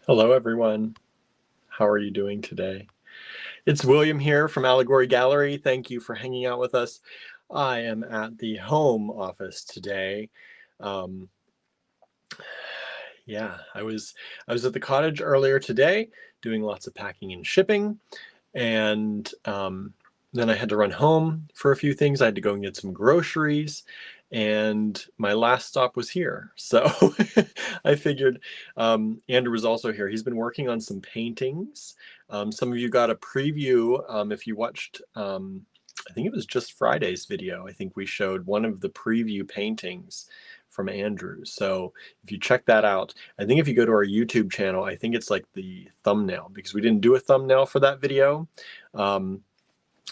Hello, everyone. How are you doing today? It's William here from Allegory Gallery. Thank you for hanging out with us. I am at the home office today. Um, yeah, I was at the cottage earlier today doing lots of packing and shipping, and then I had to run home for a few things. I had to go and get some groceries, and my last stop was here. So I figured Andrew was also here. He's been working on some paintings. Some of you got a preview if you watched, I think it was just Friday's video. I think we showed one of the preview paintings from Andrew. So if you check that out, I think if you go to our YouTube channel, I think it's like the thumbnail, because we didn't do a thumbnail for that video.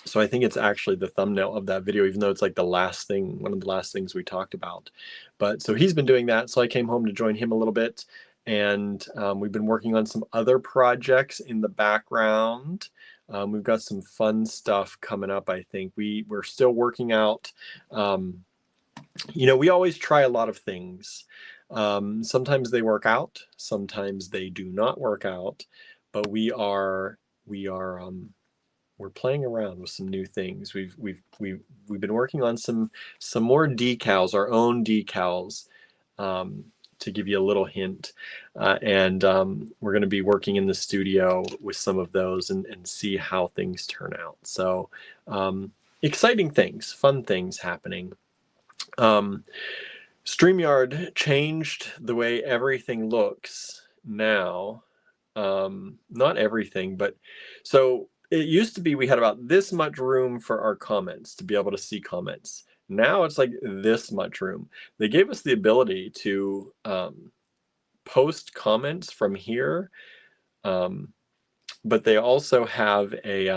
So I think it's actually the thumbnail of that video, even though it's like the last thing, one of the last things we talked about. But so he's been doing that. So I came home to join him a little bit. And we've been working on some other projects in the background. We've got some fun stuff coming up, I think. We're still working out. We always try a lot of things. Sometimes they work out, sometimes they do not work out, but we're playing around with some new things. We've been working on some more decals, our own decals, to give you a little hint, and we're going to be working in the studio with some of those and see how things turn out. So exciting things, fun things happening. StreamYard changed the way everything looks now. Not everything, but so it used to be we had about this much room for our comments, to be able to see comments. Now it's like this much room. They gave us the ability to post comments from here, but they also have a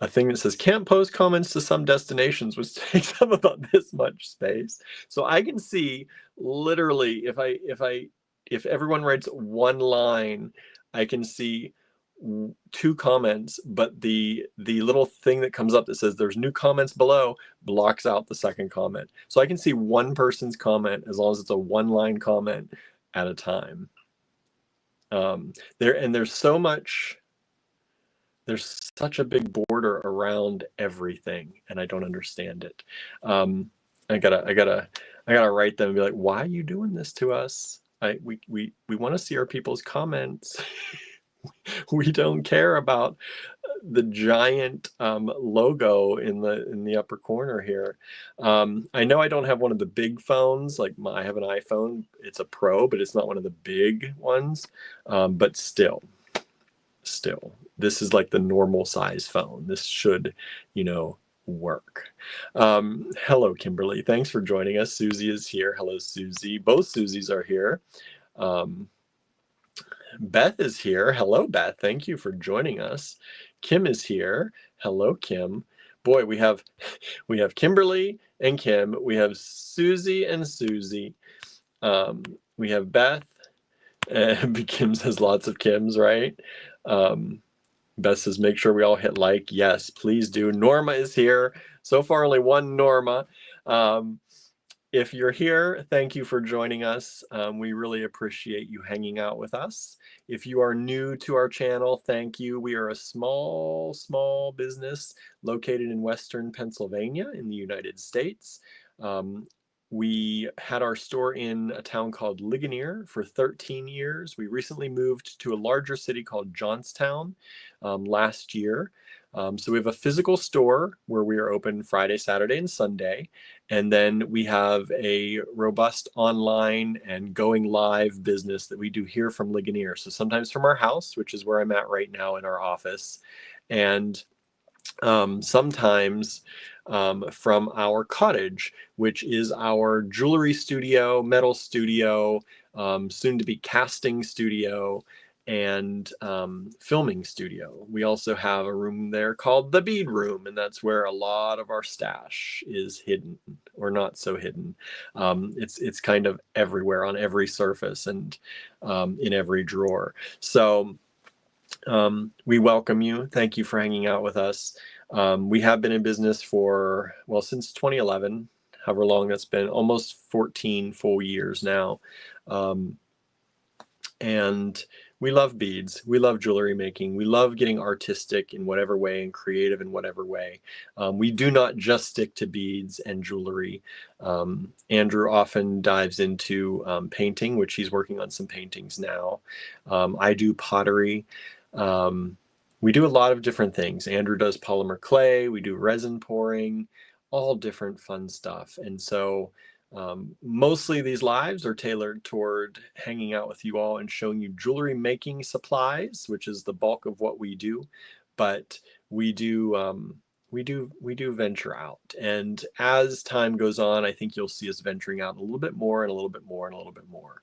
thing that says can't post comments to some destinations, which takes up about this much space. So I can see literally if everyone writes one line, I can see two comments, but the little thing that comes up that says there's new comments below blocks out the second comment. So I can see one person's comment as long as it's a one-line comment at a time. There's such a big border around everything, and I don't understand it. I gotta write them and be like, why are you doing this to us? We want to see our people's comments. We don't care about the giant logo in the upper corner here. I know I don't have one of the big phones, like I have an iPhone. It's a Pro, but it's not one of the big ones. But still, this is like the normal size phone. This should, work. Hello, Kimberly. Thanks for joining us. Susie is here. Hello, Susie. Both Susies are here. Beth is here. Hello, Beth. Thank you for joining us. Kim is here. Hello, Kim. Boy, we have Kimberly and Kim. We have Susie and Susie. We have Beth. Kim says lots of Kims, right? Beth says make sure we all hit like. Yes, please do. Norma is here. So far, only one Norma. If you're here, thank you for joining us. We really appreciate you hanging out with us. If you are new to our channel, thank you. We are a small business located in Western Pennsylvania in the United States. We had our store in a town called Ligonier for 13 years. We recently moved to a larger city called Johnstown last year. So we have a physical store where we are open Friday, Saturday, and Sunday. And then we have a robust online and going live business that we do here from Ligonier. So sometimes from our house, which is where I'm at right now in our office, and sometimes from our cottage, which is our jewelry studio, metal studio, soon to be casting studio, and filming studio. We also have a room there called the bead room, and that's where a lot of our stash is hidden, or not so hidden. It's kind of everywhere on every surface and in every drawer. So we welcome you. Thank you for hanging out with us. We have been in business for, well, since 2011, however long that's been, almost 14 full years now. And we love beads. We love jewelry making. We love getting artistic in whatever way and creative in whatever way. We do not just stick to beads and jewelry. Andrew often dives into painting, which he's working on some paintings now. I do pottery. We do a lot of different things. Andrew does polymer clay. We do resin pouring, all different fun stuff. And so mostly these lives are tailored toward hanging out with you all and showing you jewelry making supplies, which is the bulk of what we do. But we do we do venture out, and as time goes on, I think you'll see us venturing out a little bit more and a little bit more and a little bit more.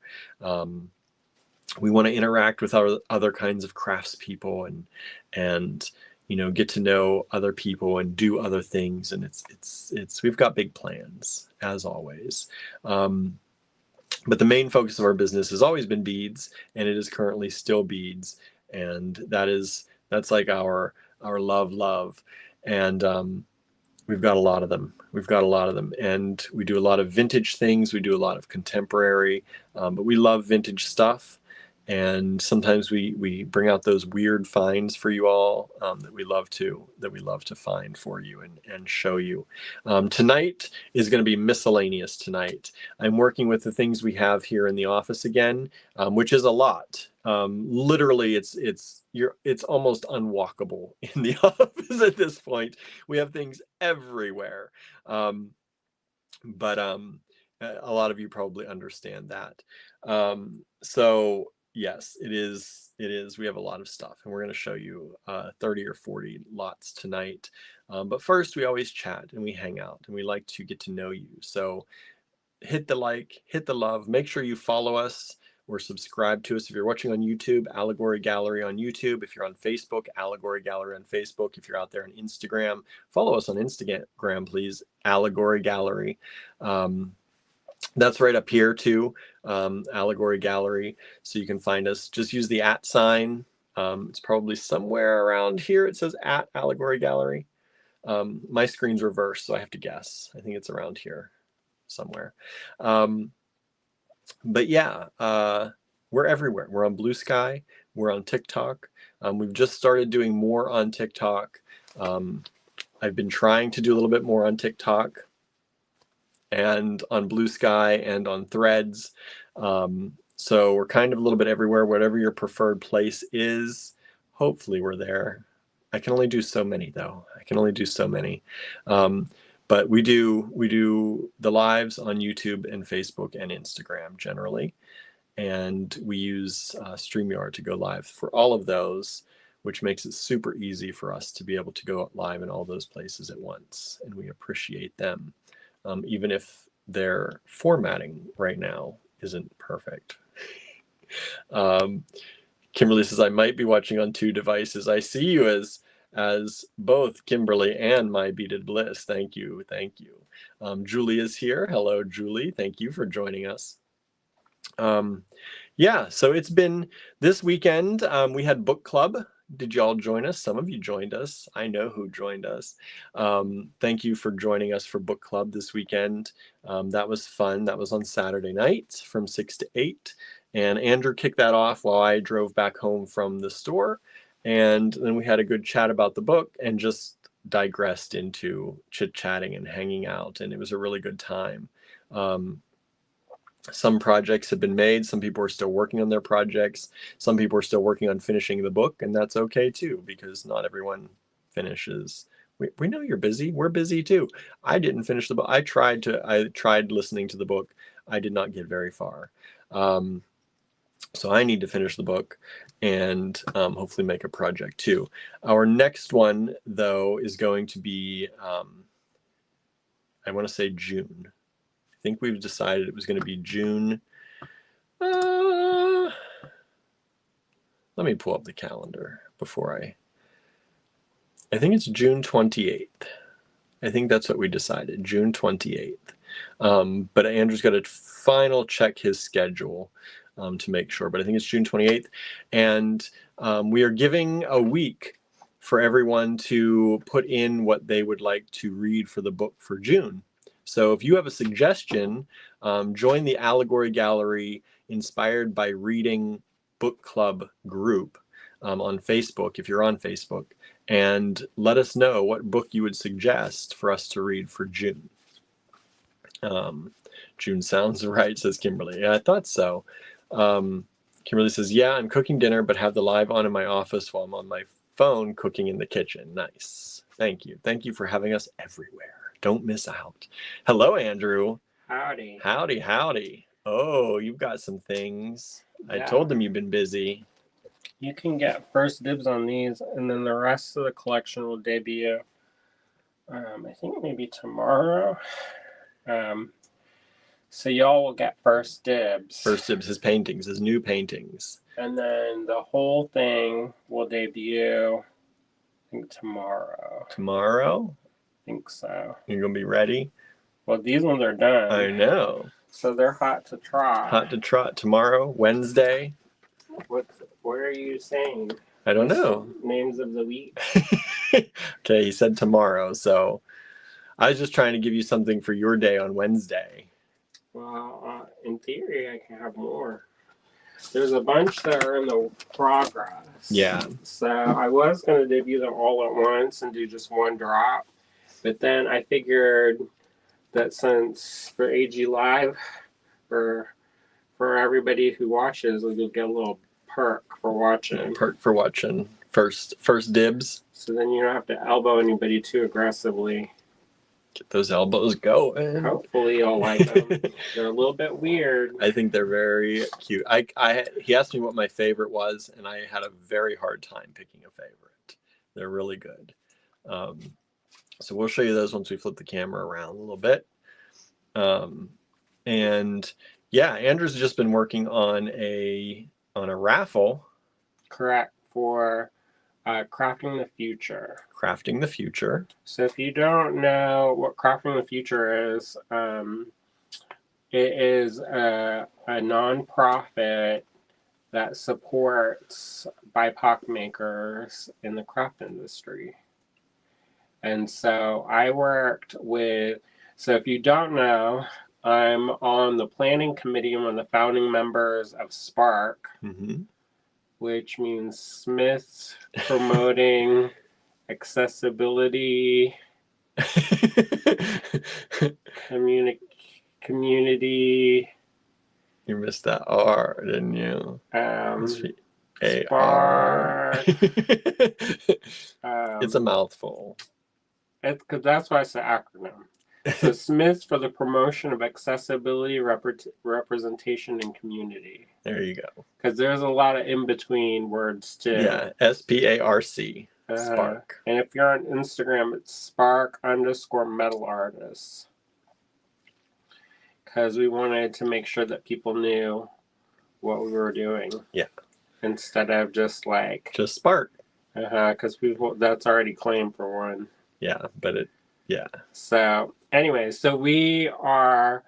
We want to interact with our other kinds of craftspeople and get to know other people and do other things, and it's we've got big plans as always. But the main focus of our business has always been beads, and it is currently still beads, and that's like our love, and we've got a lot of them. And we do a lot of vintage things. We do a lot of contemporary, but we love vintage stuff. And sometimes we bring out those weird finds for you all that we love to find for you and show you. Tonight is going to be miscellaneous tonight. I'm working with the things we have here in the office again, which is a lot. Literally, it's almost unwalkable in the office at this point. We have things everywhere, but a lot of you probably understand that. So yes, it is. We have a lot of stuff, and we're going to show you 30 or 40 lots tonight. But first, we always chat and we hang out, and we like to get to know you. So hit the like, hit the love. Make sure you follow us or subscribe to us. If you're watching on YouTube, Allegory Gallery on YouTube. If you're on Facebook, Allegory Gallery on Facebook. If you're out there on Instagram, follow us on Instagram, please. Allegory Gallery. That's right up here too, Allegory Gallery. So you can find us. Just use the @ sign. It's probably somewhere around here. It says @ Allegory Gallery. My screen's reversed, so I have to guess. I think it's around here somewhere. But yeah, we're everywhere. We're on Blue Sky. We're on TikTok. We've just started doing more on TikTok. I've been trying to do a little bit more on TikTok and on Blue Sky and on Threads. So we're kind of a little bit everywhere. Whatever your preferred place is, hopefully we're there. I can only do so many though. But we do the lives on YouTube and Facebook and Instagram generally. And we use StreamYard to go live for all of those, which makes it super easy for us to be able to go live in all those places at once. And we appreciate them. Even if their formatting right now isn't perfect. Kimberly says, I might be watching on 2 devices. I see you as both Kimberly and My Beaded Bliss. Thank you. Julie is here. Hello, Julie. Thank you for joining us. Yeah, so it's been this weekend. We had book club. Did y'all join us? Some of you joined us. I know who joined us. Thank you for joining us for book club this weekend. That was fun. That was on Saturday night from 6 to 8. And Andrew kicked that off while I drove back home from the store. And then we had a good chat about the book and just digressed into chit-chatting and hanging out. And it was a really good time. Some projects have been made. Some people are still working on their projects. Some people are still working on finishing the book, and that's okay too, because not everyone finishes. We know you're busy. We're busy too. I didn't finish the book. I tried listening to the book. I did not get very far. So I need to finish the book and hopefully make a project too. Our next one, though, is going to be, I want to say June. I think we've decided it was going to be June. Let me pull up the calendar before I think it's June 28th. I think that's what we decided, June 28th. But Andrew's got to final check his schedule to make sure, but I think it's June 28th. And we are giving a week for everyone to put in what they would like to read for the book for June. So if you have a suggestion, join the Allegory Gallery Inspired by Reading book club group on Facebook, if you're on Facebook, and let us know what book you would suggest for us to read for June. June sounds right, says Kimberly. Yeah, I thought so. Kimberly says, yeah, I'm cooking dinner, but have the live on in my office while I'm on my phone cooking in the kitchen. Nice. Thank you. Thank you for having us everywhere. Don't miss out. Hello, Andrew. Howdy. Howdy, howdy. Oh, you've got some things. Yeah. I told them you've been busy. You can get first dibs on these, and then the rest of the collection will debut, I think maybe tomorrow. So y'all will get first dibs. First dibs, his paintings, his new paintings. And then the whole thing will debut, I think, tomorrow. Tomorrow? I think so. You're going to be ready? Well, these ones are done. I know. So they're hot to try. Hot to trot tomorrow, Wednesday. What are you saying? I don't know. Names of the week? Okay, he said tomorrow, so I was just trying to give you something for your day on Wednesday. Well, in theory, I can have more. There's a bunch that are in the progress. Yeah. So I was going to debut them all at once and do just one drop. But then I figured that since for AG Live, for everybody who watches, you'll get a little perk for watching. Perk for watching. First dibs. So then you don't have to elbow anybody too aggressively. Get those elbows going. Hopefully you'll like them. They're a little bit weird. I think they're very cute. He asked me what my favorite was, and I had a very hard time picking a favorite. They're really good. So we'll show you those once we flip the camera around a little bit. And yeah, Andrew's just been working on a raffle. Correct, for Crafting the Future. Crafting the Future. So if you don't know what Crafting the Future is, it is a nonprofit that supports BIPOC makers in the craft industry. And so I worked with, so if you don't know, I'm on the planning committee. I'm one of the founding members of SPARK, which means Smith's Promoting Accessibility Community. You missed that R, didn't you? SPARK. It's a mouthful. Because that's why it's an acronym. So Smiths for the Promotion of Accessibility, Representation, and Community. There you go. Because there's a lot of in-between words, too. Yeah, SPARC, Spark. And if you're on Instagram, it's Spark_metal artists. Because we wanted to make sure that people knew what we were doing. Yeah. Instead of just like... Just Spark. Because that's already claimed for one. Yeah, but yeah. So anyway, so we are,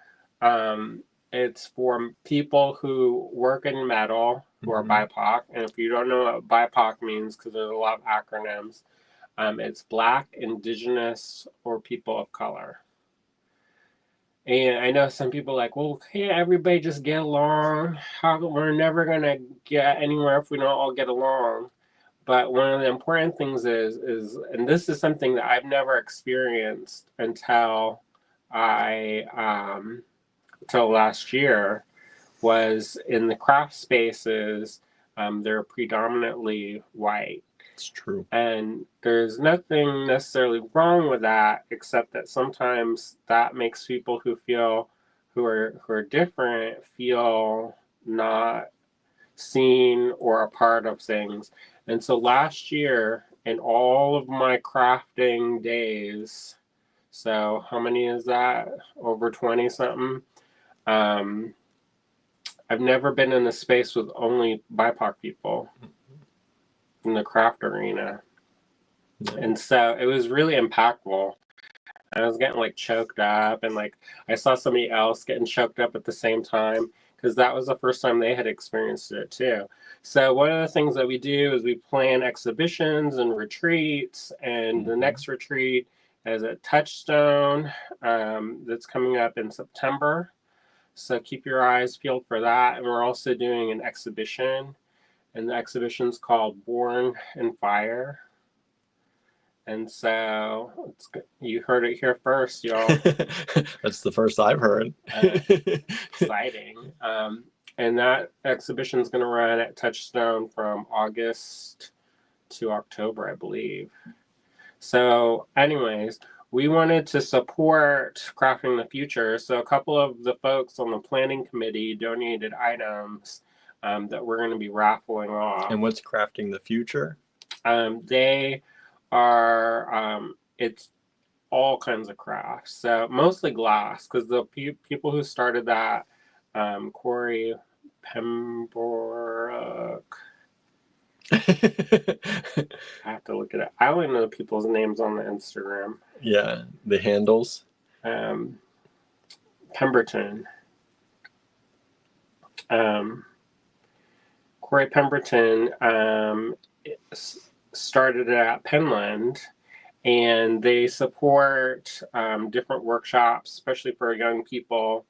it's for people who work in metal, who are BIPOC. And if you don't know what BIPOC means, because there's a lot of acronyms, it's Black, Indigenous, or people of color. And I know some people are like, well, can't everybody just get along? We're never going to get anywhere if we don't all get along. But one of the important things is, and this is something that I've never experienced until last year, was in the craft spaces, they're predominantly white. It's true. And there's nothing necessarily wrong with that, except that sometimes that makes people who are different feel not seen or a part of things. And so last year, in all of my crafting days, so how many is that? Over 20 something. I've never been in a space with only BIPOC people in the craft arena. Yeah. And so it was really impactful. I was getting like choked up, and like I saw somebody else getting choked up at the same time, because that was the first time they had experienced it too. So one of the things that we do is we plan exhibitions and retreats, and the next retreat is a Touchstone that's coming up in September. So keep your eyes peeled for that. And we're also doing an exhibition And the exhibition's called Born in Fire. And so you heard it here first, y'all. That's the first I've heard. Exciting. And that exhibition is going to run at Touchstone from August to October, I believe. So, anyways, we wanted to support Crafting the Future. So, a couple of the folks on the planning committee donated items that we're going to be raffling off. And what's Crafting the Future? They are, it's all kinds of crafts. So, mostly glass, because the people who started that, Corey Pembroke. I have to look it up. I only know the people's names on the Instagram. Yeah, the handles. Pemberton. Corey Pemberton started at Penland, and they support different workshops, especially for young people,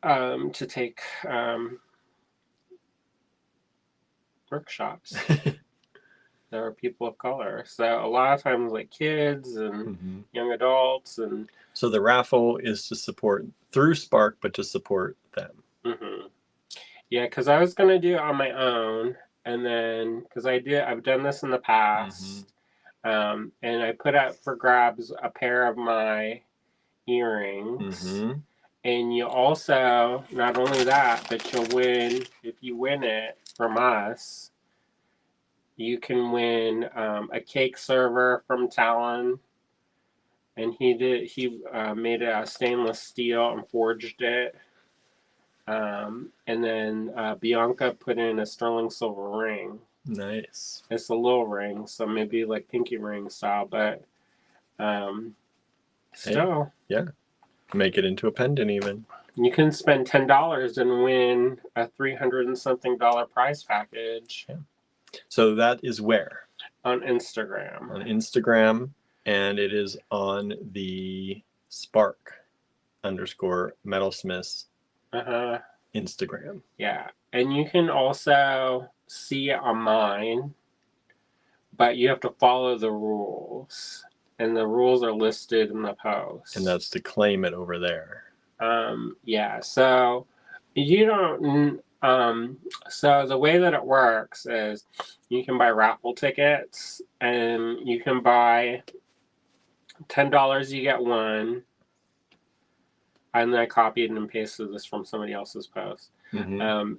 to take workshops. There are people of color, so a lot of times like kids and young adults. And so the raffle is to support through Spark, but to support them. Yeah, because I was gonna do it on my own, and then because I've done this in the past, and I put out for grabs a pair of my earrings. And you also, not only that, but you'll win, if you win it from us, you can win a cake server from Talon. And he made it out of stainless steel and forged it. And then Bianca put in a sterling silver ring. Nice. It's a little ring, so maybe like pinky ring style, but still. Hey, yeah. Make it into a pendant even. You can spend $10 and win a $300 and something prize package. Yeah. So that is where? On Instagram. On Instagram, and it is on the Spark_Metalsmiths Instagram. Yeah, and you can also see it on mine, but you have to follow the rules. And the rules are listed in the post. And that's to claim it over there. Yeah, so you don't, so the way that it works is you can buy raffle tickets, and you can buy $10, you get one. And then I copied and pasted this from somebody else's post. In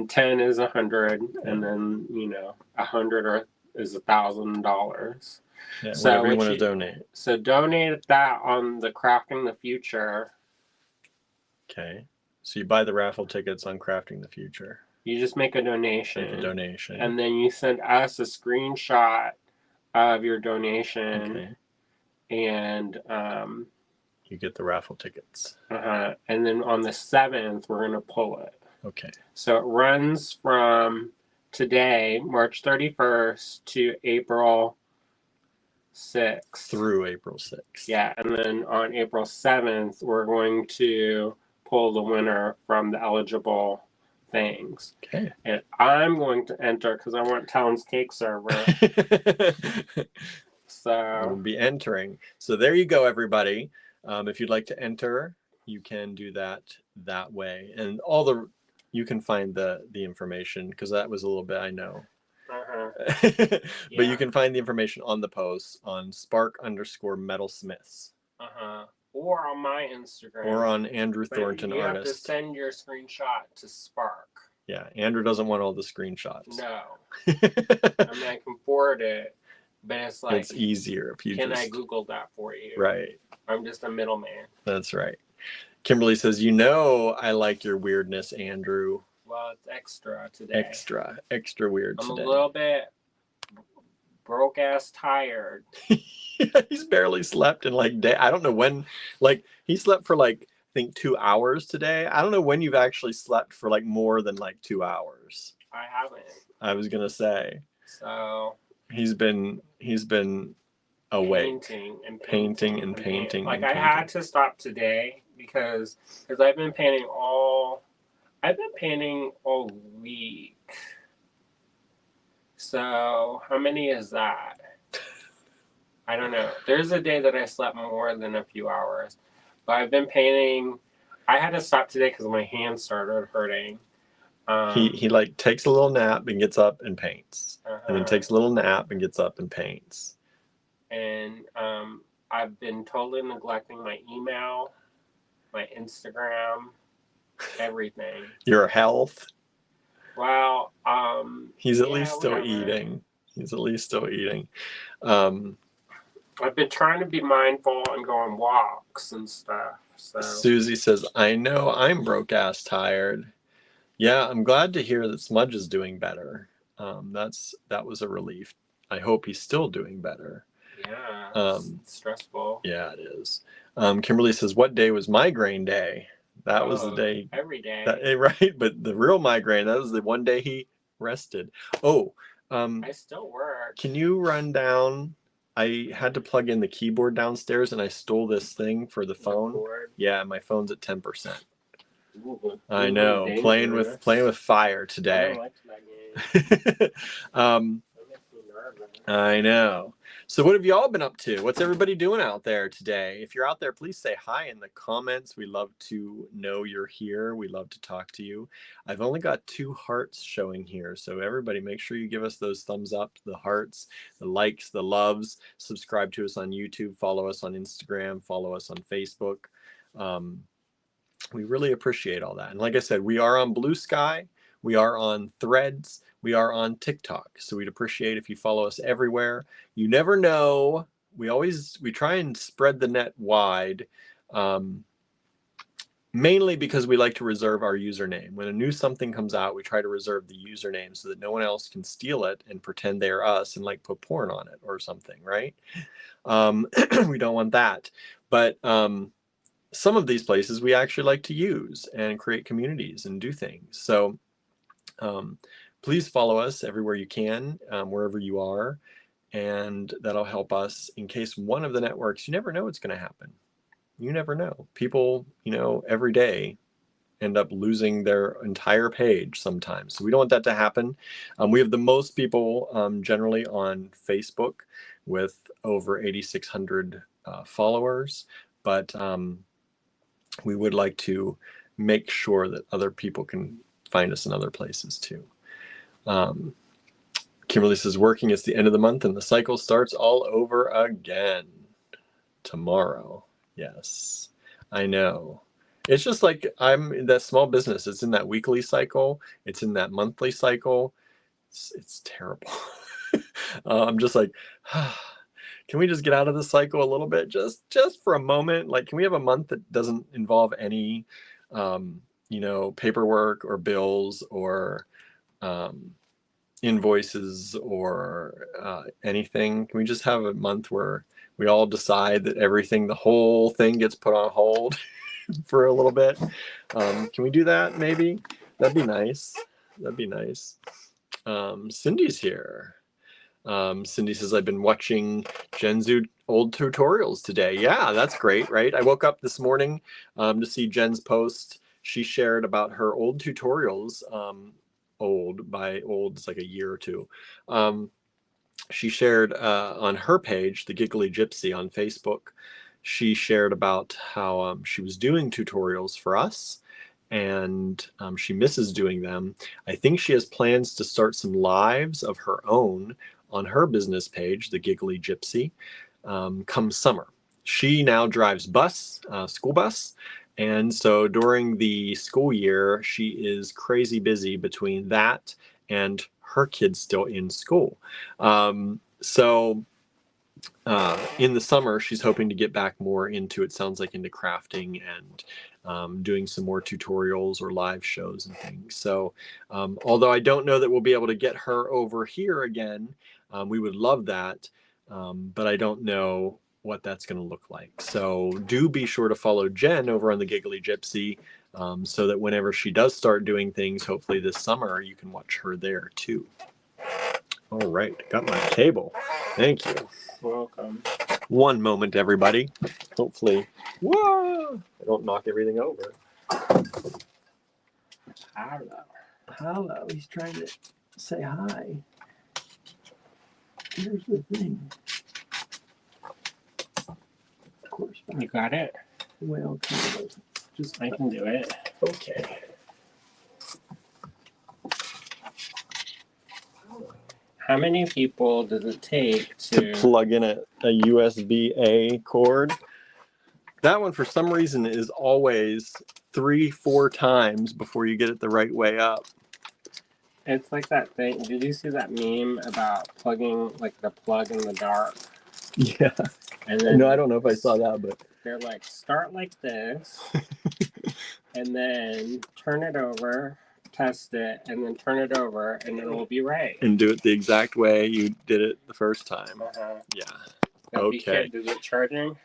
10 is 100, and then 100 is $1,000. Yeah, so whatever you want to donate. So donate that on the Crafting the Future. Okay. So you buy the raffle tickets on Crafting the Future. You just make a donation. And then you send us a screenshot of your donation. Okay. And you get the raffle tickets. And then on the 7th, we're going to pull it. Okay. So it runs from today, March 31st, to April 6th. Through April 6th. Yeah, and then on April 7th, we're going to pull the winner from the eligible things. Okay. And I'm going to enter because I want Talon's cake server. So we'll be entering. So there you go, everybody. If you'd like to enter, you can do that way. And you can find the information, because that was a little bit, I know. But you can find the information on the post on Spark_Metalsmiths. Or on my Instagram. Or on Andrew Thornton you Artist. You have to send your screenshot to Spark. Yeah, Andrew doesn't want all the screenshots. No. I mean, I can forward it, but it's like... It's easier if you I Google that for you? Right. I'm just a middleman. That's right. Kimberly says, I like your weirdness, Andrew. Well, it's extra today. Extra weird today. I'm a little bit broke-ass tired. He's barely slept in I don't know when, he slept for I think 2 hours today. I don't know when you've actually slept for more than 2 hours. I haven't. I was going to say. So. He's been awake. Painting. I had to stop today because I've been painting all week. So how many is that? I don't know. There's a day that I slept more than a few hours, but I've been painting. I had to stop today because my hands started hurting. He like takes a little nap and gets up and paints, and then Uh-huh. takes a little nap and gets up and paints. And I've been totally neglecting my email, my Instagram, everything. Your health. Well, He's at yeah, least still whatever. eating. He's at least still eating. I've been trying to be mindful and go on walks and stuff. So Susie says, I know I'm broke ass tired. Yeah, I'm glad to hear that Smudge is doing better. That was a relief. I hope he's still doing better. yeah, it's Um, stressful. yeah, it is. Kimberly says, what day was migraine day? That was the day. Every day. Right, but the real migraine, that was the one day he rested. Oh, I still work. can you run down? I had to plug in the keyboard downstairs and I stole this thing for the phone. Cord? Yeah, my phone's at 10%. Ooh, I know, playing with fire today. I don't like that game. That makes me nervous. I know. So what have you all been up to? What's everybody doing out there today? If you're out there, please say hi in the comments. We love to know you're here. We love to talk to you. I've only got 2 hearts showing here. So everybody make sure you give us those thumbs up, the hearts, the likes, the loves. Subscribe to us on YouTube. Follow us on Instagram. Follow us on Facebook. We really appreciate all that. And like I said, we are on Blue Sky. We are on Threads. We are on TikTok. So we'd appreciate if you follow us everywhere. You never know. We try and spread the net wide, mainly because we like to reserve our username. When a new something comes out, we try to reserve the username so that no one else can steal it and pretend they're us and like put porn on it or something, right? We don't want that. But some of these places we actually like to use and create communities and do things. So please follow us everywhere you can, wherever you are, and that'll help us in case one of the networks, you never know what's going to happen. You never know. People, every day end up losing their entire page sometimes. So we don't want that to happen. We have the most people generally on Facebook with over 8,600 followers, but we would like to make sure that other people can find us in other places too. Kimberly says, working is the end of the month and the cycle starts all over again tomorrow. Yes, I know. It's just like I'm in that small business. It's in that weekly cycle. It's in that monthly cycle. It's terrible. I'm just like, can we just get out of the cycle a little bit, just for a moment? Like, can we have a month that doesn't involve any, paperwork or bills or invoices or anything? Can we just have a month where we all decide that the whole thing gets put on hold for a little bit? Can we do that? Maybe that'd be nice. Cindy's here. Cindy says, I've been watching Jen's old tutorials today. Yeah, that's great, right? I woke up this morning to see Jen's post. She shared about her old tutorials. By old, it's like a year or two. She shared on her page, The Giggly Gypsy on Facebook, she shared about how she was doing tutorials for us, and she misses doing them. I think she has plans to start some lives of her own on her business page, The Giggly Gypsy, come summer. She now drives school bus, and so during the school year, she is crazy busy between that and her kids still in school. So in the summer, she's hoping to get back more into, it sounds like, into crafting and doing some more tutorials or live shows and things. So although I don't know that we'll be able to get her over here again, we would love that, but I don't know what that's going to look like. So do be sure to follow Jen over on the Giggly Gypsy, so that whenever she does start doing things, hopefully this summer, you can watch her there too. All right, got my cable. Thank you. Welcome. One moment, everybody. Hopefully, whoa, I don't knock everything over. Hello. Hello, he's trying to say hi. Here's the thing. Of course. You got it? Well, kind of. Just I can do it. Okay. How many people does it take To plug in a USB-A cord? That one, for some reason, is always 3-4 times before you get it the right way up. It's like that thing. Did you see that meme about plugging, like the plug in the dark? Yeah. And then No, I don't know if I saw that, but they're like, start like this, and then turn it over, test it, and then turn it over, and it will be right. And do it the exact way you did it the first time. Yeah. Okay. Is it charging?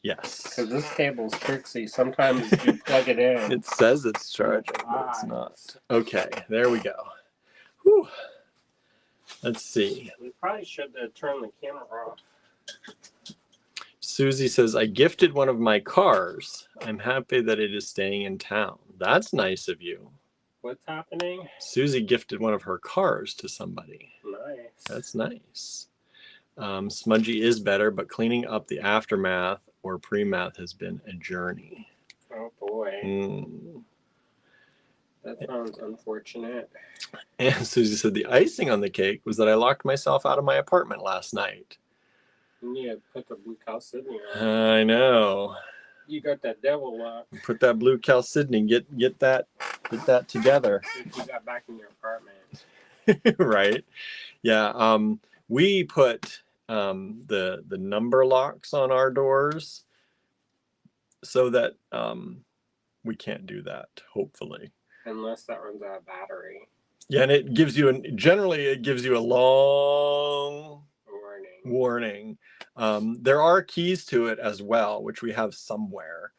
Yes. Because this cable's tricksy. Sometimes you plug it in. It says it's charging, but it's not. Okay, there we go. Whew. Let's see. We probably should turn the camera off. Susie says, I gifted one of my cars. I'm happy that it is staying in town. That's nice of you. What's happening? Susie gifted one of her cars to somebody. Nice. That's nice. Smudgy is better, but cleaning up the aftermath or pre-math has been a journey. Oh boy. That sounds unfortunate. And Susie said the icing on the cake was that I locked myself out of my apartment last night. You need to put the blue Sydney on. I know. You got that devil lock. Put that blue Sydney. Get that together. If you got back in your apartment. Right. Yeah. We put the number locks on our doors so that we can't do that, hopefully. Unless that runs out of battery. Yeah, and it gives you generally it gives you a long warning. There are keys to it as well, which we have somewhere.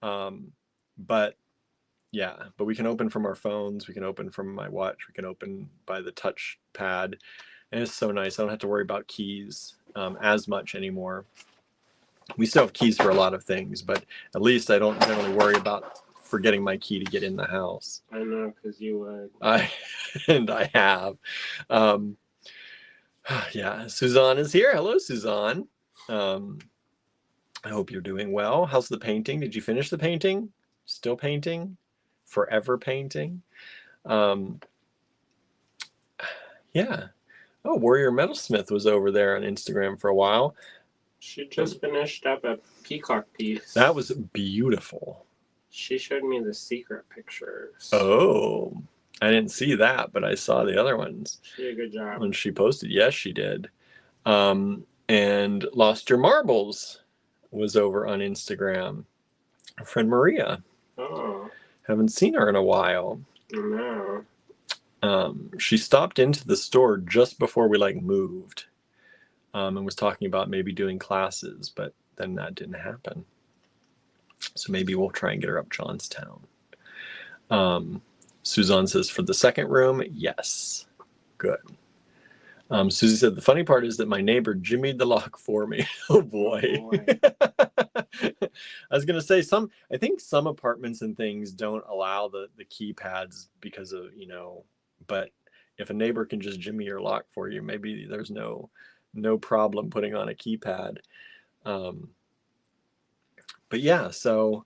But we can open from our phones, we can open from my watch, we can open by the touch pad. And it's so nice. I don't have to worry about keys as much anymore. We still have keys for a lot of things, but at least I don't generally worry about forgetting my key to get in the house. I know, because you would. I have. Yeah, Suzanne is here. Hello, Suzanne. I hope you're doing well. How's the painting? Did you finish the painting? Still painting? Forever painting? Yeah. Oh, Warrior Metalsmith was over there on Instagram for a while. She just finished up a peacock piece. That was beautiful. She showed me the secret pictures. Oh, I didn't see that, but I saw the other ones. She did a good job. When she posted, yes, she did. And Lost Your Marbles was over on Instagram. Our friend Maria. Oh. Haven't seen her in a while. No. She stopped into the store just before we moved, and was talking about maybe doing classes, but then that didn't happen. So maybe we'll try and get her up Johnstown. Suzanne says, for the second room, yes. Good. Susie said, the funny part is that my neighbor jimmied the lock for me. Oh boy. I was going to say I think some apartments and things don't allow the keypads because of, but if a neighbor can just jimmy your lock for you, maybe there's no problem putting on a keypad. But yeah, so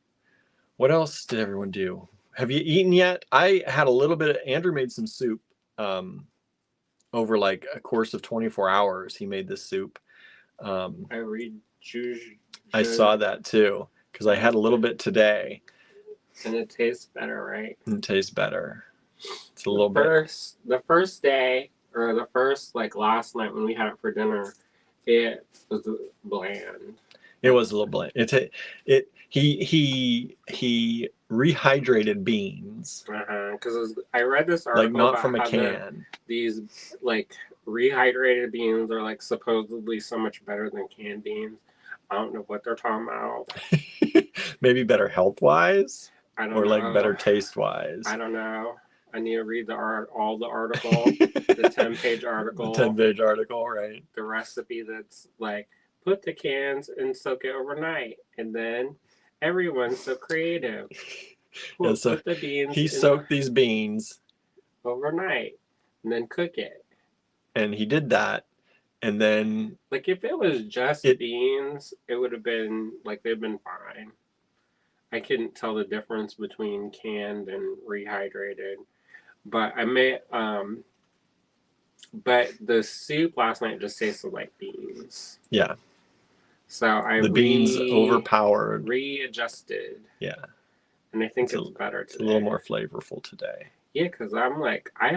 what else did everyone do? Have you eaten yet? I had a little bit Andrew made some soup over a course of 24 hours. He made this soup. I saw that too, because I had a little bit today. And it tastes better, right? It tastes better. It's a little bit. The first day, or the first last night when we had it for dinner, it was bland. It was a little bland. He rehydrated beans. Because I read this article not about from a can. These rehydrated beans are supposedly so much better than canned beans. I don't know what they're talking about. Maybe better health wise, I don't know. Better taste wise. I don't know. I need to read all the article, the 10-page article. The 10-page article, right? The recipe that's put the cans and soak it overnight, and then everyone's so creative. Yeah, so put the beans. He soaked these beans overnight and then cook it. And he did that, and then Like if it was just beans, it would have been like they'd been fine. I couldn't tell the difference between canned and rehydrated. But I may but the soup last night just tasted like beans. Yeah. So I the beans overpowered. readjusted. Yeah. And I think it's better today. It's a little more flavorful today. Yeah, because I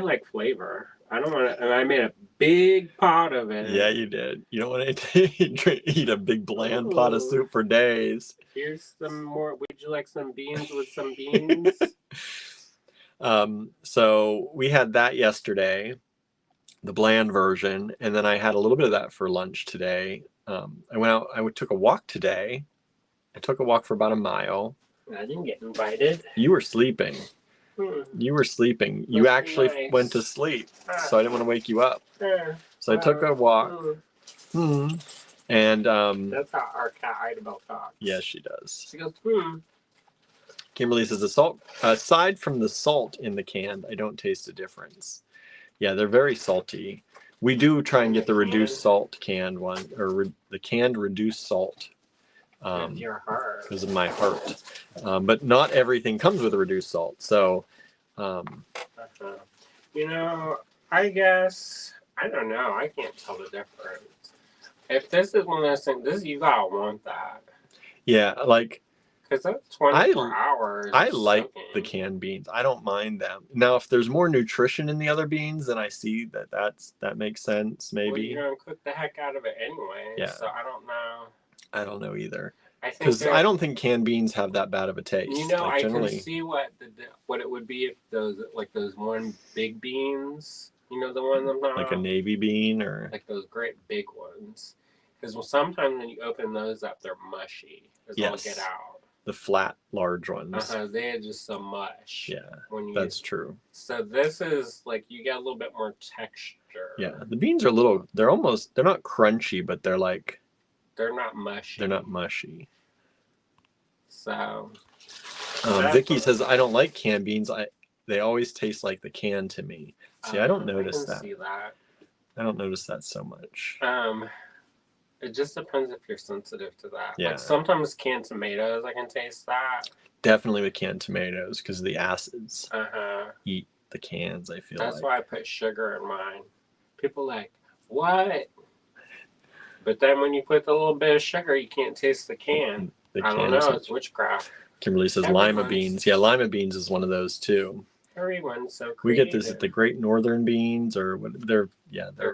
like flavor. I don't want to, and I made a big pot of it. Yeah, you did. You don't want to eat a big bland pot of soup for days. Here's some more. Would you like some beans with some beans? So we had that yesterday, the bland version, and then I had a little bit of that for lunch today. I went out, I took a walk today. I took a walk for about a mile. I didn't get invited. You were sleeping. You were sleeping. You actually went to sleep, so I didn't want to wake you up. So I took a walk. And that's how our cat Idabel talks. Yes, she does. She goes, Kimberly says, aside from the salt in the can, I don't taste a difference. Yeah, they're very salty. We do try and get the reduced salt canned one, or the canned reduced salt. Your heart. Because of my heart. But not everything comes with a reduced salt. So, you know, I guess, I don't know. I can't tell the difference. If this is one of those things, you gotta want that. Yeah, like. Because that's 24 hours. I like the canned beans. I don't mind them. Now, if there's more nutrition in the other beans, then I see that makes sense. Maybe. Well, you're gonna cook the heck out of it anyway. Yeah. So I don't know. I don't know either. Because I don't think canned beans have that bad of a taste. You know, like I can see what it would be if those one big beans. You know, the ones I'm not like a navy bean or like those great big ones. Because sometimes when you open those up, they're mushy. All get out. The flat, large ones. They are just some mush. Yeah, that's true. So this is like you get a little bit more texture. Yeah, the beans are they're not crunchy, but they're like. They're not mushy. They're not mushy. So. Vicky says, I don't like canned beans. They always taste like the can to me. See, I don't notice that. See that. I don't notice that so much. It just depends if you're sensitive to that. Yeah. Like sometimes canned tomatoes, I can taste that. Definitely with canned tomatoes because of the acids. Eat the cans, I feel That's why I put sugar in mine. People like, what? But then when you put the little bit of sugar, you can't taste the can. I don't know. It's witchcraft. Kimberly says lima beans. Yeah, lima beans is one of those too. Everyone's so creative. We get this at the Great Northern beans, or what? They're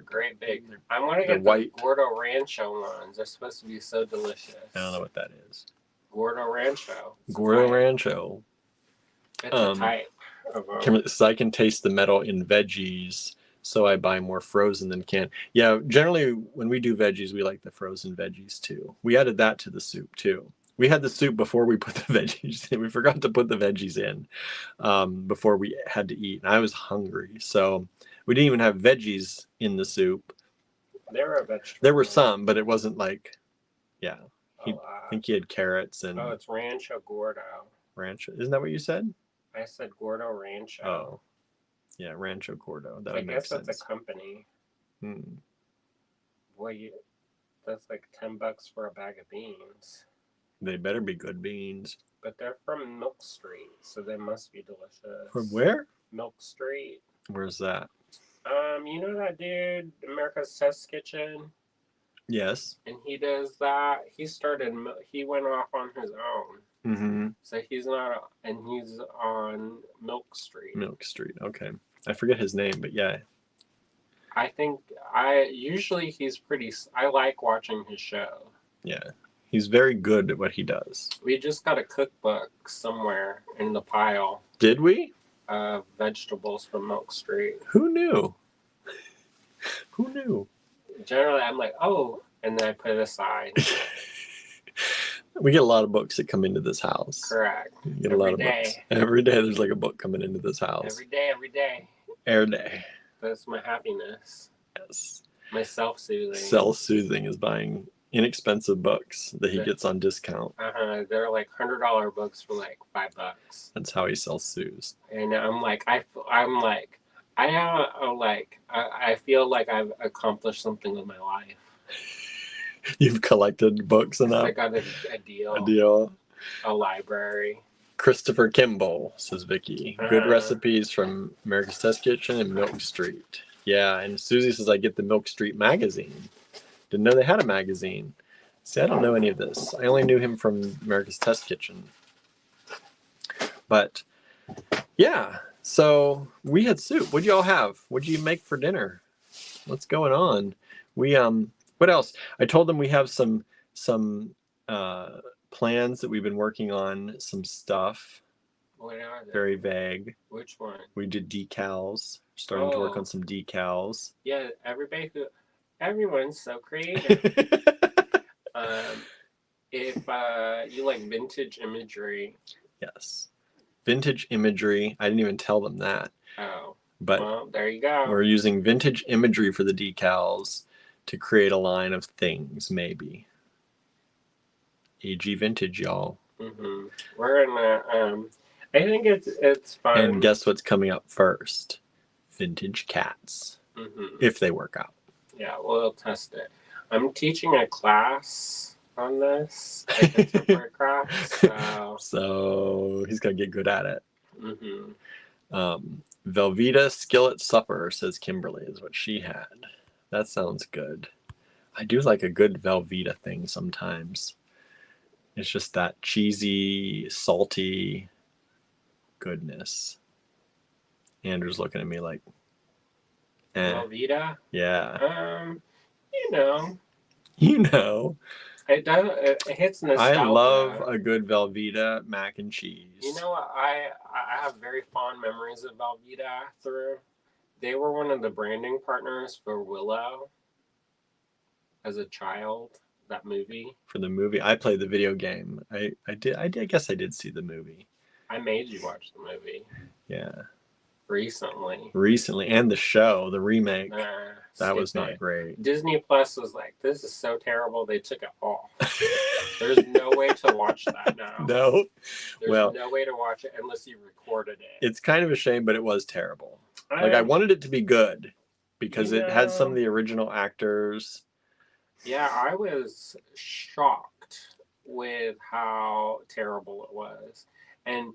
great big. I want to get the Gordo Rancho ones. They're supposed to be so delicious. I don't know what that is. Gordo Rancho. Gordo Rancho. It's a type of Kimberly says, I can taste the metal in veggies, so I buy more frozen than canned. Yeah, generally when we do veggies, we like the frozen veggies too. We added that to the soup too. We had the soup before we put the veggies in. We forgot to put the veggies in before we had to eat. And I was hungry, so we didn't even have veggies in the soup. There were vegetables. There were some, but it wasn't like, I think he had carrots and. Oh, it's Rancho Gordo. Rancho, isn't that what you said? I said Gordo Rancho. Oh, yeah, Rancho Gordo. That I guess that's a company. Boy, that's like $10 for a bag of beans. They better be good beans. But they're from Milk Street, so they must be delicious. From where? Milk Street. Where's that? You know that dude, America's Test Kitchen? Yes. And he does that. He went off on his own. So he's on Milk Street. Milk Street, okay. I forget his name, but yeah. I think usually I like watching his show. Yeah. He's very good at what he does. We just got a cookbook somewhere in the pile. Did we? Vegetables from Milk Street. Who knew? Who knew? Generally, I'm like, oh, and then I put it aside. We get a lot of books that come into this house. Correct. We get a lot of books. Every day there's like a book coming into this house. Every day. Every day. That's my happiness. Yes. My self-soothing. Self-soothing is buying inexpensive books that he gets on discount. They're like $100 books for like $5. That's how he self-soothes. And I'm like, I feel like I've accomplished something with my life. You've collected books 'Cause I enough. got a A deal, deal. a library. Christopher Kimball, says Vicky. Good Uh-huh. recipes from America's Test Kitchen and Milk Street. Yeah, and Susie says I get the Milk Street magazine. Didn't know they had a magazine. See, I don't know any of this. I only knew him from America's Test Kitchen. But yeah, so we had soup. What'd y'all have? What'd you make for dinner? What's going on? We what else? I told them we have some plans that we've been working on, some stuff. What are they? Very vague. Which one? We did decals. Starting to work on Oh. some decals. Yeah, everyone's so creative. If you like vintage imagery. Yes. Vintage imagery. I didn't even tell them that. Oh. But well, there you go. We're using vintage imagery for the decals to create a line of things, maybe. AG Vintage, y'all. Mm-hmm. We're gonna. I think it's fun. And guess what's coming up first? Vintage cats. Mm-hmm. If they work out. Yeah, we'll test it. I'm teaching a class on this, like contemporary crafts. So he's gonna get good at it. Mm-hmm. Velveeta skillet supper, says Kimberly, is what she had. That sounds good. I do like a good Velveeta thing sometimes. It's just that cheesy, salty goodness. Andrew's looking at me like, Velveeta? Yeah. You know. You know. It does. It hits nostalgia. I love a good Velveeta mac and cheese. You know what? I have very fond memories of Velveeta through. They were one of the branding partners for Willow as a child. That movie. For the movie, I played the video game. I guess I did see the movie. I made you watch the movie. Yeah. Recently, and the show, the remake. That was not it. great. Disney Plus was like, this is so terrible, they took it off. There's no way to watch that now. No. There's no way to watch it unless you recorded it. It's kind of a shame, but it was terrible. I wanted it to be good because it had some of the original actors. Yeah, I was shocked with how terrible it was. And,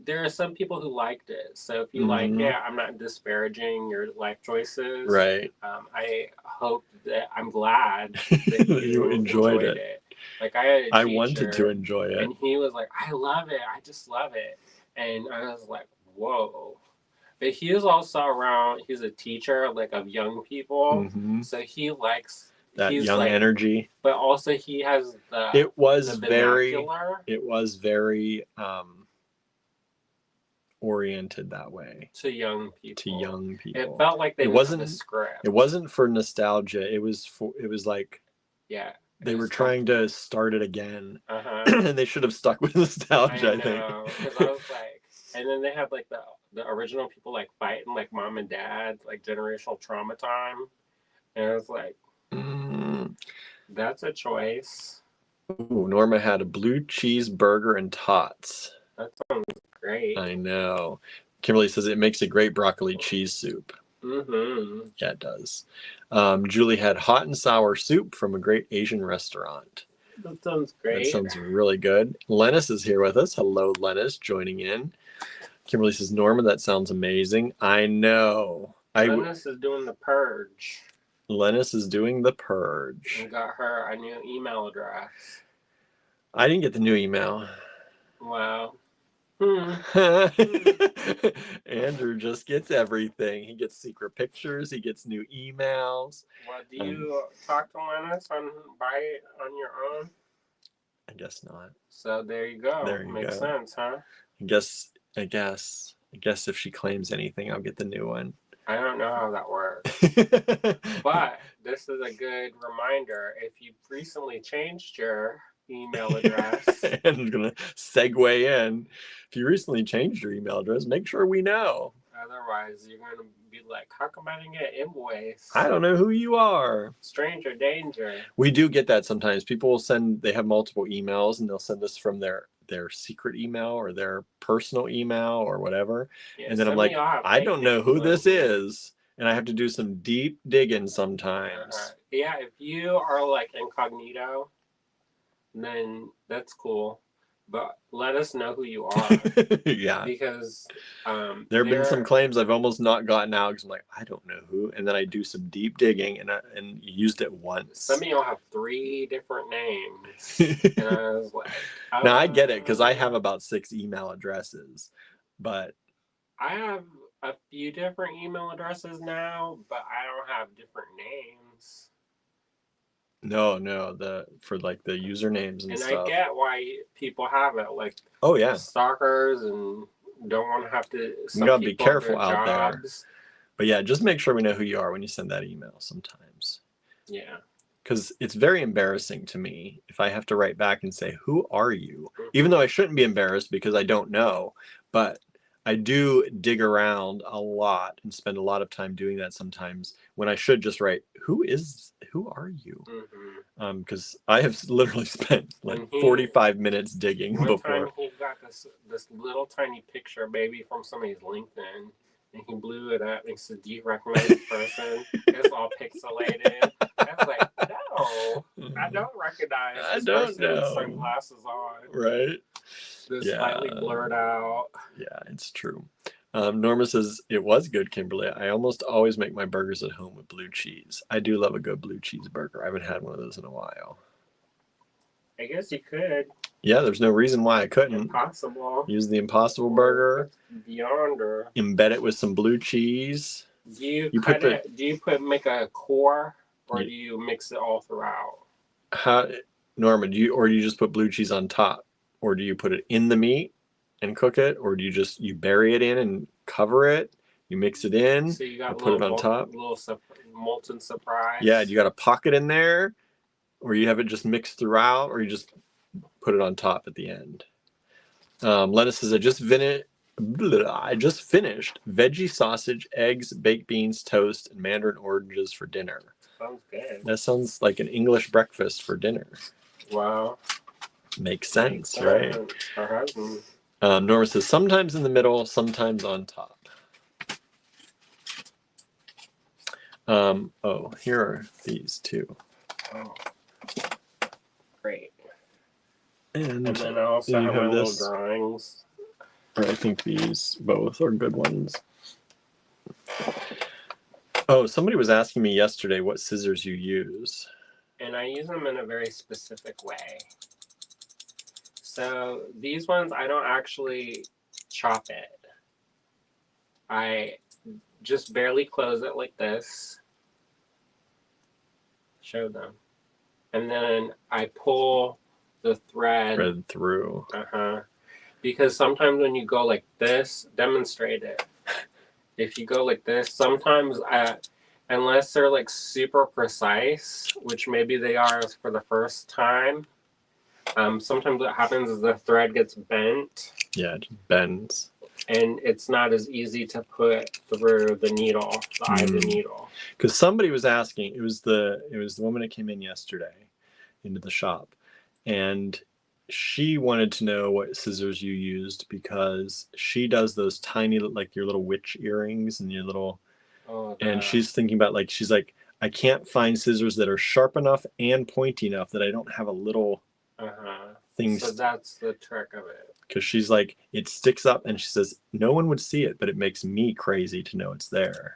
there are some people who liked it. So if you like it, I'm not disparaging your life choices. Right. I hope that I'm glad that you enjoyed it. Like, I had a teacher, I wanted to enjoy it. And he was like, I love it. I just love it. And I was like, whoa. But he was also around, he's a teacher, like, of young people. Mm-hmm. So he likes that young energy, but also he has the it was very oriented that way to young people. It felt like it wasn't the script. It wasn't for nostalgia. It was like they were trying to start it again, and they should have stuck with nostalgia. I think because I was like, and then they had like the original people like fighting like mom and dad, like generational trauma time, and I was like. That's a choice. Ooh, Norma had a blue cheese burger and tots. That sounds great. I know. Kimberly says it makes a great broccoli cheese soup. Mm-hmm. Yeah, it does. Julie had hot and sour soup from a great Asian restaurant. That sounds great. That sounds really good. Lennis is here with us. Hello, Lennis, joining in. Kimberly says, Norma, that sounds amazing. I know. Lennis is doing the purge. Lennis is doing the purge. And got her a new email address. I didn't get the new email. Wow. Andrew just gets everything. He gets secret pictures. He gets new emails. Well, do you talk to Lennis on your own? I guess not. So there you go. There you Makes go. sense, huh? I guess if she claims anything, I'll get the new one. I don't know how that works. But this is a good reminder. If you've recently changed your email address. And I'm going to segue in. If you recently changed your email address, make sure we know. Otherwise, you're going to be like, how come I didn't get an invoice? I don't know who you are. Stranger danger. We do get that sometimes. People will they have multiple emails and they'll send us from their their secret email or their personal email or whatever. Yeah, And then I'm some of like, y'all have I fake don't know names, who this like, is. And I have to do some deep digging sometimes. yeah, if you are like incognito, then that's cool. But let us know who you are. Yeah. Because there have been some claims I've almost not gotten out because I'm like, I don't know who. And then I do some deep digging and used it once. Some of y'all have 3 different names. And I was like, now I get it because I have about 6 email addresses. But I have a few different email addresses now, but I don't have different names. No, for like the usernames and stuff. And I get why people have it, like, oh yeah, stalkers and don't want to have to. You gotta be careful out there. But yeah, just make sure we know who you are when you send that email sometimes. Yeah. Because it's very embarrassing to me if I have to write back and say, who are you? Even though I shouldn't be embarrassed because I don't know. But I do dig around a lot and spend a lot of time doing that sometimes when I should just write, who are you? Because I have literally spent like 45 minutes digging one before. One time he got this little tiny picture maybe from somebody's LinkedIn, and he blew it up and said, do you recognize this person? It's all pixelated. I was like, no, I don't recognize this person with sunglasses on. Right? This slightly blurred out. Yeah, it's true. Norma says, it was good, Kimberly. I almost always make my burgers at home with blue cheese. I do love a good blue cheese burger. I haven't had one of those in a while. I guess you could. Yeah, there's no reason why I couldn't. Impossible. Use the Impossible Burger. Beyonder. Embed it with some blue cheese. Do you cut it? Do you make a core, or do you mix it all throughout? Norma, do you just put blue cheese on top? Or do you put it in the meat and cook it? Or do you bury it in and cover it? You mix it in, so you got put it on top. Little molten surprise. Yeah, you got a pocket in there, or you have it just mixed throughout, or you just put it on top at the end. Lettuce says, I just finished veggie sausage, eggs, baked beans, toast, and mandarin oranges for dinner. Sounds good. That sounds like an English breakfast for dinner. Wow. Makes sense, right? Norma says, sometimes in the middle, sometimes on top. Here are these two. Oh. Great. And then I also have my little drawings. I think these both are good ones. Oh, somebody was asking me yesterday what scissors you use. And I use them in a very specific way. So these ones, I don't actually chop it. I just barely close it like this. Show them. And then I pull the thread through. Because sometimes when you go like this, demonstrate it. If you go like this, sometimes unless they're like super precise, which maybe they are for the first time, sometimes what happens is the thread gets bent. Yeah, it just bends. And it's not as easy to put through the needle, the eye of the needle. Because somebody was asking, it was the woman that came in yesterday into the shop, and she wanted to know what scissors you used because she does those tiny, like your little witch earrings and your little, and she's thinking about she's like, I can't find scissors that are sharp enough and pointy enough that I don't have a little thing. So that's the trick of it. Because she's like, it sticks up, and she says, no one would see it, but it makes me crazy to know it's there.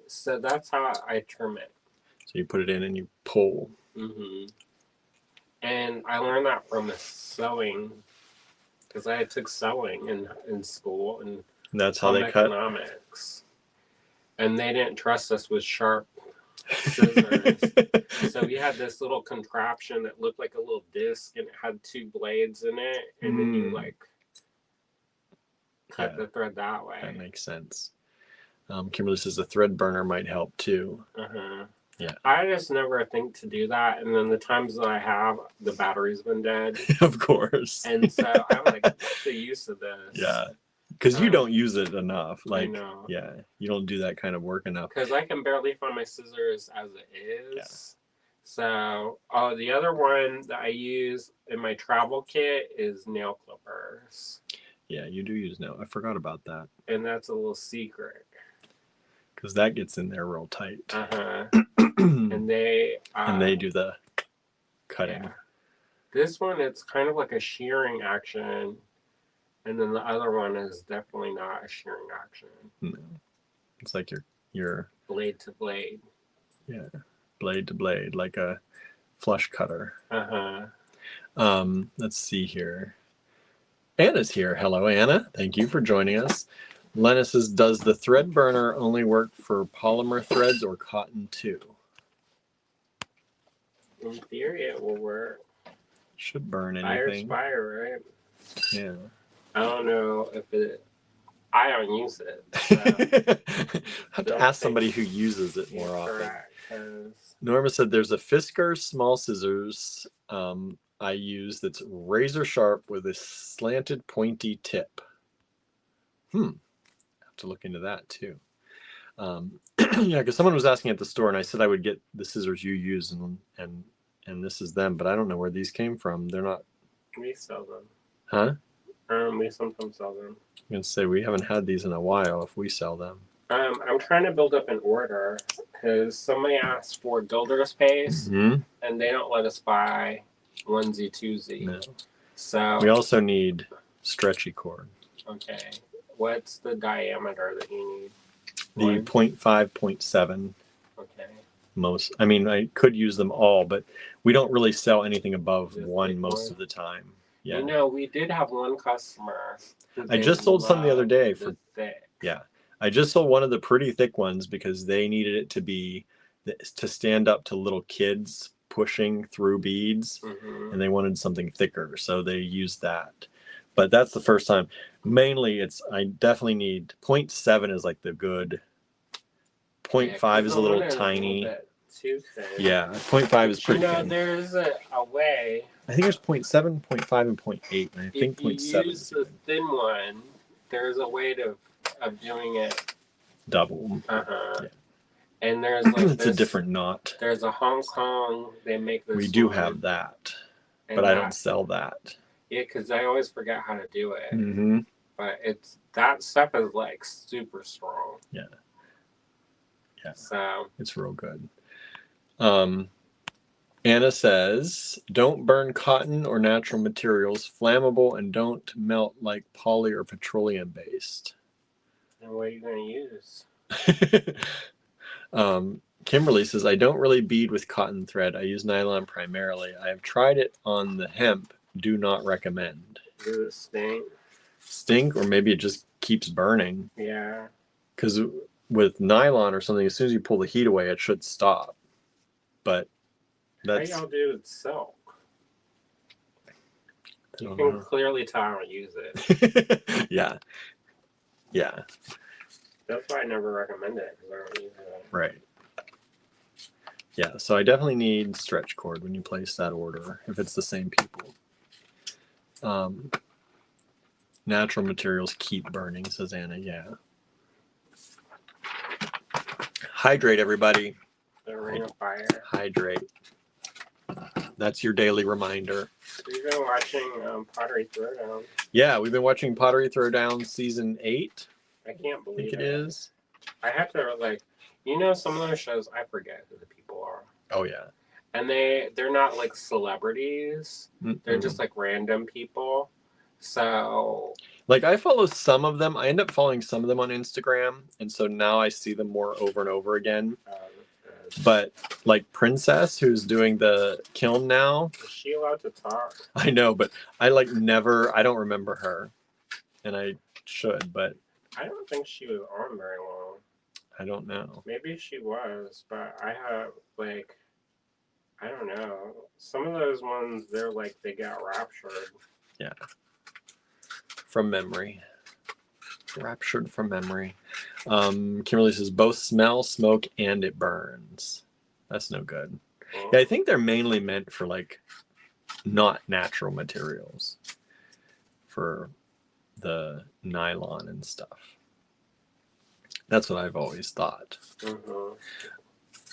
So that's how I trim it. So you put it in and you pull. And I learned that from sewing, because I took sewing in school and that's how they cut economics. And they didn't trust us with sharp scissors. So we had this little contraption that looked like a little disc, and it had 2 blades in it, and then you cut the thread that way. That makes sense. Kimberly says the thread burner might help too. Yeah. I just never think to do that, and then the times that I have, the battery's been dead. Of course. And so I'm like, what's the use of this? Yeah. Because you don't use it enough. I know. Yeah, you don't do that kind of work enough. Because I can barely find my scissors as it is. So, oh, the other one that I use in my travel kit is nail clippers. Yeah, you do use nail. I forgot about that. And that's a little secret. Because that gets in there real tight. Uh-huh. And And they do the cutting. Yeah. This one, it's kind of like a shearing action. And then the other one is definitely not a shearing action. No. It's like your Blade to blade. Yeah. Blade to blade, like a flush cutter. Uh-huh. Let's see here. Anna's here. Hello, Anna. Thank you for joining us. Lena says, does the thread burner only work for polymer threads or cotton too? In theory, it will work. Should burn Fire's anything. fire, right? Yeah. I don't know if it... I don't use it. So have to ask somebody who uses it more often. Cause... Norma said, there's a Fisker small scissors I use that's razor sharp with a slanted pointy tip. Have to look into that too. Yeah, because someone was asking at the store, and I said I would get the scissors you use, and this is them, but I don't know where these came from. They're not. We sell them. Huh? We sometimes sell them. I'm gonna say we haven't had these in a while. If we sell them. I'm trying to build up an order because somebody asked for builder space, and they don't let us buy onesie twosie. No. So we also need stretchy cord. Okay. What's the diameter that you need? The 0.5, 0.7. Okay. Most. I mean, I could use them all, but we don't really sell anything above Just one most of the time. Yeah. You know, we did have one customer. I just sold some the other day for thick. Yeah. I just sold one of the pretty thick ones because they needed it to stand up to little kids pushing through beads, and they wanted something thicker, so they used that. But that's the first time. Mainly, I definitely need 0.7 is like the good. 0.5 is a little tiny. Too thin. Yeah, 0.5 is pretty thin. There's a way. I think there's 0.7, 0.5, and 0.8. And I think 0.7 is If you use the thin one, there's a way of doing it double. Yeah. And there's like it's a different knot. There's a Hong Kong. They make this. We do have that, but I don't sell that. Yeah, because I always forget how to do it. But that stuff is like super strong. Yeah. Yeah. So it's real good. Anna says, don't burn cotton or natural materials, flammable, and don't melt like poly or petroleum based. And what are you going to use? Kimberly says, I don't really bead with cotton thread. I use nylon primarily. I have tried it on the hemp. Do not recommend. Does it stink? Stink, or maybe it just keeps burning. Yeah. Because with nylon or something, as soon as you pull the heat away, it should stop. But that's... How y'all do with silk? You can clearly tell I don't use it. Yeah. Yeah. That's why I never recommend it, because I don't use it. Right. Yeah, so I definitely need stretch cord when you place that order, if it's the same people. Natural materials keep burning, says Anna. Yeah. Hydrate, everybody. The Ring of Fire. Hydrate. That's your daily reminder. We've been watching Pottery Throwdown. Yeah, we've been watching Pottery Throwdown season 8. I can't believe I think it is. I have to, some of those shows, I forget who the people are. Oh, yeah. And they're not, like, celebrities. They're just, like, random people. So... Like, I follow some of them. I end up following some of them on Instagram, and so now I see them more over and over again. But, like, Princess, who's doing the kiln now... Is she allowed to talk? I know, but I don't remember her. And I should, but... I don't think she was on very long. I don't know. Maybe she was, but I have, I don't know. Some of those ones, they're like, they got raptured. Yeah. From memory. Raptured from memory. Kimberly says, both smell, smoke, and it burns. That's no good. Yeah, I think they're mainly meant for, not natural materials. For the nylon and stuff. That's what I've always thought.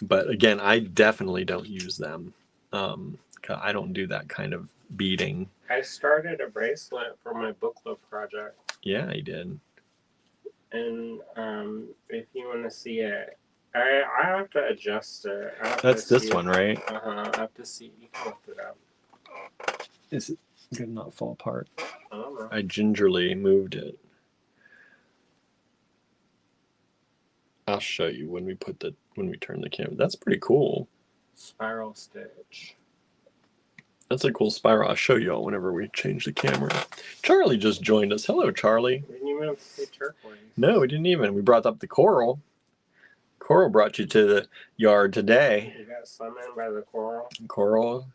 But again, I definitely don't use them. 'Cause I don't do that kind of beading. I started a bracelet for my book club project. Yeah, I did. And if you want to see it, I have to adjust it. That's this one, right? I have to see. You can lift it up. Is it gonna not fall apart? I don't know. I gingerly moved it. I'll show you when we turn the camera. That's pretty cool. Spiral stitch. That's a cool spiral. I'll show you all whenever we change the camera. Charlie just joined us. Hello, Charlie. We didn't even have to say turquoise. No, we didn't even. We brought up the coral. Coral brought you to the yard today. You got summoned by the coral. Coral,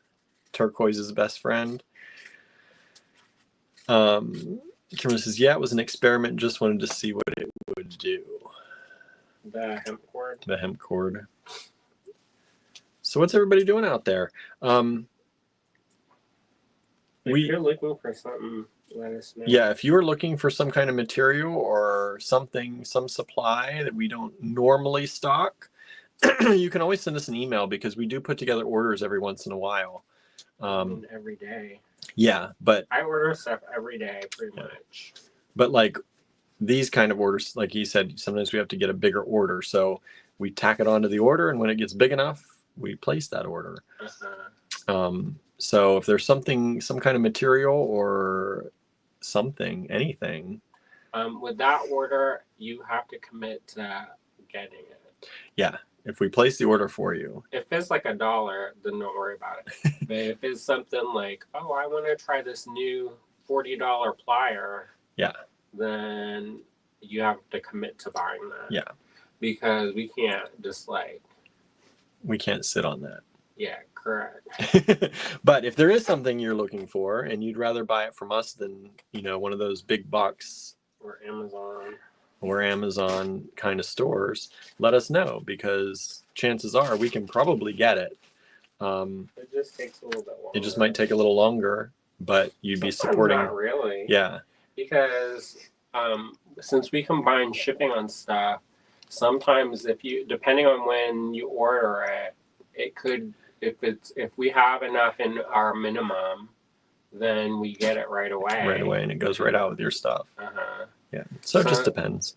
turquoise's best friend. Kimberly says, yeah, it was an experiment. Just wanted to see what it would do. The hemp cord. The hemp cord. So what's everybody doing out there? If you're looking for something, let us know. Yeah, if you're looking for some kind of material or something, some supply that we don't normally stock, you can always send us an email because we do put together orders every once in a while. Every day. Yeah, but I order stuff every day, pretty much. But like these kind of orders, like he said, sometimes we have to get a bigger order. So we tack it onto the order, and when it gets big enough, we place that order. So if there's some kind of material or something, anything. With that order, you have to commit to getting it. Yeah. If we place the order for you. If it's like $1, then don't worry about it. But if it's something like, oh, I want to try this new $40 plier. Yeah. Then you have to commit to buying that. Yeah. Because we can't just we can't sit on that. Yeah, correct. But if there is something you're looking for and you'd rather buy it from us than, one of those big box or Amazon kind of stores, let us know because chances are we can probably get it. It just takes a little bit longer. It just might take a little longer, but you'd be supporting. Not really. Yeah. Because since we combine shipping on stuff, sometimes depending on when you order it, it could, if we have enough in our minimum, then we get it right away. Right away, and it goes right out with your stuff. Yeah. So it just depends.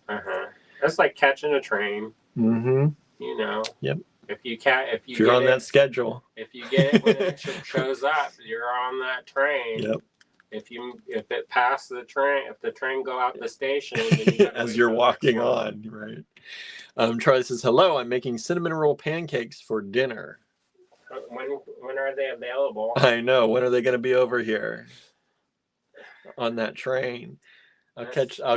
It's like catching a train. Mm-hmm. Yep. If you're on that schedule. If you get it when it shows up, you're on that train. Yep. If it passed the train, if the train go out the station, then as you're walking on, right? Charlie says, "Hello, I'm making cinnamon roll pancakes for dinner." When are they available? I know. When are they going to be over here on that train? I'll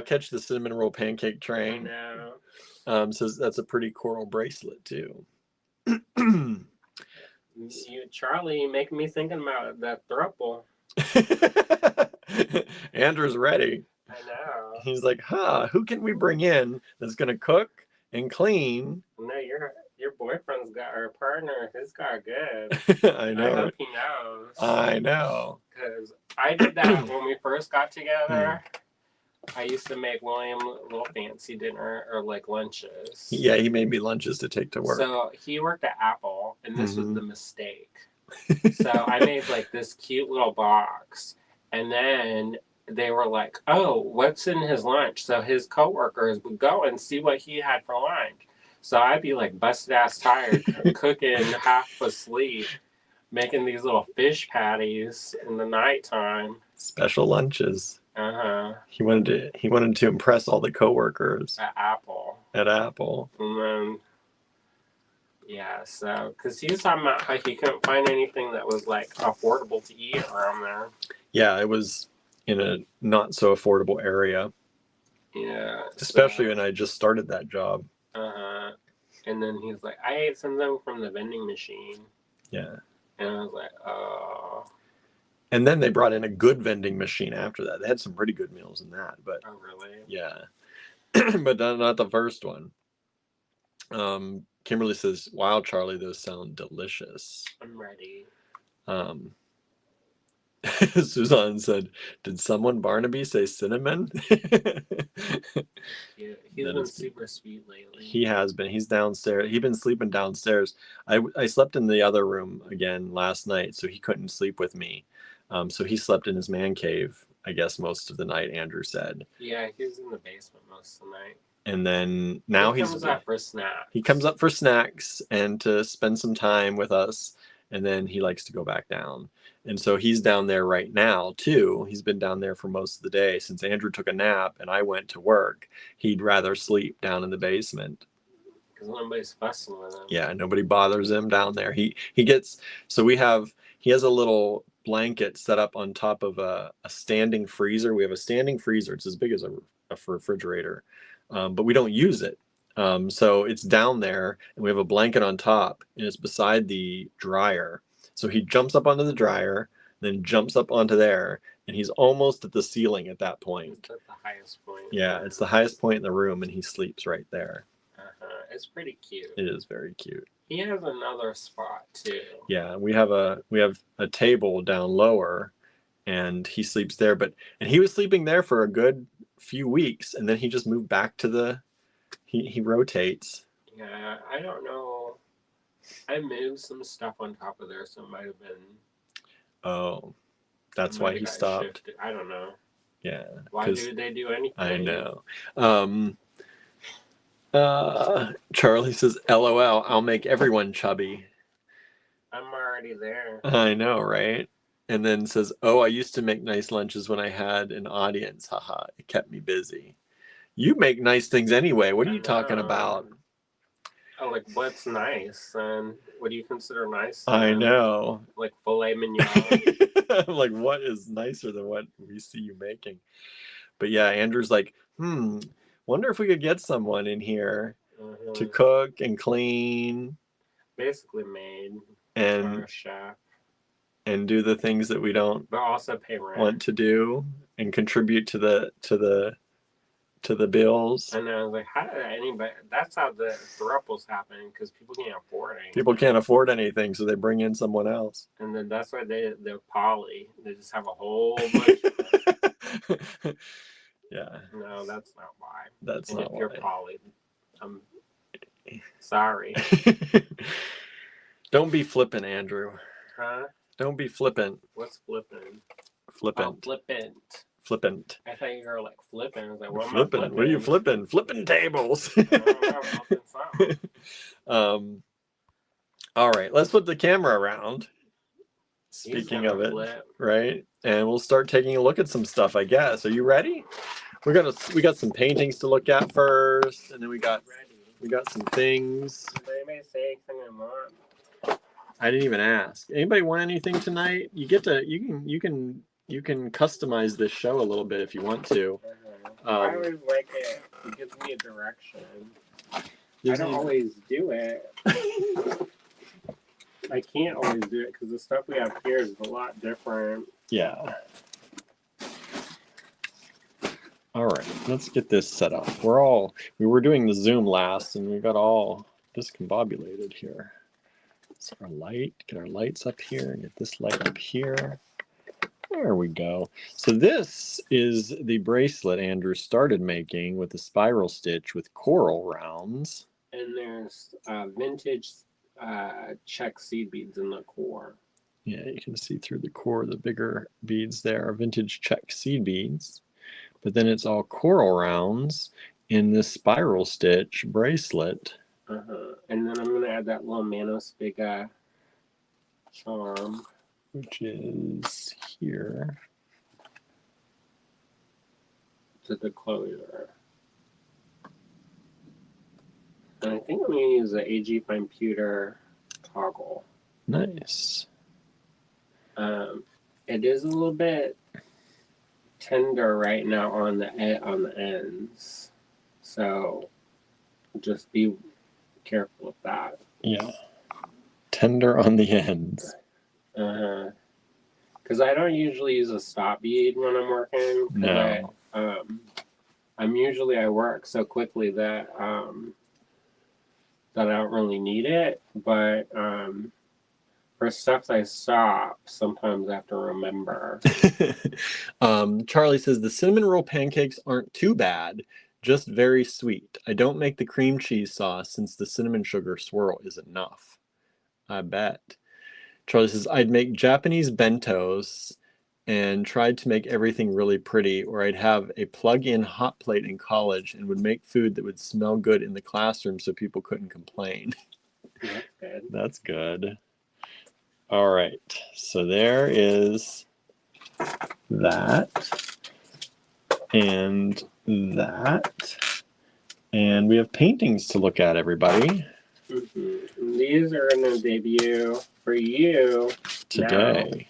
catch the cinnamon roll pancake train. No. So that's a pretty coral bracelet too. Charlie, making me thinking about that throuple. Andrew's ready. I know. He's like, who can we bring in that's gonna cook and clean? No, your boyfriend's got, or partner, he's got good. I know. I hope he knows. I know. Because I did that when we first got together. I used to make William a little fancy dinner or like lunches. Yeah, he made me lunches to take to work. So he worked at Apple, and this was the mistake. So I made like this cute little box, and then they were like, "Oh, what's in his lunch?" So his coworkers would go and see what he had for lunch. So I'd be like busted ass tired, cooking, half asleep, making these little fish patties in the nighttime. Special lunches. He wanted to impress all the coworkers at Apple. And then so because he was talking about how he couldn't find anything that was like affordable to eat around there. Yeah, it was in a not so affordable area. Yeah. Especially when I just started that job. And then he's like, I ate something from the vending machine. Yeah. And I was like, oh. And then they brought in a good vending machine after that. They had some pretty good meals in that, but oh really? Yeah. But not the first one. Kimberly says, "Wow, Charlie, those sound delicious." I'm ready. Suzanne said, "Did someone Barnaby say cinnamon?" Yeah, he's been super sweet lately. He has been. He's downstairs. He's been sleeping downstairs. I slept in the other room again last night, so he couldn't sleep with me. So he slept in his man cave, I guess, most of the night, Andrew said. Yeah, he's in the basement most of the night. And then now he comes up for snacks. He comes up for snacks and to spend some time with us, and then he likes to go back down. And so he's down there right now too. He's been down there for most of the day since Andrew took a nap and I went to work. He'd rather sleep down in the basement. Because nobody's fussing with him. Yeah, nobody bothers him down there. He has a little blanket set up on top of a standing freezer. We have a standing freezer. It's as big as a refrigerator, but we don't use it. So it's down there, and we have a blanket on top, and it's beside the dryer. So he jumps up onto the dryer, then jumps up onto there, and he's almost at the ceiling at that point. It's at the highest point. Yeah, it's the highest point in the room, and he sleeps right there. It's pretty cute. It is very cute. He has another spot too. Yeah, we have a table down lower, and he sleeps there. And he was sleeping there for a good few weeks, and then he just moved back to he rotates. Yeah, I don't know. I moved some stuff on top of there, so it might have been. Oh, that's why he stopped. Shifted. I don't know. Yeah. Why do they do anything? I know. Charlie says, "LOL, I'll make everyone chubby." I'm already there. I know, right? And then says, "Oh, I used to make nice lunches when I had an audience. Haha, it kept me busy." You make nice things anyway. What are you talking about? Oh, like what's nice? And what do you consider nice? I know. Like filet mignon. I'm like, what is nicer than what we see you making? But yeah, Andrew's like, wonder if we could get someone in here to cook and clean. Basically maid. And or a chef. And do the things that we don't but also pay rent. Want to do and contribute to the bills. And I was like, how did anybody? That's how the throuples happen, because people can't afford anything. People can't afford anything, so they bring in someone else. And then that's why they're poly. They just have a whole bunch of Yeah. No, that's not why. That's and not if why. You're poly. I'm sorry. Don't be flippant, Andrew. Huh? Don't be flippant. What's flippant? Flippant. Oh, flippant. Flippant. I thought you were like flipping. I was like, what flipping? What are you flipping? Flipping tables. All right, let's put the camera around. Speaking of it, right? And we'll start taking a look at some stuff, I guess. Are you ready? We got some paintings to look at first, and then we got some things. Did anybody say anything I want? I didn't even ask. Anybody want anything tonight? You can customize this show a little bit if you want to. I always like it. It gives me a direction. I don't always do it. I can't always do it because the stuff we have here is a lot different. Yeah. All right, let's get this set up. We were doing the Zoom last, and we got all discombobulated here. So get our lights up here, get this light up here. There we go. So this is the bracelet Andrew started making with the spiral stitch with coral rounds. And there's vintage check seed beads in the core. Yeah, you can see through the core, the bigger beads there are vintage check seed beads. But then it's all coral rounds in this spiral stitch bracelet. And then I'm going to add that little Manospiga charm. Which is here. To the closure. And I think I'm going to use the AG Fine Pewter toggle. Nice. It is a little bit tender right now on the ends. So just be careful with that. Yeah. Tender on the ends. Because I don't usually use a stop bead when I'm working. No. I work so quickly that that I don't really need it. But for For stuff I stop, sometimes I have to remember. Charlie says the cinnamon roll pancakes aren't too bad, just very sweet. I don't make the cream cheese sauce since the cinnamon sugar swirl is enough. I bet. Charlie says I'd make Japanese bentos and tried to make everything really pretty, or I'd have a plug-in hot plate in college and would make food that would smell good in the classroom so people couldn't complain. That's good. That's good. All right, so there is that and that, and we have paintings to look at, everybody. Mm-hmm. These are going to debut for you today.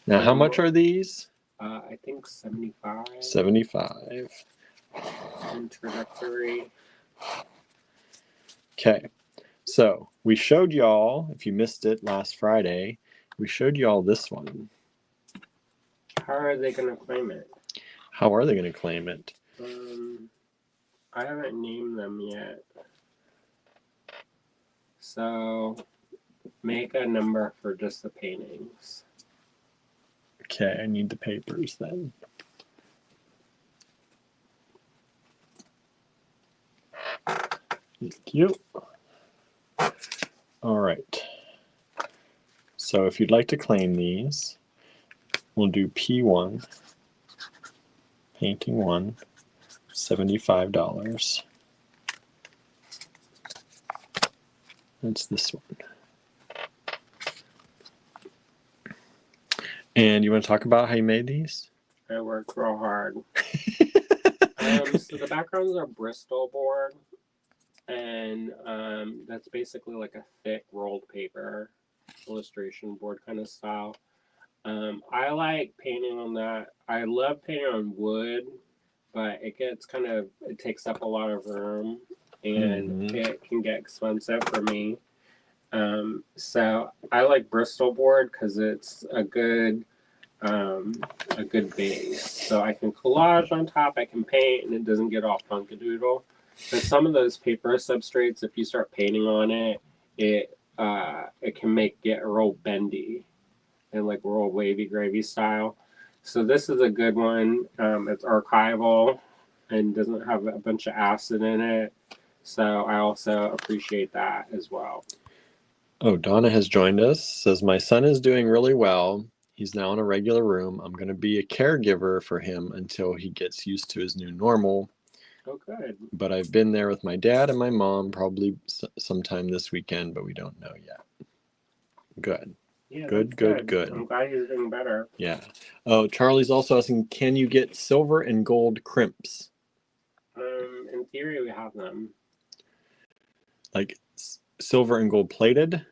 Now how much are these? I think 75. 75. Introductory. Okay, so we showed y'all, if you missed it last Friday, we showed y'all this one. How are they going to claim it? How are they going to claim it? I haven't named them yet. So make a number for just the paintings. Okay, I need the papers then. Thank you. All right. So if you'd like to claim these, we'll do P1, painting 1, $75. That's this one. And you want to talk about how you made these? I worked real hard. So the backgrounds are Bristol board, and that's basically like a thick rolled paper illustration board kind of style. I like painting on that. I love painting on wood, but it takes up a lot of room, and it can get expensive for me. So I like Bristol board because it's a good base. So I can collage on top, I can paint, and it doesn't get all funkadoodle. But some of those paper substrates, if you start painting on it, it can get real bendy and like real wavy gravy style. So this is a good one. It's archival and doesn't have a bunch of acid in it. So I also appreciate that as well. Oh, Donna has joined us. Says, my son is doing really well. He's now in a regular room. I'm going to be a caregiver for him until he gets used to his new normal. Oh, good. But I've been there with my dad and my mom probably sometime this weekend, but we don't know yet. Good. Yeah, good. I'm glad he's doing better. Yeah. Oh, Charlie's also asking, can you get silver and gold crimps? In theory, we have them. Like silver and gold plated?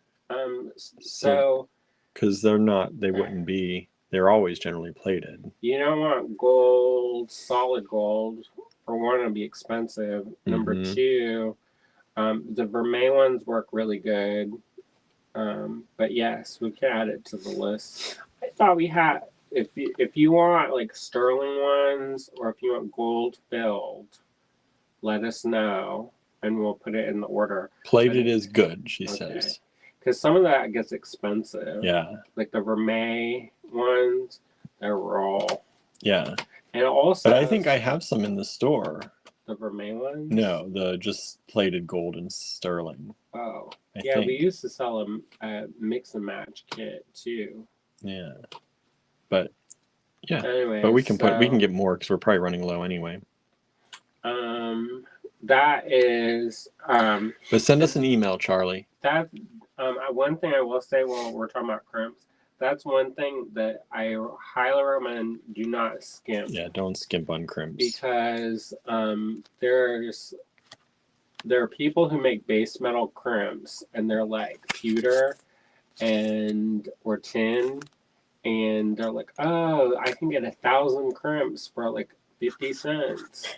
So because they wouldn't be, they're always generally plated. You don't want gold, solid gold. For one, it'll be expensive. Number two, the vermeil ones work really good. But yes, we can add it to the list. I thought we had, if you want like sterling ones or if you want gold filled, let us know and we'll put it in the order. Plated is good, she says. Because some of that gets expensive. Yeah. Like the vermeil ones, they're raw. Yeah. And also, but I think I have some in the store. The vermeil ones? No, the just plated gold and sterling. Oh. I think. We used to sell a mix and match kit too. Yeah. But yeah. Anyway, but we can get more because we're probably running low anyway. That is but send us an email, Charlie. That one thing I will say while we're talking about crimps, that's one thing that I highly recommend do not skimp. Yeah, don't skimp on crimps. Because there are people who make base metal crimps and they're like pewter or tin, and they're like, oh, I can get 1,000 crimps for like 50 cents,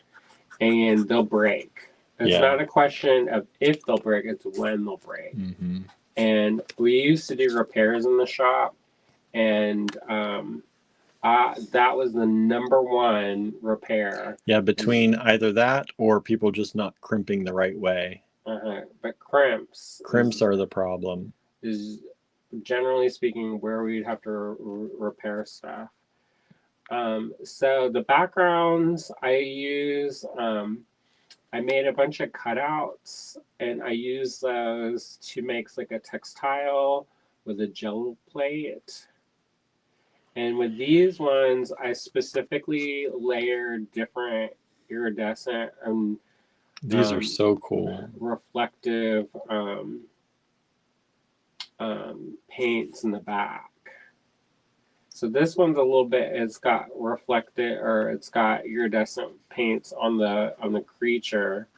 and they'll break. It's not a question of if they'll break, it's when they'll break. And we used to do repairs in the shop, and that was the number one repair. Yeah, between either that or people just not crimping the right way. But crimps are the problem. Is generally speaking, where we'd have to repair stuff. So the backgrounds I use, I made a bunch of cutouts, and I use those to make like a textile with a gel plate. And with these ones, I specifically layered different iridescent and These are so cool. reflective paints in the back. So this one's a little bit, it's got reflected, or it's got iridescent paints on the creature.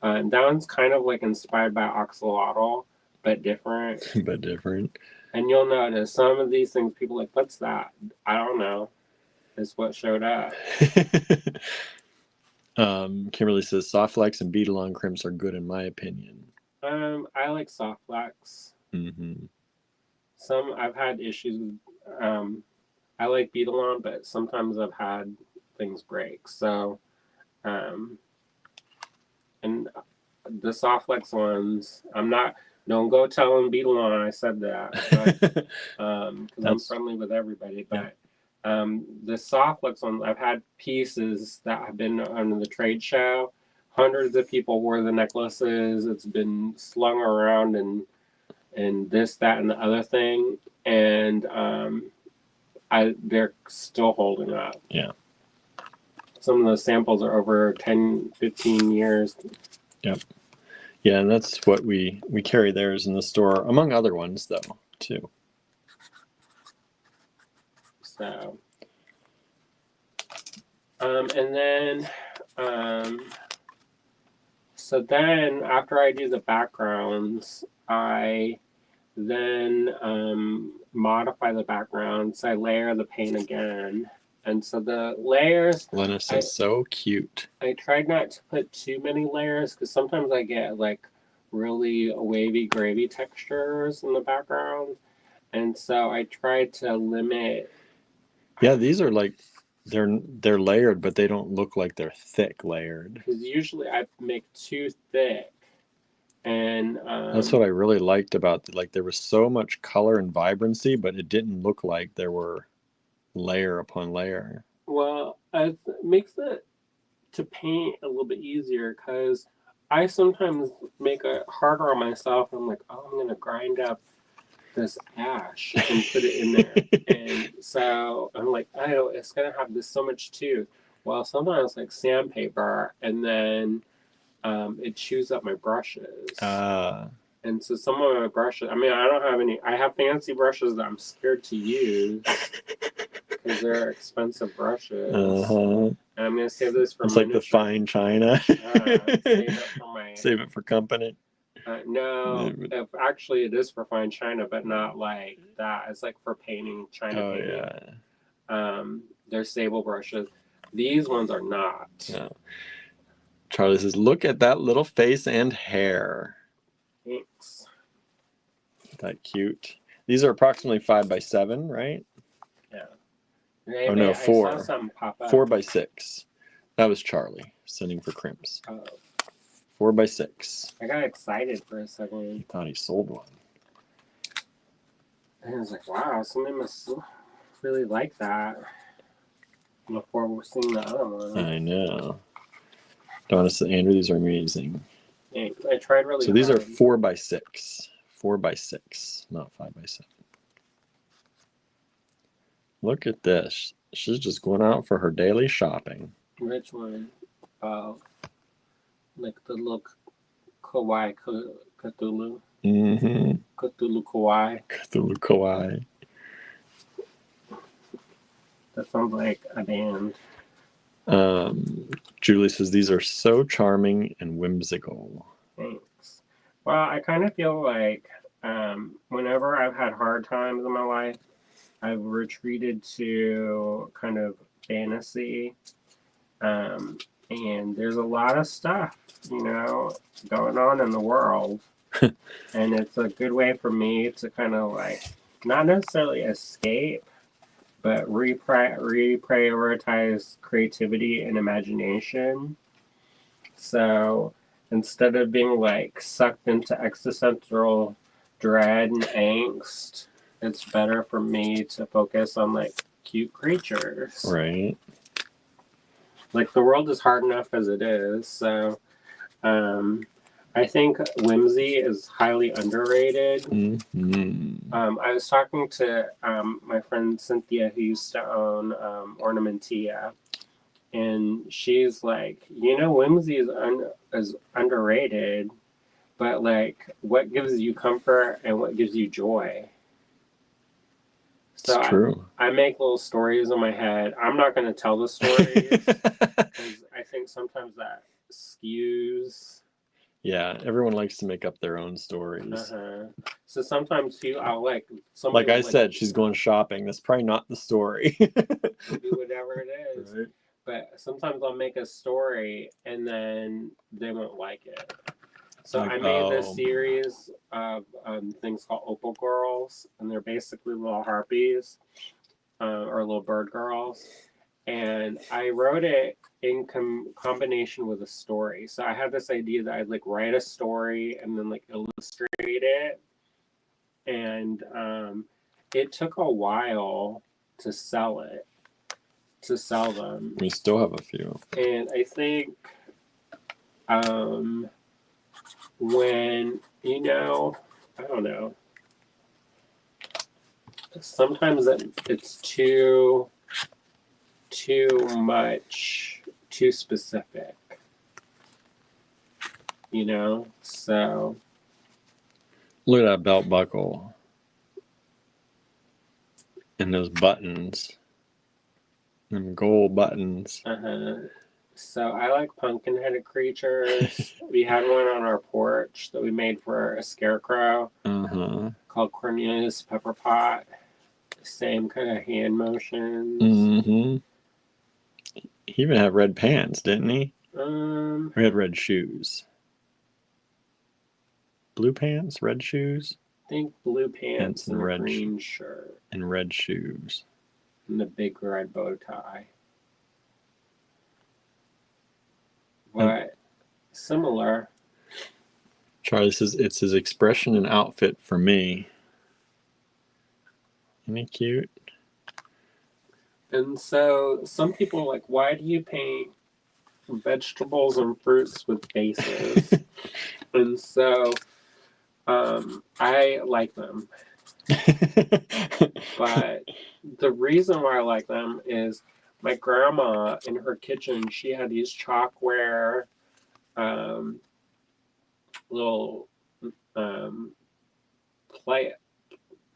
And that one's kind of like inspired by axolotl, but different. But different. And you'll notice some of these things, people are like, what's that? I don't know. It's what showed up. Kimberly says soft flex and beadalon crimps are good in my opinion. I like soft flex. Mm-hmm. Some I've had issues with. I like beadalon, but sometimes I've had things break. So, and the soft flex ones, I'm not. Don't go telling beadalon I said that, because I'm friendly with everybody. But the soft flex ones, I've had pieces that have been on the trade show. Hundreds of people wore the necklaces. It's been slung around and this, that, and the other thing, and they're still holding up. Yeah. Some of the samples are over 10, 15 years. Yep. Yeah, and that's what we carry theirs in the store, among other ones, though, too. So, and then, so then after I do the backgrounds, I then modify the backgrounds. I layer the paint again. And so the layers... Lennis is so cute. I tried not to put too many layers because sometimes I get like really wavy gravy textures in the background. And so I tried to limit... Yeah, these are like, they're layered, but they don't look like they're thick layered. Because usually I make too thick. And that's what I really liked about, like, there was so much color and vibrancy, but it didn't look like there were layer upon layer. Well, it makes it to paint a little bit easier because I sometimes make it harder on myself. I'm like, oh, I'm gonna grind up this ash and put it in there, and so I'm like, oh, it's gonna have this so much too. Well, sometimes like sandpaper, and then it chews up my brushes. And so some of my brushes, I mean, I don't have any. I have fancy brushes that I'm scared to use because they're expensive brushes. And I'm gonna save this for. It's like the fine china. Save it for company. No, actually, it is for fine china, but not like that. It's like for painting china painting. Yeah. They're sable brushes. These ones are not. No. Charlie says, "Look at that little face and hair." Thanks. Isn't that cute? These are approximately 5x7, right? Yeah. Oh no, 4. I saw something pop up. 4x6. That was Charlie sending for crimps. Oh. 4x6. I got excited for a second. He thought he sold one. And I was like, wow, somebody must really like that. Before we're seeing the other one. I know. Donna said, Andrew, these are amazing. Yeah, I tried really hard. So these are 4x6. 4x6, not 5x7. Look at this. She's just going out for her daily shopping. Which one? Oh. Like the little kawaii Cthulhu. Mm-hmm. Cthulhu kawaii. Cthulhu kawaii. That sounds like a band. Julie says, these are so charming and whimsical. Thanks. Well, I kind of feel like whenever I've had hard times in my life, I've retreated to kind of fantasy. And there's a lot of stuff, going on in the world. And it's a good way for me to kind of like, not necessarily escape, but reprioritize creativity and imagination. So instead of being like sucked into existential dread and angst, it's better for me to focus on like cute creatures. Right. Like the world is hard enough as it is, so I think whimsy is highly underrated. Mm-hmm. I was talking to my friend Cynthia, who used to own Ornamentia, and she's like, whimsy is underrated, but like, what gives you comfort and what gives you joy? So It's true. I make little stories in my head. I'm not going to tell the stories because I think sometimes that skews. Yeah, everyone likes to make up their own stories. So sometimes too, I'll like somebody Like I will, said, she's going shopping. That's probably not the story. do whatever it is. Right. But sometimes I'll make a story and then they won't like it. So Like, I made this series of things called Opal Girls, and they're basically little harpies or little bird girls. And I wrote it in combination with a story. So I had this idea that I'd like write a story and then like illustrate it. And it took a while to sell them. We still have a few. And I think when, I don't know, sometimes it's too much, too specific, so. Look at that belt buckle. And those buttons. Them gold buttons. So I like pumpkin-headed creatures. We had one on our porch that we made for a scarecrow called Cornelius Pepperpot. Same kind of hand motions. Mm-hmm. He even had red pants, didn't he? He had red shoes. Blue pants, red shoes? I think blue pants and a red green shirt. And red shoes. And the big red bow tie. But similar. Charlie says it's his expression and outfit for me. Isn't he cute? And so some people are like, why do you paint vegetables and fruits with faces? And so I like them. But the reason why I like them is my grandma in her kitchen, she had these chalkware little play.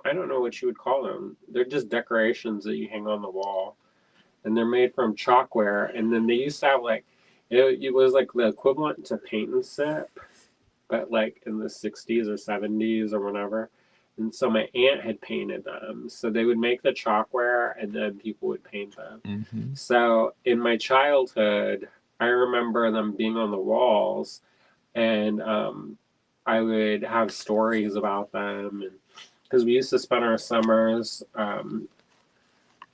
I don't know what you would call them. They're just decorations that you hang on the wall, and they're made from chalkware. And then they used to have like it was like the equivalent to paint and sip, but like in the 60s or 70s or whenever. And so my aunt had painted them. So they would make the chalkware and then people would paint them. Mm-hmm. So in my childhood, I remember them being on the walls, and I would have stories about them. And because we used to spend our summers at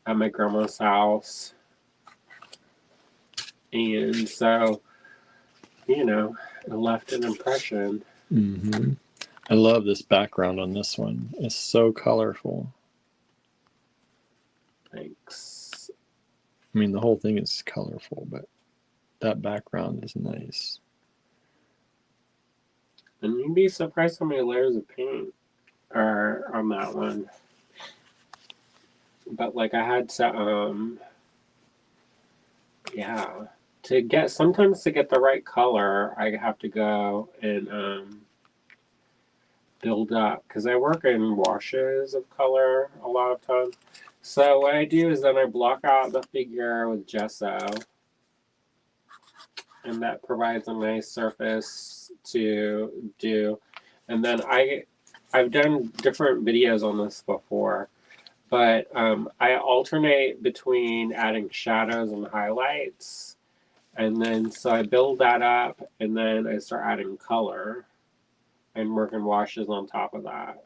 my grandma's house. And so, it left an impression. Mm-hmm. I love this background on this one. It's so colorful. Thanks. I mean, the whole thing is colorful, but that background is nice. And you'd be surprised how many layers of paint are on that one. But like I had to, sometimes to get the right color, I have to go and build up, because I work in washes of color a lot of times. So what I do is then I block out the figure with gesso, and that provides a nice surface to do. And then I've done different videos on this before, but I alternate between adding shadows and highlights. And then so I build that up, and then I start adding color and working washes on top of that.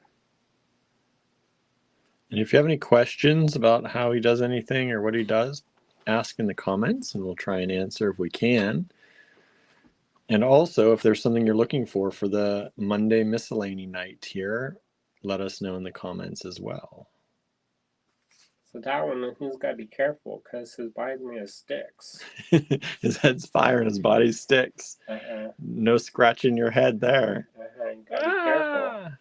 And if you have any questions about how he does anything or what he does, ask in the comments and we'll try and answer if we can. And also, if there's something you're looking for the Monday Miscellany night here, let us know in the comments as well. So that one, he's got to be careful because his body's made of sticks. His head's fire and his body sticks. No scratching your head there. You got to be careful.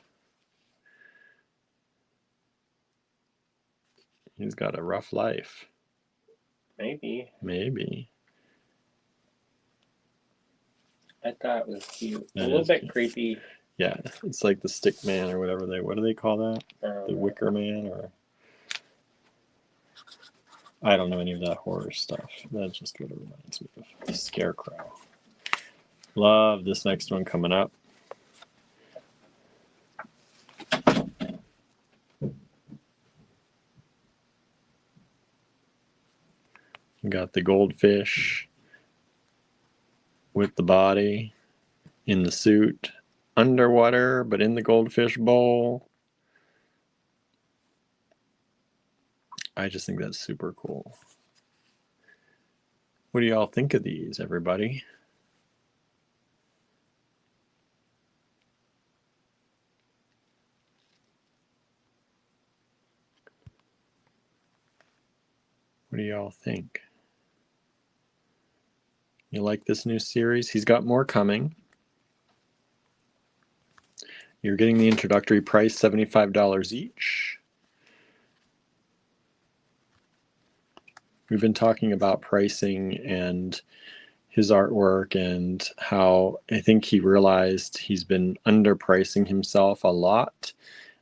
He's got a rough life. Maybe. Maybe. I thought it was cute. That a little bit cute. creepy. Yeah, it's like the stick man or whatever what do they call that? The wicker man, or I don't know any of that horror stuff. That's just what it reminds me of. The Scarecrow. Love this next one coming up. You got the goldfish with the body in the suit, underwater, but in the goldfish bowl. I just think that's super cool. What do y'all think of these, everybody? What do y'all think? You like this new series? He's got more coming. You're getting the introductory price, $75 each. We've been talking about pricing and his artwork and how I think he realized he's been underpricing himself a lot.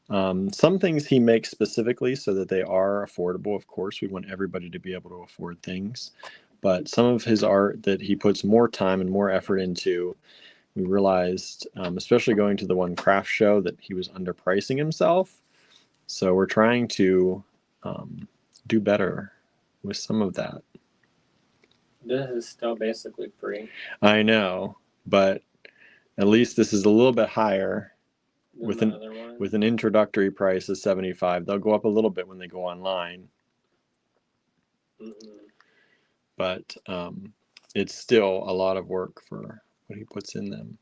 Some things he makes specifically so that they are affordable. Of course, we want everybody to be able to afford things. But some of his art that he puts more time and more effort into, we realized, especially going to the one craft show, that he was underpricing himself. So we're trying to do better with some of that. This is still basically free. I know, but at least this is a little bit higher with an introductory price of $75. They'll go up a little bit when they go online. But it's still a lot of work for what he puts in them.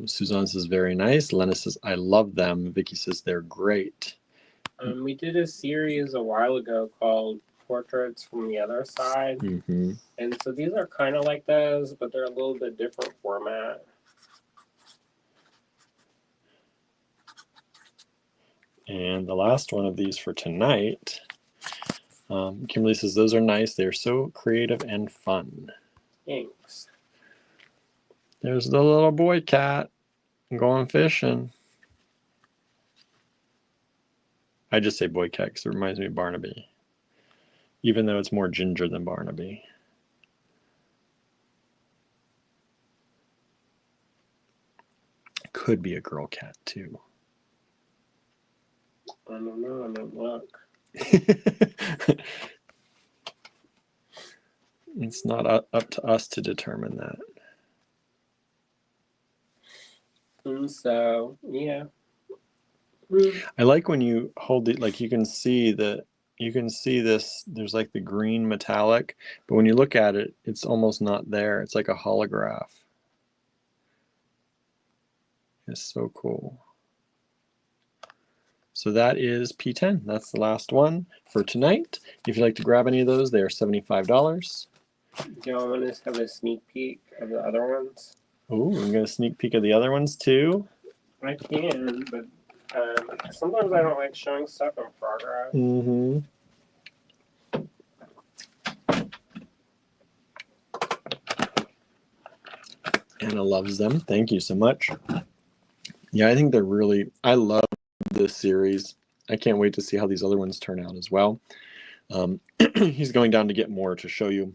Suzanne says, very nice. Lena says, I love them. Vicky says, they're great. We did a series a while ago called Portraits from the Other Side. Mm-hmm. And so these are kind of like those, but they're a little bit different format. And the last one of these for tonight, Kimberly says, those are nice. They're so creative and fun. Thanks. There's the little boy cat going fishing. I just say boy cat because it reminds me of Barnaby, even though it's more ginger than Barnaby. Could be a girl cat too. I don't know. I don't look. It's not up to us to determine that. And so, yeah. I like when you hold it, like you can see this, there's like the green metallic, but when you look at it, it's almost not there. It's like a holograph. It's so cool. So that is P10. That's the last one for tonight. If you'd like to grab any of those, they are $75. Do y'all want to have a sneak peek of the other ones? Oh, we're going to sneak peek of the other ones too. I can, but sometimes I don't like showing stuff in progress. Mm-hmm. Anna loves them. Thank you so much. Yeah, I think I love this series. I can't wait to see how these other ones turn out as well. He's going down to get more to show you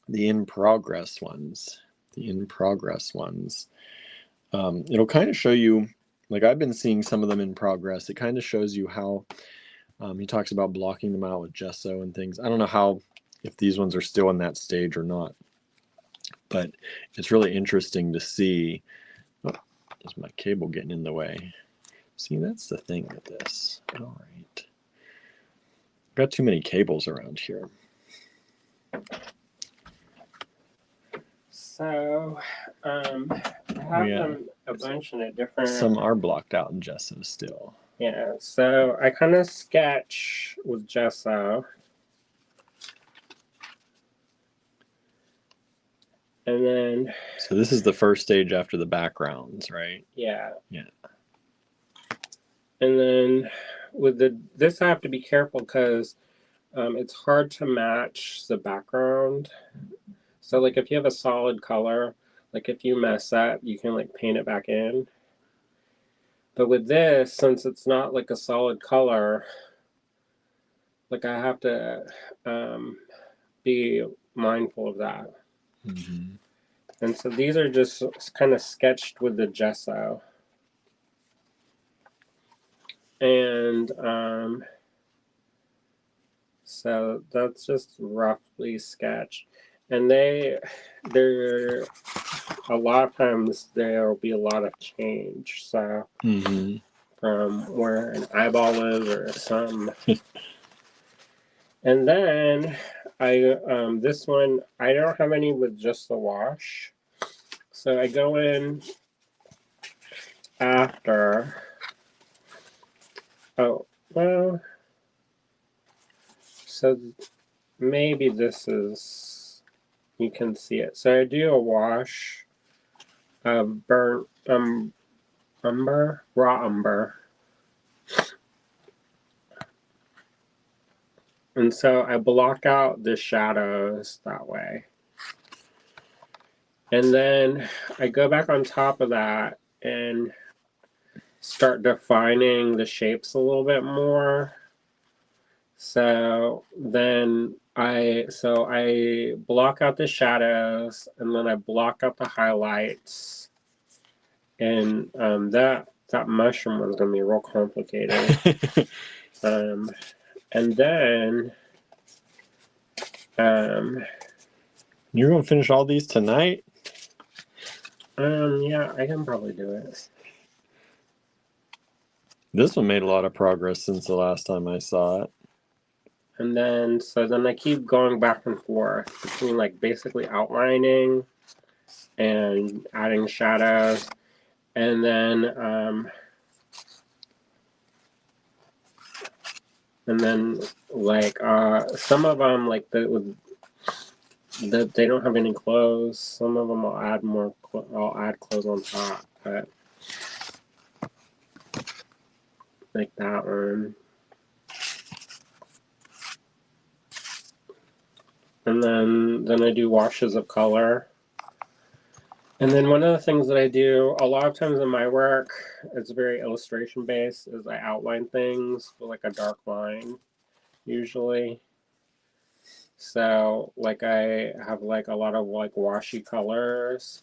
the in-progress ones. It'll kind of show you, like I've been seeing some of them in progress. It kind of shows you how he talks about blocking them out with gesso and things. I don't know if these ones are still in that stage or not, but it's really interesting to see. Oh, there's my cable getting in the way. See, that's the thing with this. All right. Got too many cables around here. So, I have them a bunch in a different... Some are blocked out in gesso still. Yeah, so I kind of sketch with gesso. And then... So this is the first stage after the backgrounds, right? Yeah. Yeah. And then with this I have to be careful because it's hard to match the background. So like if you have a solid color, like if you mess up, you can like paint it back in. But with this, since it's not like a solid color, like I have to be mindful of that. Mm-hmm. And so these are just kind of sketched with the gesso. And so that's just roughly sketched. And they're a lot of times there will be a lot of change. So Mm-hmm. from where an eyeball is or some. And then I this one I don't have any with just the wash. So I go in after. Oh, well, so maybe this is, you can see it. So I do a wash of burnt umber, raw umber. And so I block out the shadows that way. And then I go back on top of that and start defining the shapes a little bit more. So then I block out the shadows and then I block out the highlights. And that mushroom was gonna be real complicated. And then You're gonna finish all these tonight? yeah, I can probably do it. This one made a lot of progress since the last time I saw it. And then I keep going back and forth between like basically outlining and adding shadows, and then like some of them like they don't have any clothes. Some of them I'll add more. I'll add clothes on top, but like that one. And then I do washes of color. And then one of the things that I do a lot of times in my work, it's very illustration based, is I outline things with like a dark line usually. So like I have like a lot of like washy colors,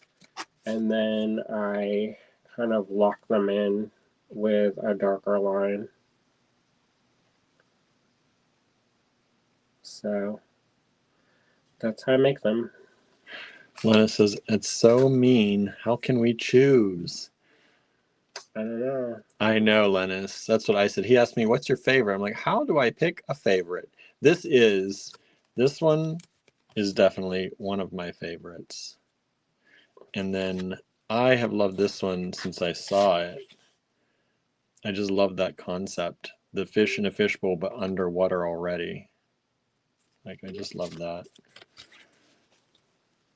and then I kind of lock them in with a darker line. So that's how I make them. Lena says, it's so mean. How can we choose? I don't know. I know, Lennis. That's what I said. He asked me, what's your favorite? I'm like, how do I pick a favorite? This one is definitely one of my favorites. And then I have loved this one since I saw it. I just love that concept. The fish in a fishbowl, but underwater already. Like, I just love that.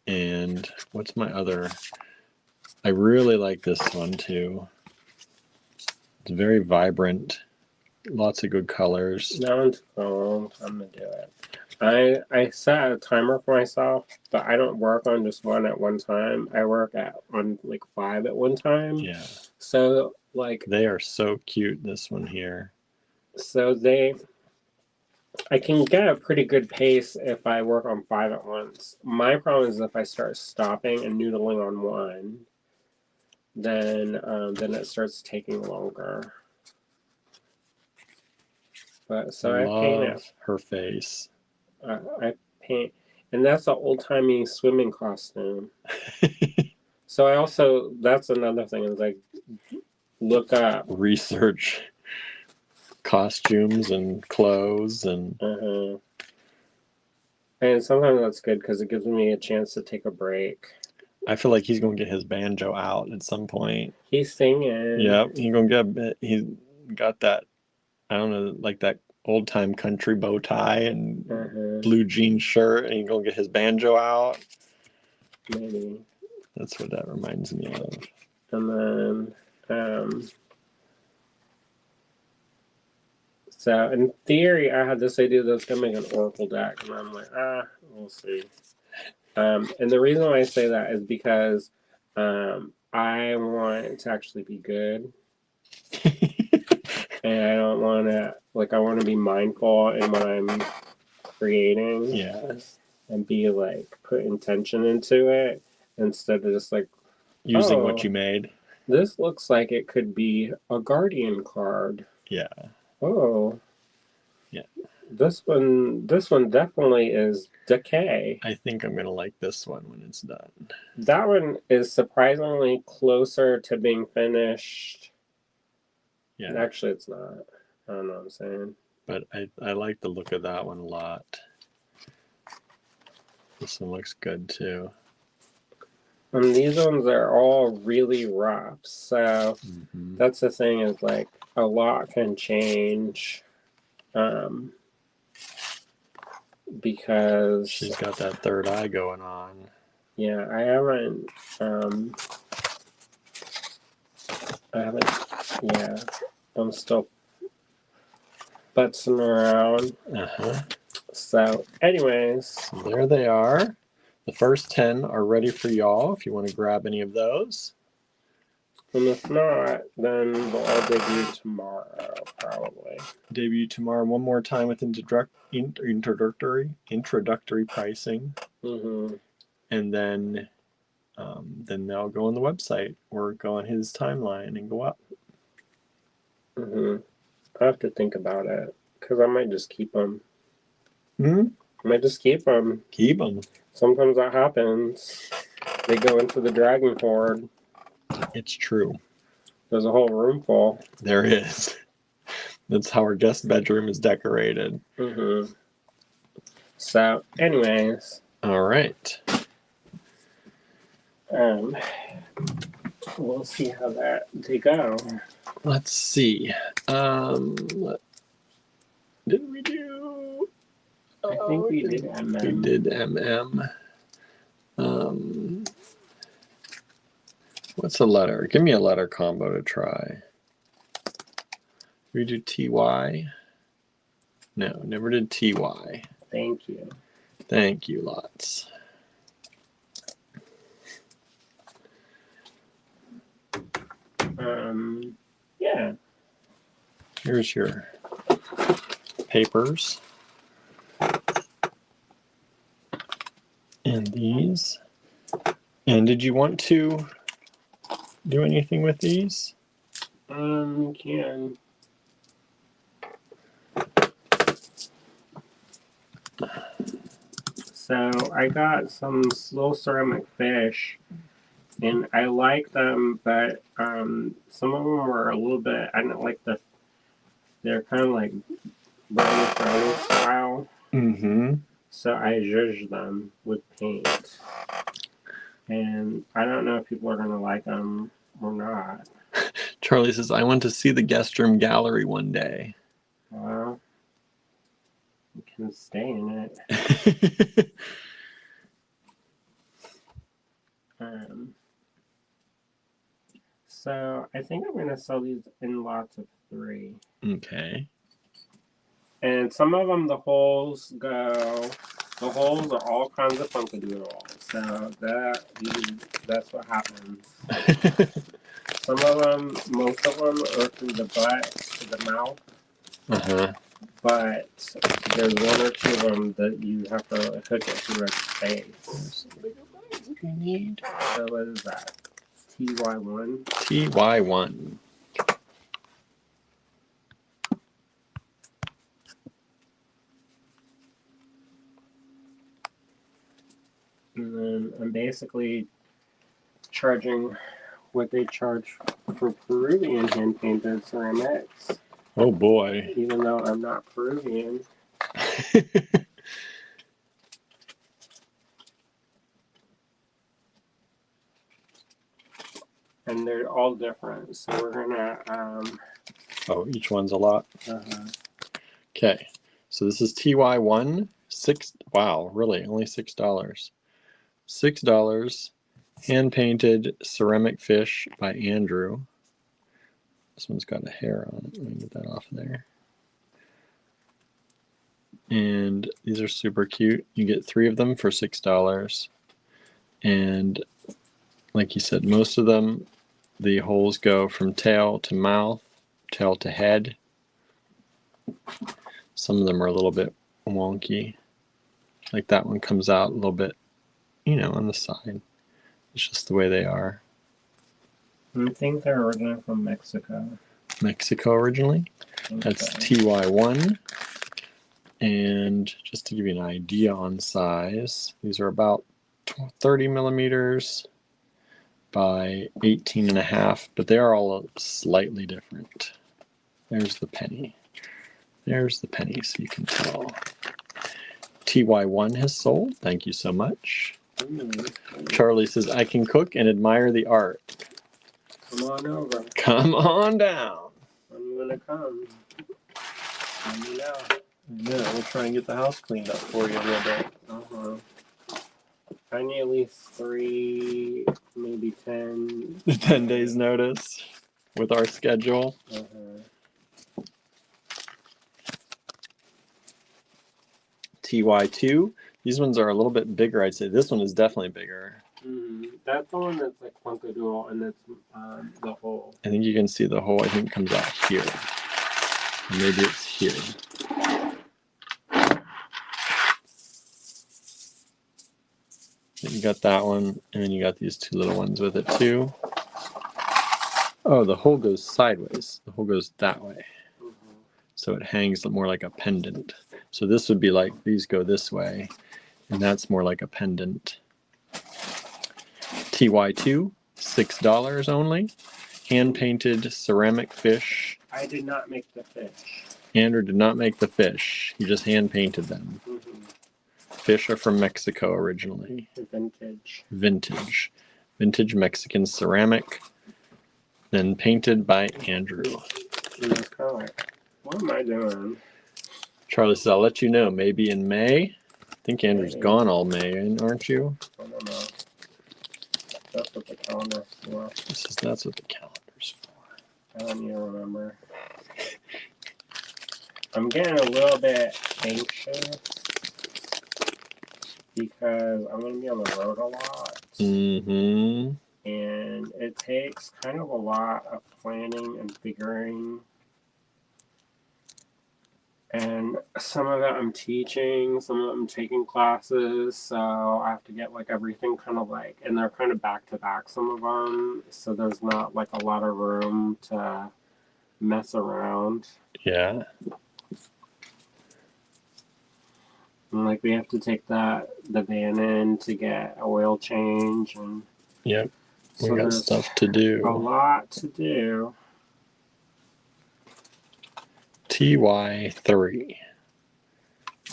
And what's my other? I really like this one too. It's very vibrant, lots of good colors. That one's cool. I'm gonna do it. I set a timer for myself, but I don't work on just one at one time. I work on like 5 at one time. Yeah. So like they are so cute. This one here. So I can get a pretty good pace if I work on 5 at once. My problem is if I start stopping and noodling on one, then it starts taking longer. But so I paint it. Her face. I paint, and that's an old timey swimming costume. So I also, that's another thing, is like look up, research costumes and clothes and. And sometimes that's good because it gives me a chance to take a break. I feel like he's gonna get his banjo out at some point. He's singing. Yep, he's gonna get. got that, I don't know, like that old time country bow tie and blue jean shirt, and he's gonna get his banjo out. Maybe. That's what that reminds me of. And then, so in theory, I had this idea that I was gonna make an Oracle deck, and I'm like, we'll see. And the reason why I say that is because I want it to actually be good. And I don't want to, like, I want to be mindful in what I'm creating. Yes. And be, like, put intention into it instead of just, like, using what you made. This looks like it could be a Guardian card. Yeah. Oh. Yeah. This one definitely is Decay. I think I'm going to like this one when it's done. That one is surprisingly closer to being finished. Yeah. Actually, it's not. I don't know what I'm saying. But I like the look of that one a lot. This one looks good too. And these ones are all really rough. So that's the thing, is like a lot can change. Because she's got that third eye going on. Yeah, I haven't. Yeah, I'm still butzing around. So, anyways, there they are. The first 10 are ready for y'all if you want to grab any of those. And if not, then they'll all debut tomorrow, probably. Debut tomorrow one more time with introductory pricing. And then they'll go on the website or go on his timeline and go up. I have to think about it, because I might just keep them. I might just keep them. Keep them. Sometimes that happens. They go into the dragon hoard. It's true. There's a whole room full. There is. That's how our guest bedroom is decorated. So, anyways. All right. We'll see how they go. Let's see. Did we do? I think we did MM. We did MM. What's a letter? Give me a letter combo to try. We do TY? No, never did TY. Thank you. Thank you lots. Yeah. Here's your papers. And these. And did you want to do anything with these? Can. So I got some little ceramic fish, and I like them, but some of them were a little bit. I don't like they're kind of like brownie brownie style. So I zhuzhed them with paint, and I don't know if people are gonna like them or not. Charlie says, I want to see the guest room gallery one day. Well, you can stay in it. So I think I'm going to sell these in lots of 3. Okay. And some of them, the holes are all kinds of funkadoodles. So that's what happens. Some of them, most of them are through the butt to the mouth. But there's 1 or 2 of them that you have to hook it through a space. What do you need? So what is that? TY1? TY1. And then I'm basically charging what they charge for Peruvian hand-painted ceramics. Oh boy. Even though I'm not Peruvian. And they're all different. So we're gonna Oh, each one's a lot. Okay, so this is TY1, wow, really, only $6. $6, hand-painted ceramic fish by Andrew. This one's got a hair on it. Let me get that off of there. And these are super cute. You get 3 of them for $6. And like you said, most of them, the holes go from tail to mouth, tail to head. Some of them are a little bit wonky. Like that one comes out a little bit, on the side. It's just the way they are. I think they're originally from Mexico. Mexico originally. That's TY1. And just to give you an idea on size, these are about 30 millimeters by 18.5, but they are all slightly different. There's the penny. There's the penny, so you can tell. TY1 has sold. Thank you so much. Charlie says, I can cook and admire the art. Come on over. Come on down. I'm going to come. Let me know. Yeah, we'll try and get the house cleaned up for you a little bit. I need at least 3, maybe 10. 10 days notice with our schedule. TY2. These ones are a little bit bigger, I'd say. This one is definitely bigger. That's the one that's like Funkadoodle, and that's the hole. I think you can see the hole. I think it comes out here. Maybe it's here. You got that one, and then you got these 2 little ones with it too. Oh, the hole goes sideways. The hole goes that way. So it hangs more like a pendant. So this would be like, these go this way, and that's more like a pendant. TY2, $6 only. Hand-painted ceramic fish. I did not make the fish. Andrew did not make the fish. He just hand-painted them. Fish are from Mexico originally. Vintage. Vintage Mexican ceramic. Then painted by Andrew. What am I doing? Charlie says, I'll let you know. Maybe in May. I think Andrew's gone all May, aren't you? I don't know. That's what the calendar's for. He says that's what the calendar's for. I don't even remember. I'm getting a little bit anxious because I'm going to be on the road a lot. And it takes kind of a lot of planning and figuring. And some of it I'm teaching, some of it I'm taking classes, so I have to get like everything kind of like, and they're kind of back to back, some of them, so there's not like a lot of room to mess around. Yeah. And like we have to take the van in to get oil change, and yep, we so got stuff to do. A lot to do. TY3.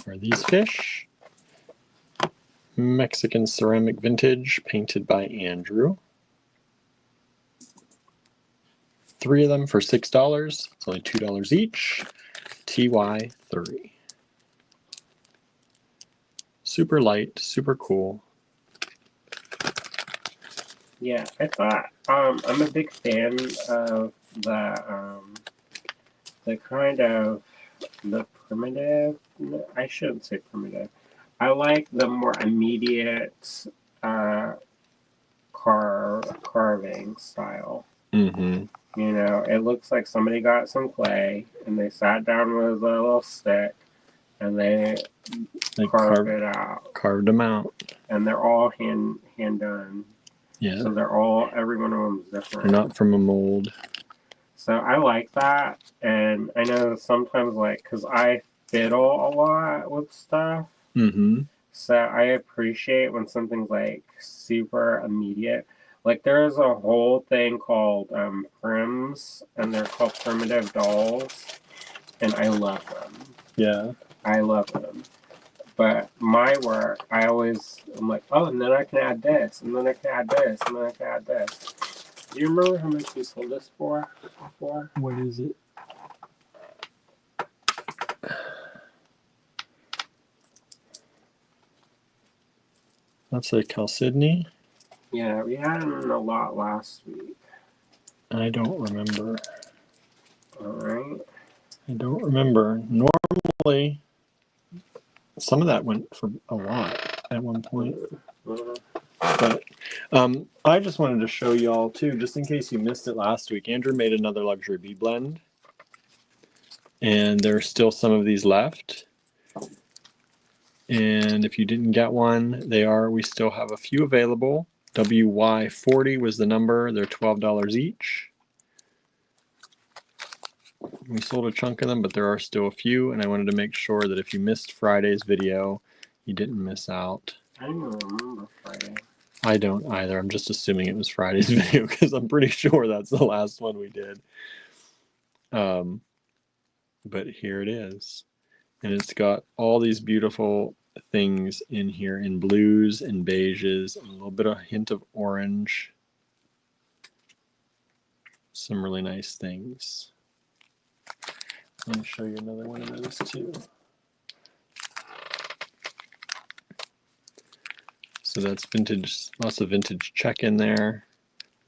Are these fish? Mexican ceramic vintage, painted by Andrew. 3 of them for $6. It's only $2 each. TY3. Super light, super cool. Yeah, I thought I'm a big fan of the kind of the primitive. I shouldn't say primitive. I like the more immediate carving style. You know, it looks like somebody got some clay and they sat down with a little stick and they carved it out. Carved them out. And they're all hand done. Yeah. So every one of them is different. They're not from a mold. So I like that. And I know sometimes, like, because I fiddle a lot with stuff. So I appreciate when something's like super immediate. Like there's a whole thing called prims, and they're called primitive dolls, and I love them. Yeah. I love them. But my work, I'm like, oh, and then I can add this, and then I can add this, and then I can add this. Do you remember how much we sold this for before? What is it? That's a Chalcedony. Yeah, we had them a lot last week. I don't remember. All right. I don't remember. Normally, some of that went for a lot at one point. But I just wanted to show y'all too, just in case you missed it last week. Andrew made another luxury bee blend, and there's still some of these left. And if you didn't get one, we still have a few available. WY40 was the number. They're $12 each. We sold a chunk of them, but there are still a few, and I wanted to make sure that if you missed Friday's video, you didn't miss out. I don't even remember Friday. I don't either. I'm just assuming it was Friday's video because I'm pretty sure that's the last one we did. But here it is. And it's got all these beautiful things in here in blues and beiges and a little bit of hint of orange. Some really nice things. Let me show you another one of those too. So that's vintage, lots of vintage check in there,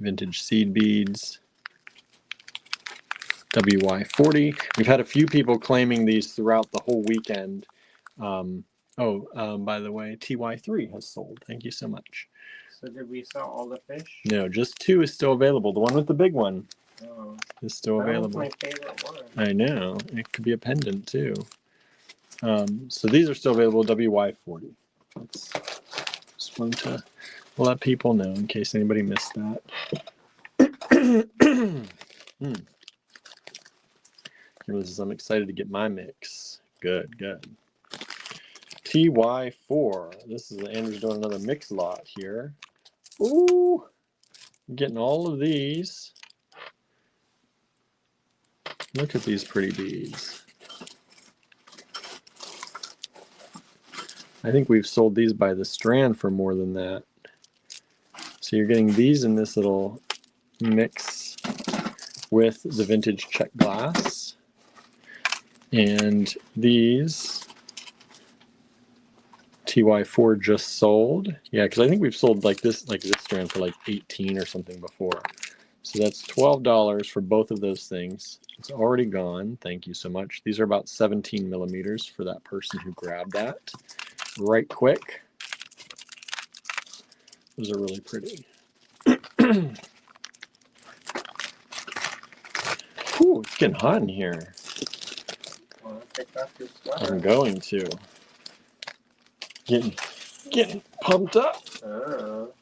vintage seed beads. WY40. We've had a few people claiming these throughout the whole weekend. By the way, TY3 has sold. Thank you so much. So did we sell all the fish? No, just 2 is still available. The one with the big one is still available. That was my favorite one. I know. It could be a pendant too. So these are still available, WY40. Just wanted to let people know in case anybody missed that. I'm excited to get my mix. Good, good. TY4. This is Andrew's doing another mix lot here. Ooh, I'm getting all of these. Look at these pretty beads. I think we've sold these by the strand for more than that. So you're getting these in this little mix with the vintage check glass. And these TY4 just sold. Yeah, because I think we've sold like this strand for like 18 or something before. So that's $12 for both of those things. It's already gone. Thank you so much. These are about 17 millimeters for that person who grabbed that. Right quick. Those are really pretty. Ooh, it's getting hot in here. I'm going to. Getting pumped up. Oh,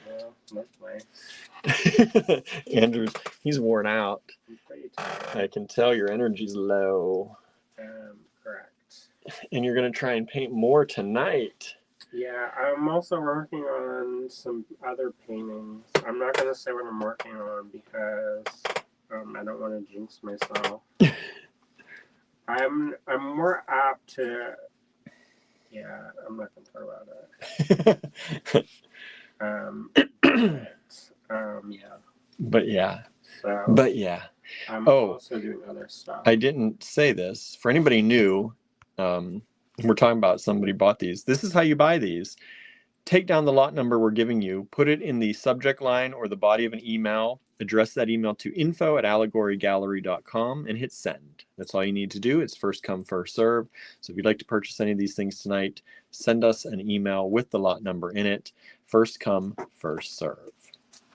well, that's nice. Andrew, he's worn out. I'm pretty tired. I can tell your energy's low. Correct. And you're going to try and paint more tonight. Yeah, I'm also working on some other paintings. I'm not going to say what I'm working on because I don't want to jinx myself. I'm more apt to... Yeah, I'm not going to talk about that. Yeah. But yeah. So, but yeah. I'm also doing other stuff. I didn't say this. For anybody new, we're talking about somebody bought these. This is how you buy these. Take down the lot number we're giving you, put it in the subject line or the body of an email, address that email to info@allegorygallery.com and hit send. That's all you need to do. It's first come, first serve. So if you'd like to purchase any of these things tonight, send us an email with the lot number in it. First come, first serve.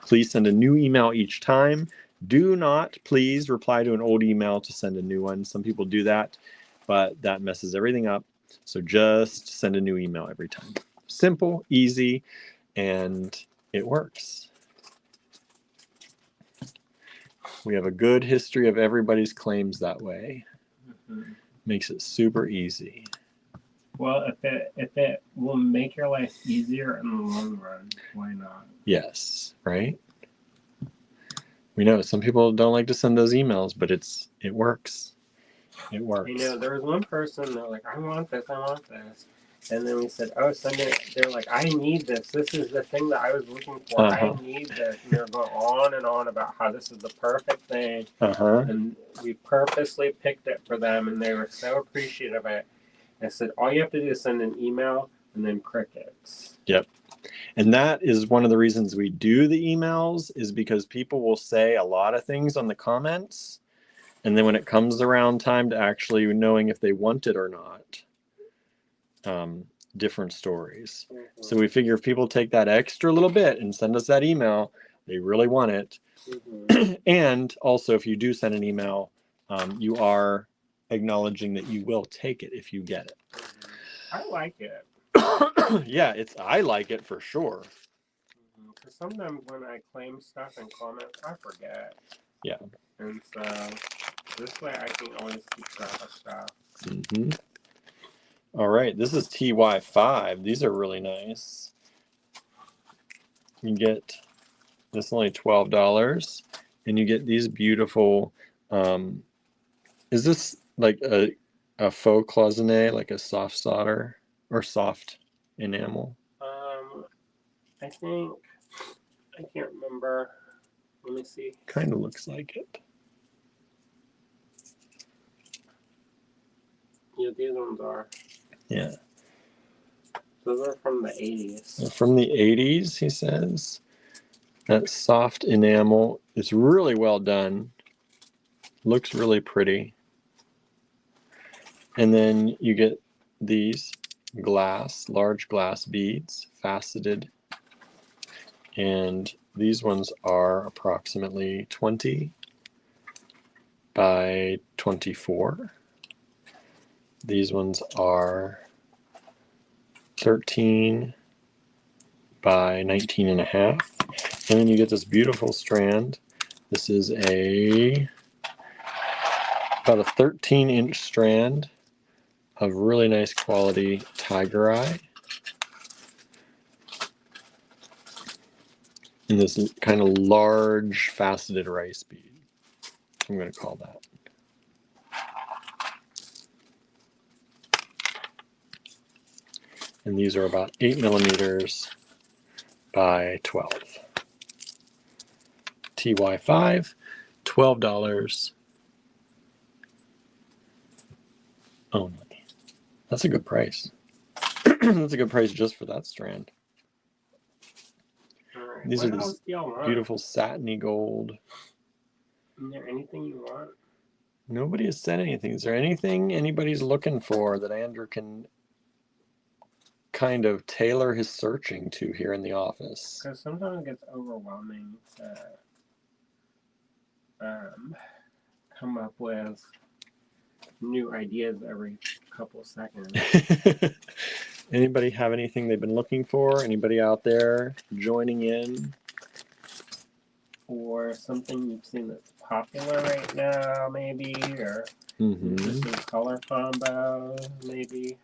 Please send a new email each time. Do not please reply to an old email to send a new one. Some people do that, but that messes everything up. So just send a new email every time. Simple, easy, and it works. We have a good history of everybody's claims that way. Mm-hmm. Makes it super easy. Well, if it will make your life easier in the long run, why not? Yes, right? We know some people don't like to send those emails, but it works. It works. You know, there was one person that like, I want this. And then we said, oh, send it. They're like, I need this. This is the thing that I was looking for. I need this. And they're going on and on about how this is the perfect thing. And we purposely picked it for them, and they were so appreciative of it. I said, all you have to do is send an email and then crickets. Yep. And that is one of the reasons we do the emails, is because people will say a lot of things on the comments. And then when it comes around time to actually knowing if they want it or not, different stories. Mm-hmm. So we figure if people take that extra little bit and send us that email, they really want it. Mm-hmm. And also, if you do send an email, you are acknowledging that you will take it if you get it. I like it. Yeah, I like it for sure. Because sometimes when I claim stuff in comments, I forget. Yeah. And so this way I can always keep track of stuff. Mm-hmm. All right, this is TY5. These are really nice. You get this is only $12, and you get these beautiful. Is this like a faux cloisonne, like a soft solder or soft enamel? I think I can't remember. Let me see. Kind of looks like it. Yeah, these ones are. Yeah. Those are from the 80s. They're from the 80s, he says. That soft enamel is really well done. Looks really pretty. And then you get these large glass beads, faceted. And these ones are approximately 20 by 24. These ones are 13 by 19 and a half. And then you get this beautiful strand. This is about a 13-inch strand of really nice quality tiger eye. And this kind of large faceted rice bead. I'm going to call that. And these are about 8 millimeters by 12. TY5, $12 only. That's a good price. That's a good price just for that strand. Alright, These what are else these do y'all want? beautiful satiny gold. Is there anything you want? Nobody has said anything. Is there anything anybody's looking for that Andrew can kind of tailor his searching to here in the office? Because sometimes it gets overwhelming to come up with new ideas every couple seconds. Anybody have anything they've been looking for? Anybody out there joining in? Or something you've seen that's popular right now, maybe, or just a color combo, maybe.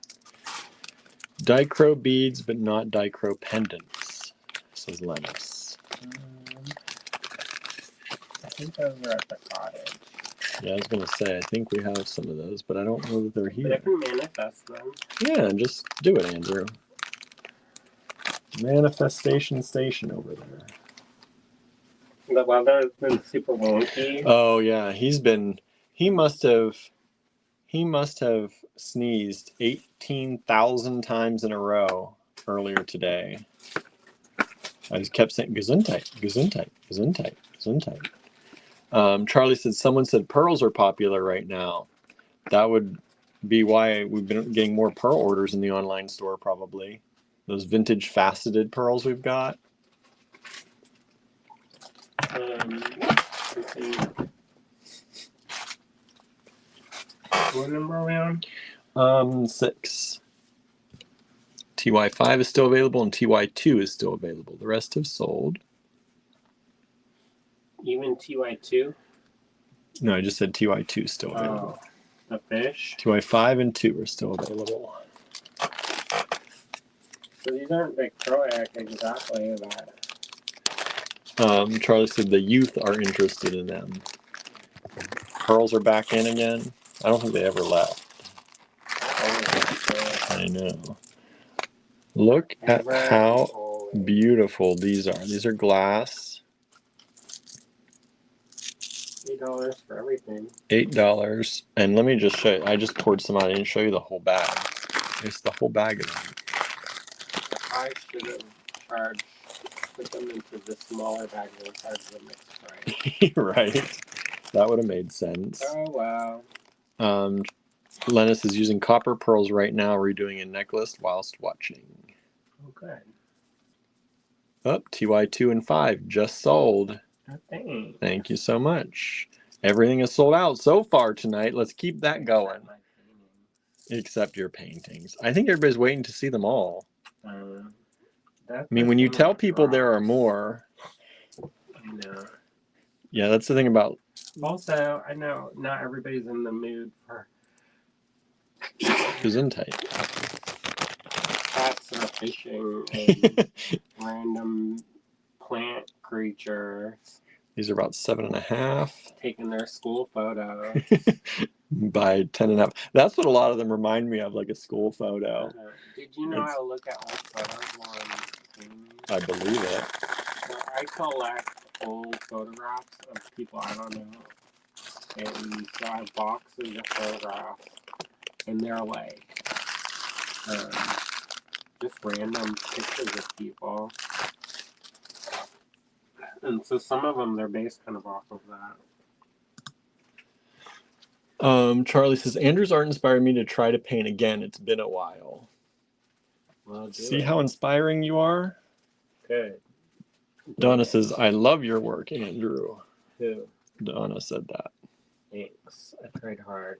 Dichro beads, but not dichro pendants, says Lennox. I think those are at the cottage. Yeah, I was going to say, I think we have some of those, but I don't know that they're here. But I can manifest them. Yeah, just do it, Andrew. Manifestation station over there. The weather's been super wonky. Oh yeah, he must have sneezed 18,000 times in a row earlier today. I just kept saying Gesundheit, Gesundheit, Gesundheit, Gesundheit. Charlie said someone said pearls are popular right now. That would be why we've been getting more pearl orders in the online store, probably. Those vintage faceted pearls we've got. What number are we on? 6. TY5 is still available and TY2 is still available. The rest have sold. Even TY2? No, I just said TY2 is still available. Oh, the fish? TY5 and 2 are still available. So these aren't Victroic exactly, but... Charlie said the youth are interested in them. Pearls are back in again. I don't think they ever left. I know. Look at how beautiful these are. These are glass. $8 for everything. $8. And let me just show you. I just poured some out. I didn't show you the whole bag. It's the whole bag of them. I should have put them into the smaller bag and charged the mixed price. Right. That would have made sense. Oh, wow. Lennis is using copper pearls right now, redoing a necklace whilst watching. Oh, good. Oh, TY2 and 5 just sold. Oh, thanks. Thank you so much. Everything is sold out so far tonight. Let's keep that going. Except your paintings. I think everybody's waiting to see them all. I mean, when you tell people there are more. I know. Yeah, that's the thing about. Also, I know not everybody's in the mood for. Gesundheit. Cats are fishing and random plant creatures. These are about 7.5. Taking their school photos. By 10.5. That's what a lot of them remind me of, like a school photo. Did you know I look at old photos on I believe it. So I collect old photographs of people I don't know. And so I have boxes of photographs. And they're like just random pictures of people. And so some of them, they're based kind of off of that. Charlie says, Andrew's art inspired me to try to paint again. It's been a while. Well, see how inspiring you are? Good. Donna says, I love your work, Andrew. Who? Donna said that. Thanks. I tried hard.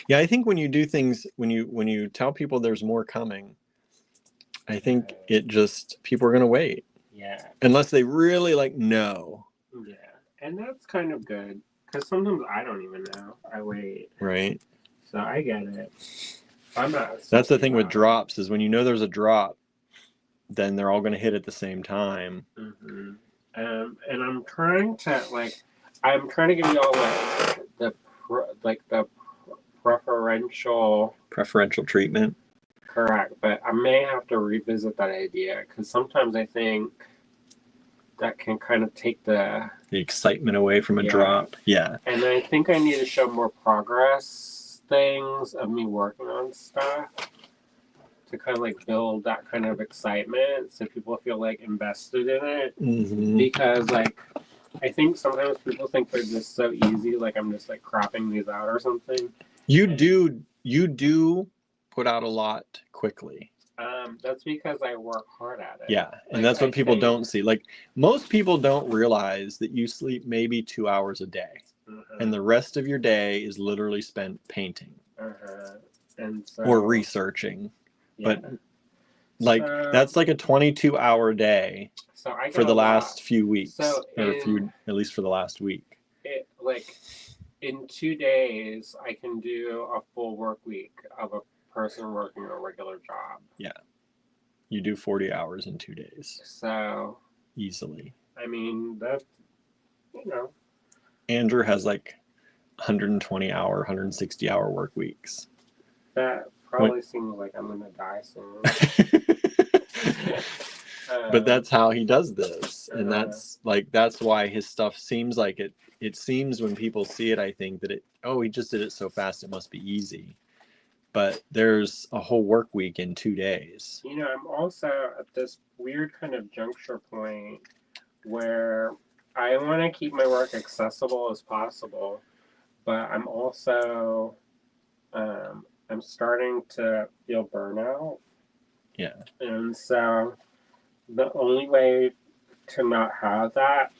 Yeah, I think when you do things, when you tell people there's more coming, I think it just, people are going to wait. Yeah. Unless they really know. Yeah. And that's kind of good. Because sometimes I don't even know. I wait. Right. So I get it. I'm not. That's the thing with drops is when you know there's a drop, then they're all going to hit at the same time. Mm-hmm. And I'm trying to give you all the preferential treatment. Correct, but I may have to revisit that idea because sometimes I think that can kind of take the excitement away from a drop. Yeah. And I think I need to show more progress things of me working on stuff to kind of build that kind of excitement so people feel invested in it. Mm-hmm. Because I think sometimes people think they're just so easy, I'm just cropping these out or something. You do put out a lot quickly. That's because I work hard at it. Yeah, and that's what people don't see. Most people don't realize that you sleep maybe 2 hours a day, and the rest of your day is literally spent painting and or researching. Yeah. But that's a 22-hour day for the last few weeks, at least for the last week. In 2 days, I can do a full work week of a person working a regular job. Yeah. You do 40 hours in 2 days. So. Easily. I mean, that's, Andrew has 120-hour, 160-hour work weeks. That probably seems like I'm going to die soon. But that's how he does this. And that's why his stuff seems like it. It seems when people see it, I think that he just did it so fast, it must be easy. But there's a whole work week in 2 days. I'm also at this weird kind of juncture point where I want to keep my work accessible as possible, but I'm also, I'm starting to feel burnout. Yeah. And so the only way to not have that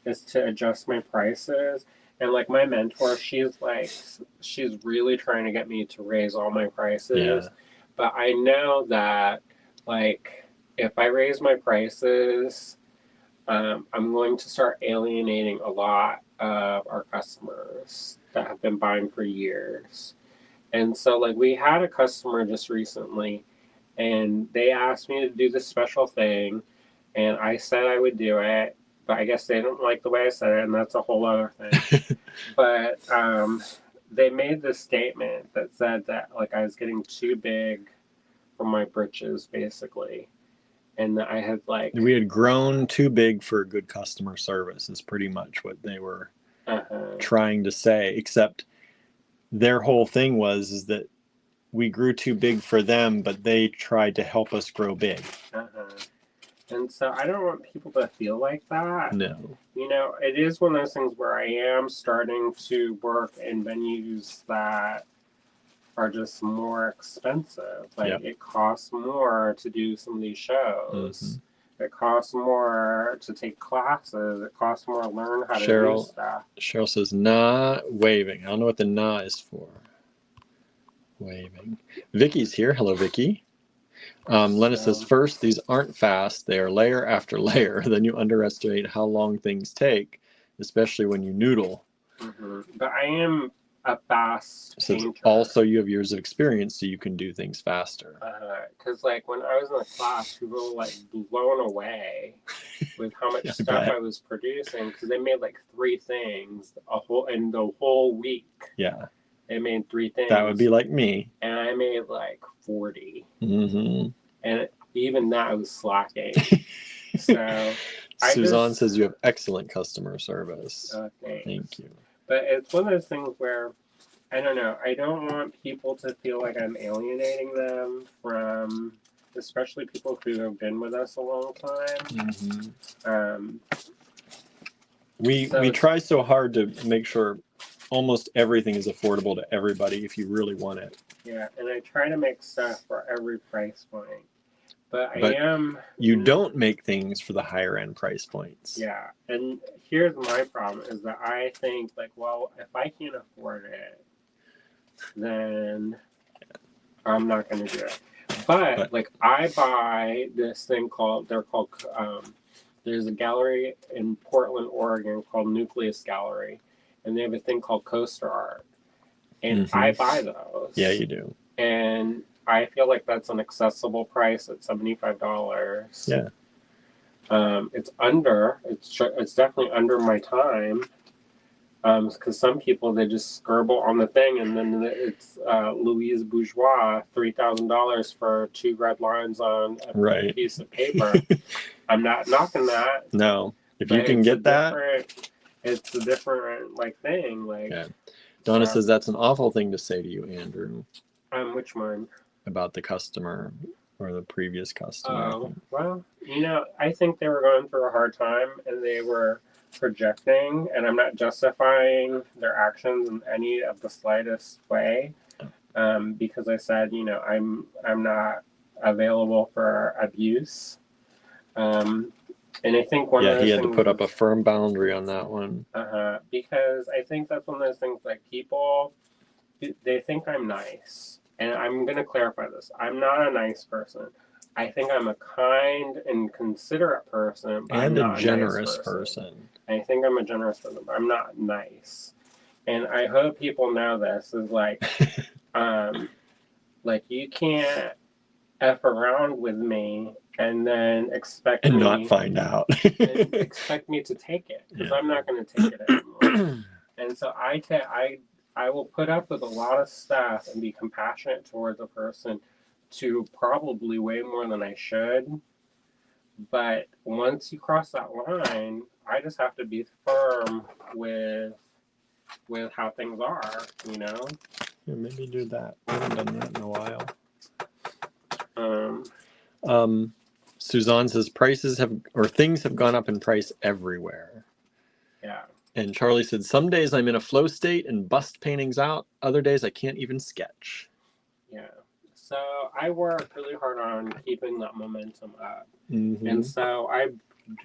is to adjust my prices. And my mentor, she's really trying to get me to raise all my prices. Yeah. But I know that if I raise my prices, I'm going to start alienating a lot of our customers that have been buying for years. And so we had a customer just recently, and they asked me to do this special thing, and I said I would do it. But I guess they didn't like the way I said it, and that's a whole other thing. But they made this statement that said that I was getting too big for my britches, basically, and that I had we had grown too big for good customer service is pretty much what they were trying to say. Except their whole thing is that we grew too big for them, but they tried to help us grow big. And so I don't want people to feel like that. No. You know, it is one of those things where I am starting to work in venues that are just more expensive. Like, Yep. it costs more to do some of these shows. It costs more to take classes. It costs more to learn how to do stuff. Cheryl says, nah, waving. I don't know what the nah is for. Waving. Vicky's here. Hello, Vicky. Lena says, first, these aren't fast. They are layer after layer. Then you underestimate how long things take, especially when you noodle. But I am a fast painter. Also, you have years of experience, so you can do things faster. Because, like, when I was in the class, people were, like, blown away with how much stuff I was producing, because they made, like, 3 things in the whole week. Yeah. They made 3 things. That would be like me. And I made, like, 40. And even that was slacking. So Suzanne says you have excellent customer service. Thank you. But it's one of those things where, I don't know, I don't want people to feel like I'm alienating them from, especially people who have been with us a long time. We try so hard to make sure almost everything is affordable to everybody if you really want it. Yeah, and I try to make stuff for every price point. But you don't make things for the higher end price points. Yeah, and here's my problem is that I think, like, well, if I can't afford it, then I'm not going to do it. But like, I buy this thing there's a gallery in Portland, Oregon called Nucleus Gallery, and they have a thing called Coaster Art. And I buy those. Yeah, you do. And I feel like that's an accessible price at $75. Yeah. It's definitely under my time. Because some people, they just scribble on the thing, and then it's Louise Bourgeois, $3,000 for 2 red lines on a piece of paper. I'm not knocking that. No, if you can get that, it's a different thing. Yeah. Donna says that's an awful thing to say to you, Andrew. Which one? About the customer or the previous customer. Oh, well, I think they were going through a hard time, and they were projecting, and I'm not justifying their actions in any of the slightest way, because I said, I'm not available for abuse, and I think he had to put up a firm boundary on that one. Because I think that's one of those things, like, people, they think I'm nice, and I'm going to clarify this. I'm not a nice person. I think I'm a kind and considerate person, but I'm not a generous person. I think I'm a generous person, but I'm not nice. And I hope people know this is like, you can't F around with me and then expect me not find out. and expect me to take it, because I'm not going to take it anymore. And so I will put up with a lot of stuff and be compassionate towards a person to probably way more than I should. But once you cross that line, I just have to be firm with how things are, Yeah, maybe do that. I haven't done that in a while. Suzanne says things have gone up in price everywhere. Yeah. And Charlie said, some days I'm in a flow state and bust paintings out. Other days I can't even sketch. Yeah. So I work really hard on keeping that momentum up. And so I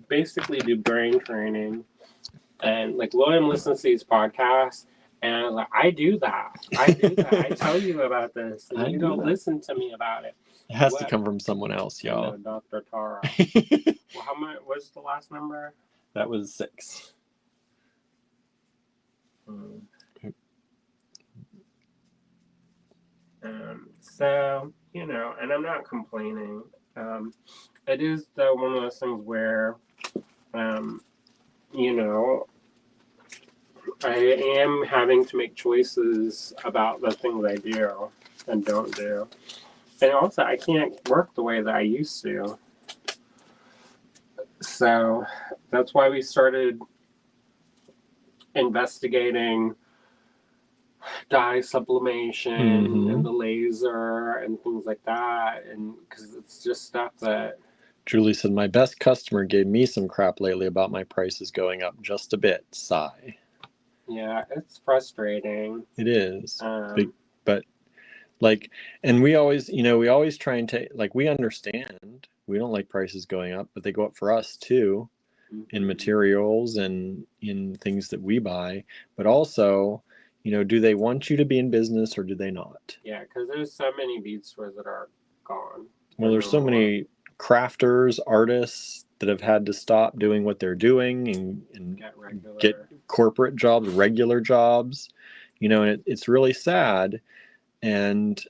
basically do brain training. And like, William listens to these podcasts, and like, I do that. I tell you about this, and you don't listen to me about it. It has to come from someone else, y'all. Dr. Tara. Well, how much was the last number? That was 6. So, and I'm not complaining. It is, though, one of those things where, I am having to make choices about the things I do and don't do. And also, I can't work the way that I used to. So that's why we started investigating dye sublimation and the laser and things like that, and because it's just stuff that Julie said, my best customer gave me some crap lately about my prices going up just a bit. Sigh. Yeah, it's frustrating. It is. Um, But like, and we always, we always try and take, like, we understand we don't like prices going up, but they go up for us too, in materials and in things that we buy. But also, do they want you to be in business or do they not? Yeah, because there's so many bead stores that are gone. Well, there's so many crafters, artists that have had to stop doing what they're doing and get corporate jobs, regular jobs, and it's really sad. And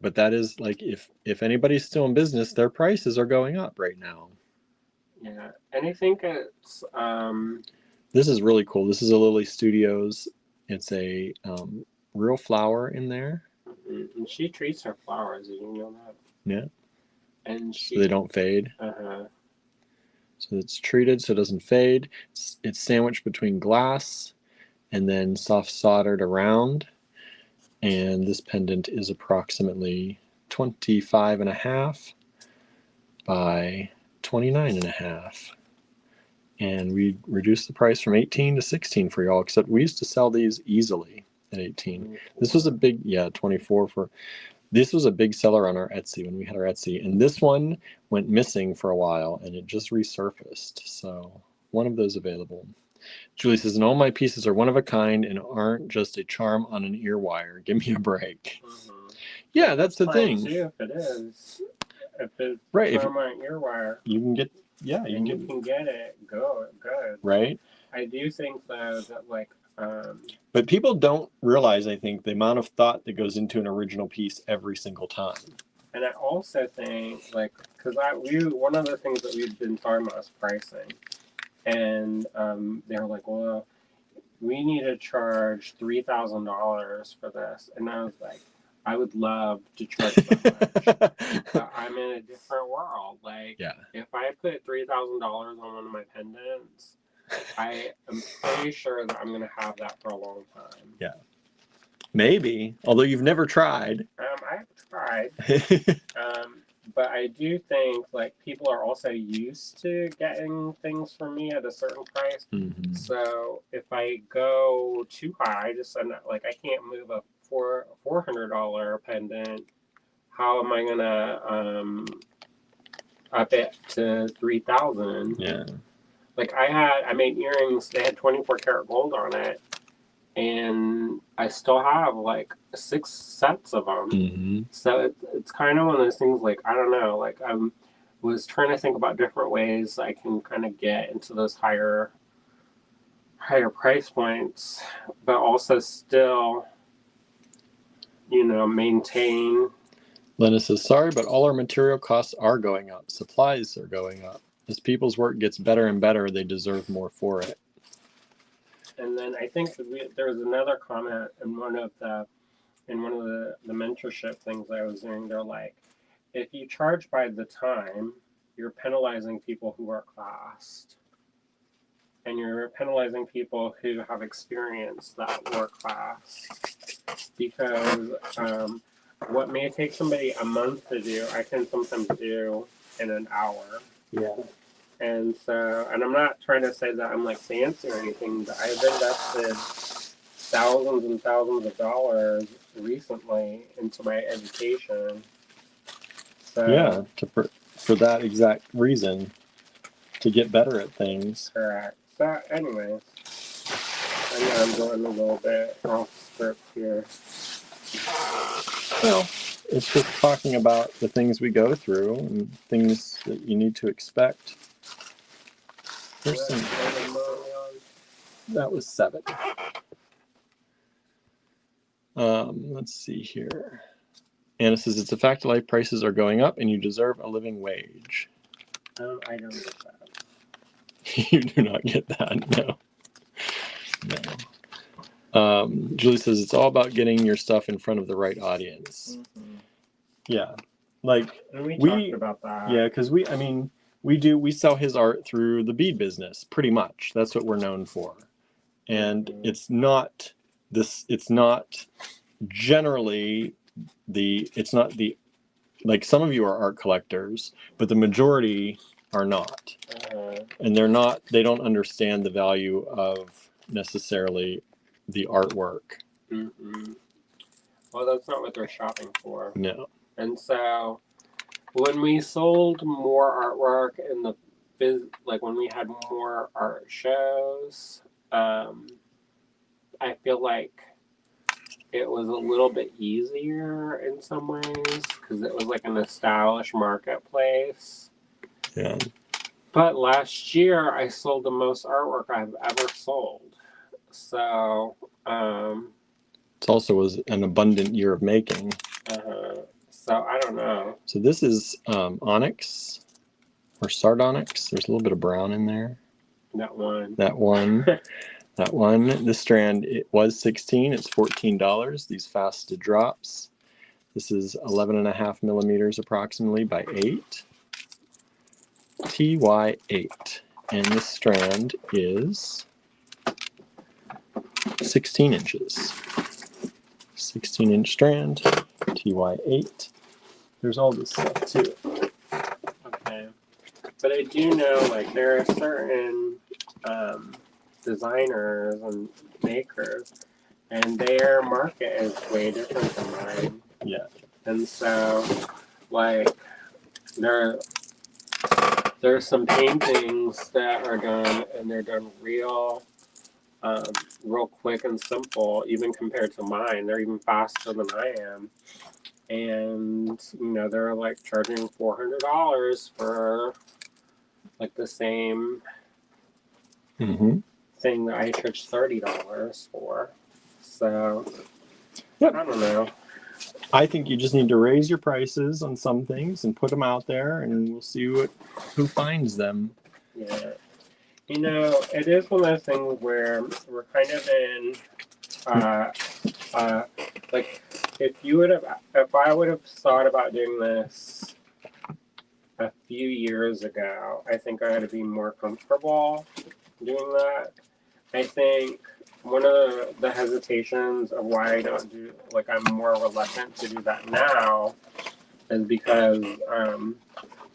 but that is like, if anybody's still in business, their prices are going up right now. Yeah, and I think it's this is really cool. This is a Lily Studios. It's a real flower in there. And she treats her flowers. Did you know that? Yeah. And so they don't fade. Uh-huh. So it's treated so it doesn't fade. It's sandwiched between glass and then soft soldered around. And this pendant is approximately 25.5 by 29.5. And we reduced the price from 18 to 16 for y'all, except we used to sell these easily at 18. This was a big, 24 for, this was a big seller on our Etsy when we had our Etsy. And this one went missing for a while and it just resurfaced. So one of those available. Julie says, and all my pieces are one of a kind and aren't just a charm on an ear wire. Give me a break. Yeah, that's the thing. Too, if it is. If it's right, charm on an ear wire. You can get, you can get it. Good. Right? I do think though that like but people don't realize, I think, the amount of thought that goes into an original piece every single time. And I also think, like, because one of the things that we've been talking about is pricing. And they were like, well, we need to charge $3,000 for this. And I was like, I would love to charge that much. But I'm in a different world. Like, if I put $3,000 on one of my pendants, I am pretty sure that I'm going to have that for a long time. Yeah. Maybe. Although you've never tried. I've tried. But I do think, like, people are also used to getting things from me at a certain price. Mm-hmm. So if I go too high, like, I can't move a $400 pendant. How am I gonna up it to $3,000? Yeah. Like I made earrings. They had 24 karat gold on it, and I still have like 6 sets of them. Mm-hmm. So it's kind of one of those things. Like, I don't know. Like, I was trying to think about different ways I can kind of get into those higher price points, but also still, maintain. Lena says, sorry, but all our material costs are going up. Supplies are going up. As people's work gets better and better, they deserve more for it. And then I think there was another comment in one of the mentorship things I was doing. They're like, if you charge by the time, you're penalizing people who are classed. And you're penalizing people who have experienced that work class. Because what may take somebody a month to do, I can sometimes do in an hour. Yeah. And so, and I'm not trying to say that I'm like fancy or anything, but I've invested thousands and thousands of dollars recently into my education. So, yeah, for that exact reason, to get better at things. Correct. So, anyways, I know I'm going a little bit off script here. Well, it's just talking about the things we go through and things that you need to expect. There's some. That was 7. Let's see here. Anna says, it's a fact that life prices are going up and you deserve a living wage. I don't get that. You do not get that, no. Julie says, it's all about getting your stuff in front of the right audience. Mm-hmm. Yeah. Like, and we talked about that. Yeah, because we sell his art through the bead business, pretty much. That's what we're known for. And mm-hmm. it's not generally it's not the like some of you are art collectors, but the majority are not. And they don't understand the value of necessarily the artwork. Mm-mm. Well, that's not what they're shopping for. No. And so when we sold more artwork in the like when we had more art shows, I feel like it was a little bit easier in some ways because it was like an established marketplace. Yeah. But last year I sold the most artwork I've ever sold. So, it also was an abundant year of making. So I don't know. So this is onyx or sardonyx. There's a little bit of brown in there. That one. That one. That one. This strand, it was $16. It's $14. These faceted drops. This is 11.5 millimeters approximately by 8. TY8. And this strand is 16 inches. 16-inch strand, TY8. There's all this stuff too. Okay. But I do know, like, there are certain designers and makers, and their market is way different than mine. Yeah. And so, like, there's some paintings that are done, and they're done real quick and simple, even compared to mine. They're even faster than I am. And, they're like charging $400 for like the same thing that I charged $30 for. So, yep. I don't know. I think you just need to raise your prices on some things and put them out there, and we'll see who finds them. Yeah. It is one of those things where we're kind of in, like, if I would have thought about doing this a few years ago, I think I had to be more comfortable doing that. I think one of the hesitations of why I don't do, like, I'm more reluctant to do that now is because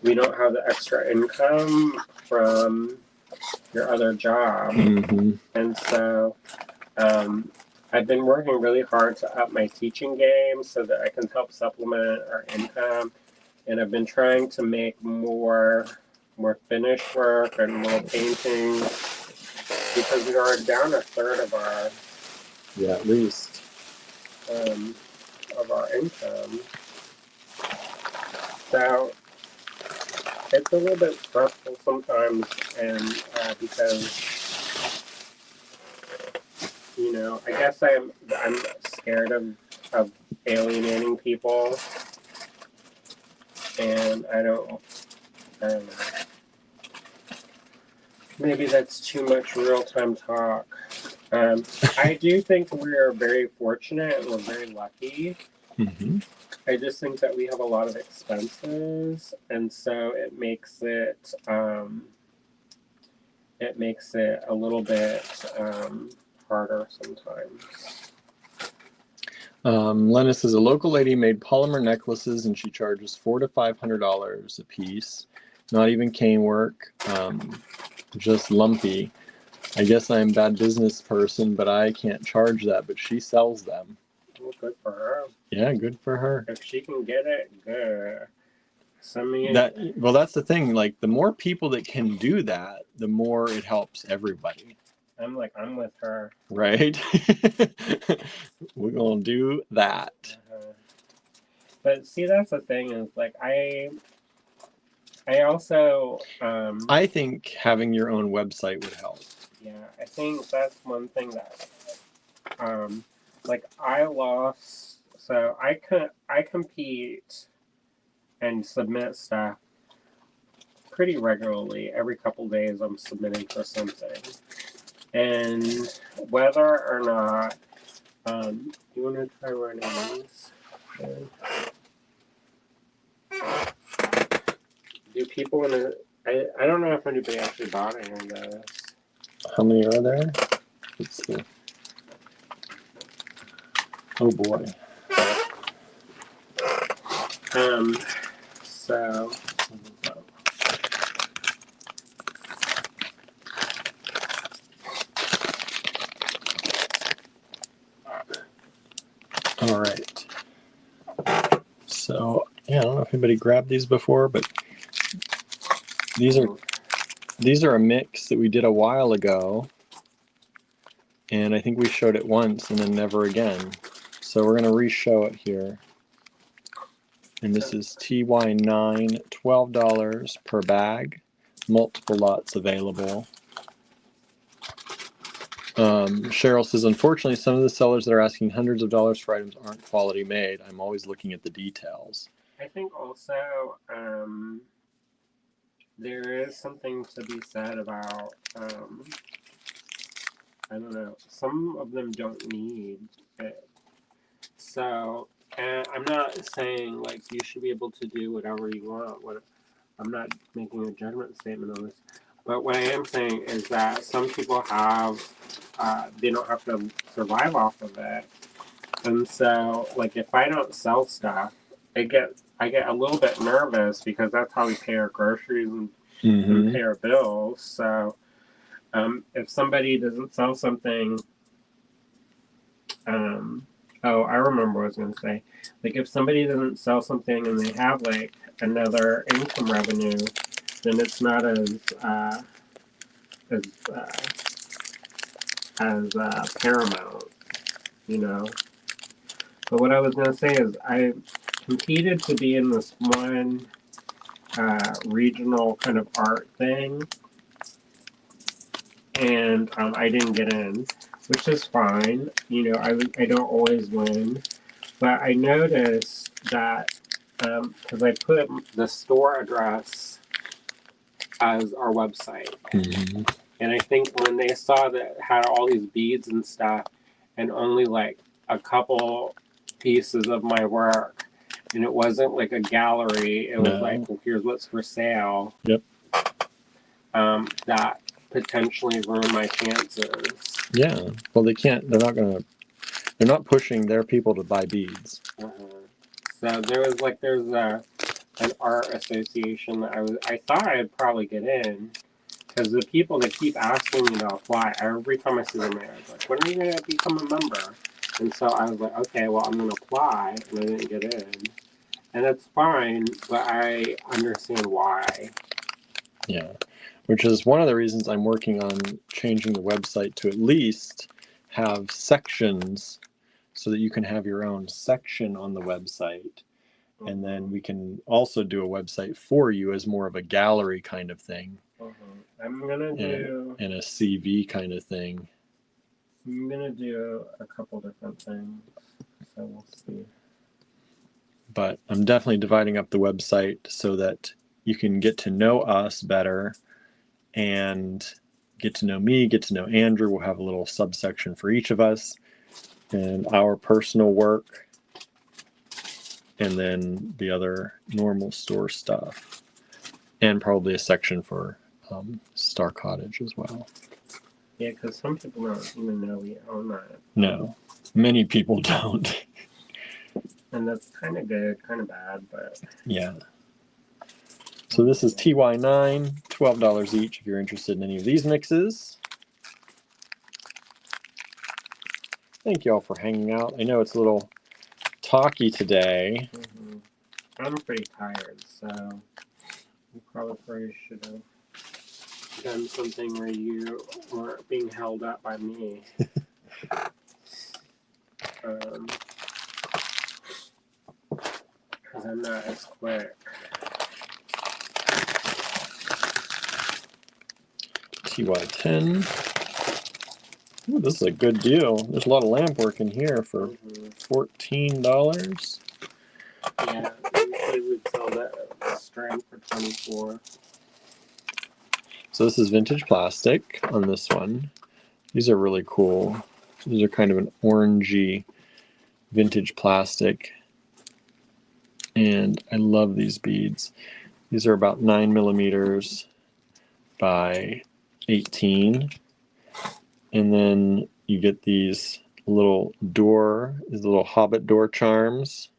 we don't have the extra income from your other job. And so I've been working really hard to up my teaching game so that I can help supplement our income. And I've been trying to make more finished work and more paintings because we are down a third of our at least of our income. So it's a little bit stressful sometimes, and because I guess I'm scared of alienating people, and I don't know. Maybe that's too much real-time talk. I do think we're very fortunate and we're very lucky. I just think that we have a lot of expenses, and so it makes it a little bit harder sometimes. Lennis says a local lady made polymer necklaces and she charges $400 to $500 a piece. Not even cane work, just lumpy. I guess I'm a bad business person, but I can't charge that. But she sells them. Well, good for her. Yeah, good for her. If she can get it, good. Well, that's the thing. Like, the more people that can do that, the more it helps everybody. I'm with her. Right? We're gonna do that. But see, that's the thing is, like, I also I think having your own website would help. Yeah, I think that's one thing that like I lost. So I compete and submit stuff pretty regularly. Every couple days I'm submitting for something. And whether or not, you want to try running these? Do people want to, I don't know if anybody actually bought any of those. How many are there? Let's see. Oh boy. So. All right. So, yeah, I don't know if anybody grabbed these before, but these are a mix that we did a while ago, and I think we showed it once and then never again. So we're going to re-show it here. And this is TY9, $12 per bag, multiple lots available. Cheryl says, unfortunately, some of the sellers that are asking hundreds of dollars for items aren't quality made. I'm always looking at the details. I think also there is something to be said about, I don't know, some of them don't need it. So, I'm not saying like you should be able to do whatever you want. I'm not making a judgment statement on this. But what I am saying is that some people have, they don't have to survive off of it. And so, like, if I don't sell stuff, I get a little bit nervous because that's how we pay our groceries and pay our bills. So, if somebody doesn't sell something, oh, I remember what I was going to say. Like, if somebody doesn't sell something and they have like another income revenue, then it's not as paramount, you know. But what I was going to say is I competed to be in this one regional kind of art thing, and I didn't get in, which is fine. You know, I don't always win, but I noticed that because I put the store address as our website, and I think when they saw that it had all these beads and stuff, and only like a couple pieces of my work, and it wasn't like a gallery, it was like, well, here's what's for sale. Yep. That potentially ruin my chances. Yeah. Well, they can't. They're not pushing their people to buy beads. So there's an art association that I thought I'd probably get in, because the people that keep asking me to apply every time I see them there, it's like, when are you going to become a member? And so I was like, okay, well, I'm going to apply, and I didn't get in. And it's fine, but I understand why. Yeah, which is one of the reasons I'm working on changing the website to at least have sections so that you can have your own section on the website. And then we can also do a website for you as more of a gallery kind of thing. I'm going to do... And a CV kind of thing. I'm going to do a couple different things, so we'll see. But I'm definitely dividing up the website so that you can get to know us better and get to know me, get to know Andrew. We'll have a little subsection for each of us and our personal work, and then the other normal store stuff, and probably a section for Star Cottage as well. Yeah, because some people don't even know we own that. No, many people don't. And that's kind of good, kind of bad, but... Yeah. So this is TY9, $12 each if you're interested in any of these mixes. Thank you all for hanging out. I know it's a little talky today. I'm pretty tired, so you probably should have done something where you weren't being held up by me. Because I'm not as quick. TY10. Ooh, this is a good deal. There's a lot of lamp work in here for $14. Yeah, usually we'd sell that string for $24. So this is vintage plastic on this one. These are really cool. These are kind of an orangey vintage plastic. And I love these beads. These are about 9 millimeters by 18. And then you get these little hobbit door charms.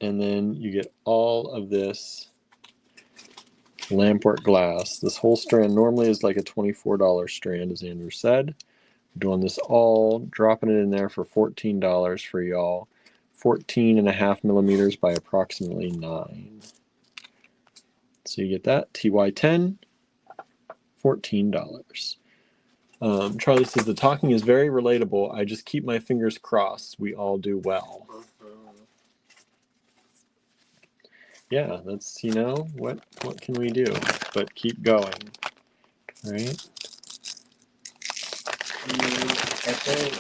And then you get all of this lampwork glass. This whole strand normally is like a $24 strand, as Andrew said. Doing this all, dropping it in there for $14 for y'all. 14.5 millimeters by approximately 9. So you get that, TY10, $14. Charlie says, the talking is very relatable. I just keep my fingers crossed. We all do well. Yeah, that's, what can we do but keep going, right? I think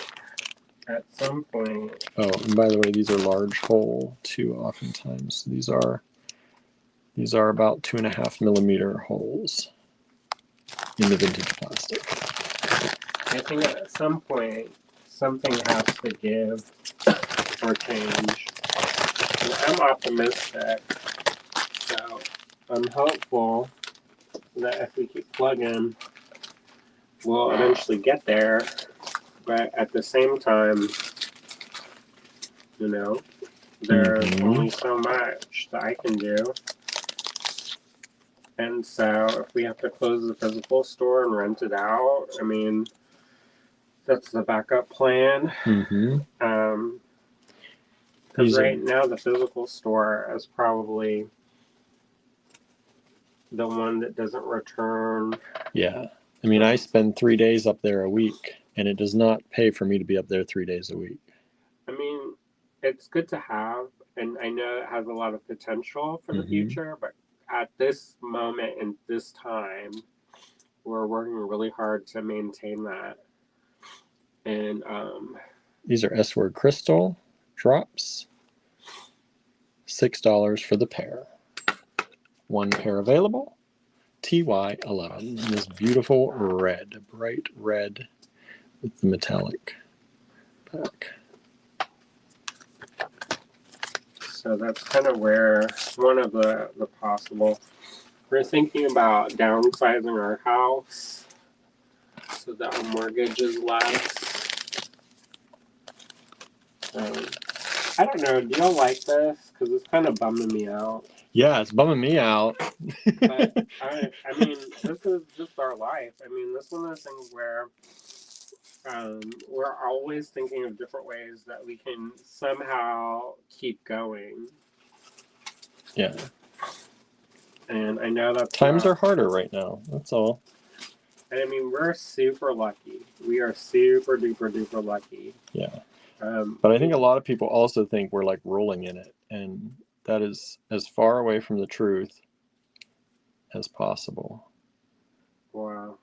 at some point. Oh, and by the way, these are large hole too. Oftentimes, these are about 2.5 millimeter holes in the vintage plastic. I think at some point something has to give or change. And I'm optimistic, so I'm hopeful that if we keep plugging, we'll eventually get there. But at the same time, there's only so much that I can do. And so if we have to close the physical store and rent it out, I mean, that's the backup plan. Because right now the physical store is probably the one that doesn't return. Yeah. I mean, I spend 3 days up there a week, and it does not pay for me to be up there 3 days a week. I mean, it's good to have, and I know it has a lot of potential for the future, but at this moment and this time, we're working really hard to maintain that. And these are S-word crystal drops. $6 for the pair. 1 pair available. TY11 in this beautiful red, bright red with the metallic back. So that's kind of where one of the possible. We're thinking about downsizing our house so that our mortgage is less. I don't know. Do y'all like this? Because it's kind of bumming me out. Yeah, it's bumming me out. But I mean, this is just our life. I mean, this is one of those things where we're always thinking of different ways that we can somehow keep going. Yeah. And I know that times are harder right now. That's all. And I mean, we're super lucky. We are super duper duper lucky. Yeah. But I think a lot of people also think we're like rolling in it, and that is as far away from the truth as possible. Wow.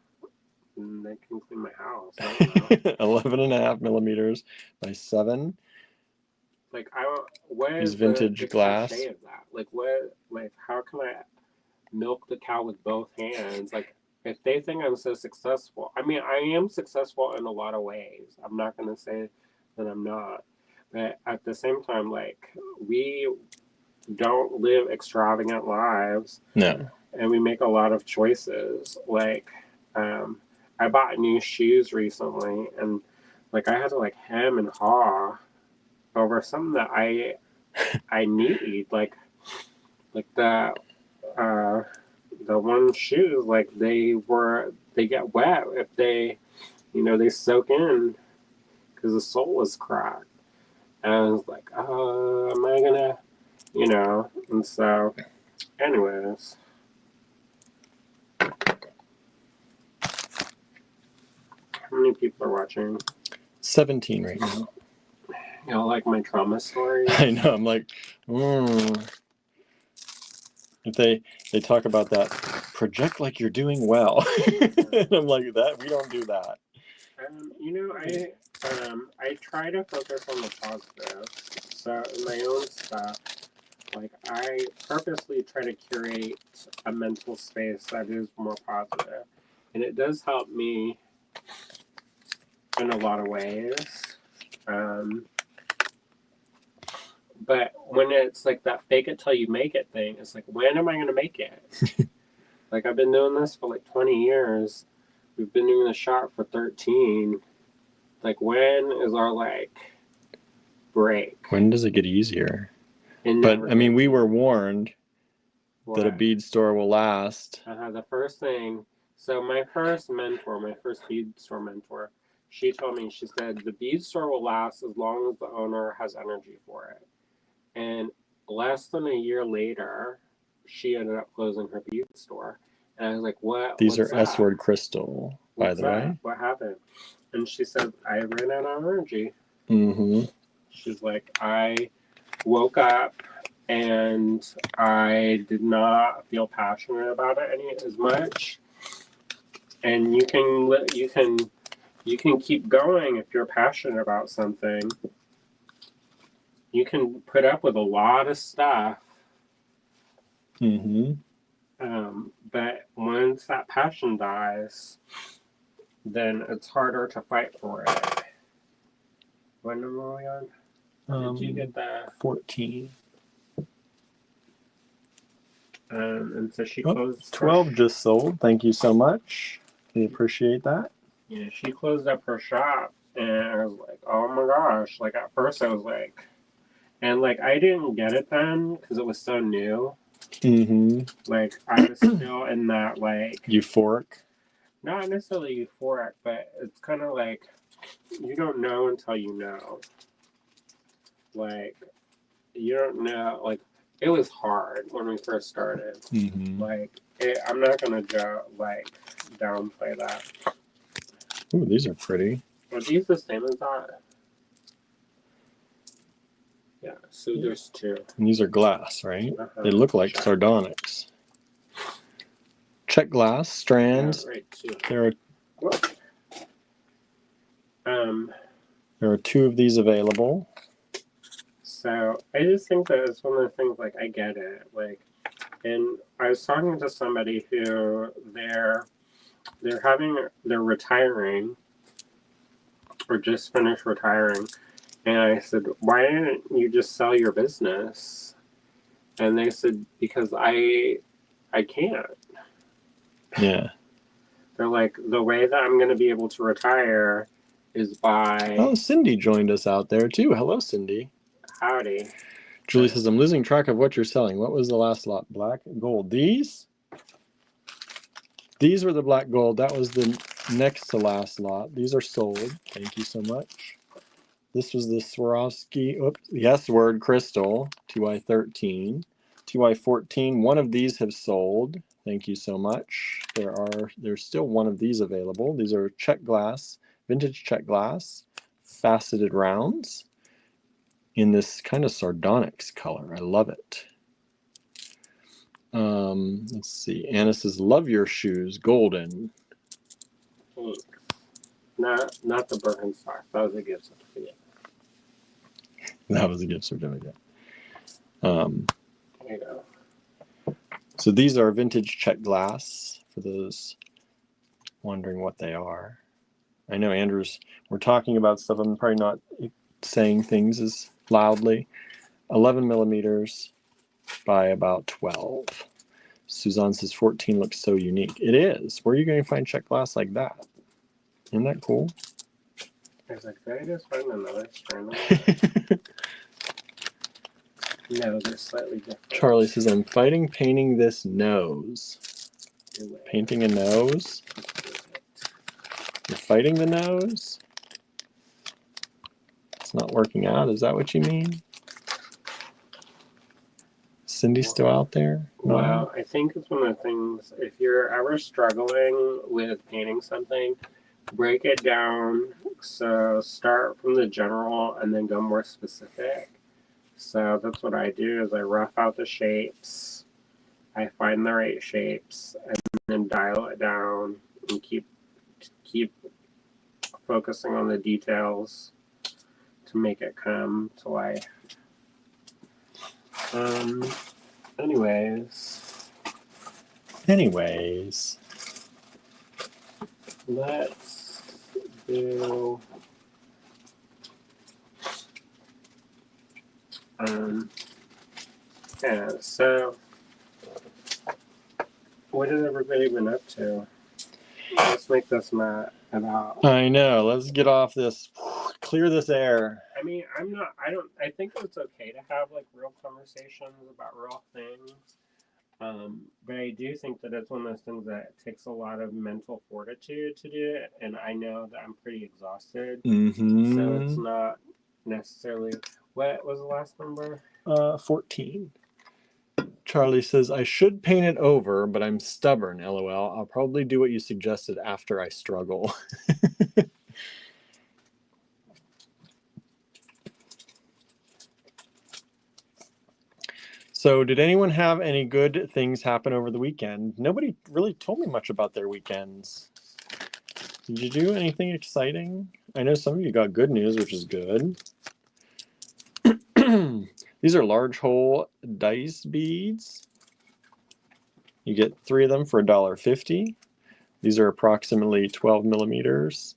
And they can clean my house. 11.5 millimeters by 7. Like, what is vintage the glass cliche of that? Like, how can I milk the cow with both hands? Like, if they think I'm so successful, I mean, I am successful in a lot of ways. I'm not going to say that I'm not. But at the same time, like, we don't live extravagant lives. No. And we make a lot of choices. Like, I bought new shoes recently, and like I had to like hem and haw over something that I need. Like the one shoes, like they get wet if they soak in because the sole is cracked. And I was like, am I gonna, And so, anyways. How many people are watching? 17 right now. You know, like my trauma story. I know. I'm like, If they talk about that, project like you're doing well. And I'm like, that we don't do that. I try to focus on the positive. So in my own stuff, like I purposely try to curate a mental space that is more positive, and it does help me in a lot of ways. But when it's like that fake it till you make it thing, it's like, when am I going to make it? Like, I've been doing this for like 20 years. We've been doing the shop for 13. Like, when is our, like, break? When does it get easier? But I mean, we were warned that a bead store will last. The first thing, so my first bead store mentor, she told me, she said, the bead store will last as long as the owner has energy for it. And less than a year later, she ended up closing her bead store. And I was like, what? These are S-word crystal, by the way. What happened? And she said, I ran out of energy. Mm-hmm. She's like, I woke up and I did not feel passionate about it as much. And you can keep going if you're passionate about something. You can put up with a lot of stuff. Mm-hmm. But once that passion dies, then it's harder to fight for it. What number are we on? Did you get that? 14. And so she closed. 12 just sold. Thank you so much. We appreciate that. Yeah, she closed up her shop, and I was like, oh my gosh. Like, at first I was like, and like, I didn't get it then because it was so new. Mm-hmm. Like, I was still in that, like, euphoric. Not necessarily euphoric, but it's kind of like you don't know until you know. Like, you don't know. Like, it was hard when we first started. Mm-hmm. Like, I'm not gonna downplay that. Ooh, these are pretty. Are these the same as that? Yeah. So there's two. And these are glass, right? Uh-huh. They look like sardonyx. Check glass strands. Yeah, right, too. There are 2 of these available. So I just think that it's one of the things, like, I get it. Like, and I was talking to somebody who they're retiring or just finished retiring, and I said, why didn't you just sell your business? And they said, because I can't. Yeah. They're like, the way that I'm going to be able to retire is by... Oh, Cindy joined us out there too. Hello, Cindy. Howdy. Julie says, I'm losing track of what you're selling. What was the last lot? Black, gold. These were the black gold. That was the next to last lot. These are sold. Thank you so much. This was the Swarovski, S-word crystal, 2i13. 2i14, one of these have sold. Thank you so much. There's still one of these available. These are check glass, vintage check glass, faceted rounds in this kind of sardonyx color. I love it. Let's see. Anna says, love your shoes, golden. Thanks. Not the Birkenstock. That was a gift certificate. That was a gift certificate. There you go. So these are vintage check glass, for those wondering what they are. I know we're talking about stuff. I'm probably not saying things as loudly. 11 millimeters by about 12. Suzanne says 14 looks so unique. It is. Where are you going to find check glass like that? Isn't that cool? I was like, did I just find another strand? No, they're slightly different. Charlie says, I'm fighting painting this nose. Painting a nose? You're fighting the nose? It's not working out. Is that what you mean? Cindy still out there? No? Well, I think it's one of the things, if you're ever struggling with painting something, break it down. So start from the general and then go more specific. So that's what I do, is I rough out the shapes. I find the right shapes and then dial it down and keep focusing on the details to make it come to life. Anyways, let's do yeah, so what has everybody been up to? Let's make this not about... I know, let's get off this, clear this air. I I mean, I think it's okay to have like real conversations about real things. But I do think that it's one of those things that takes a lot of mental fortitude to do it, and I know that I'm pretty exhausted, so it's not necessarily. What was the last number? 14. Charlie says, I should paint it over, but I'm stubborn, LOL. I'll probably do what you suggested after I struggle. So did anyone have any good things happen over the weekend? Nobody really told me much about their weekends. Did you do anything exciting? I know some of you got good news, which is good. These are large hole dice beads. You get 3 of them for $1.50. These are approximately 12 millimeters.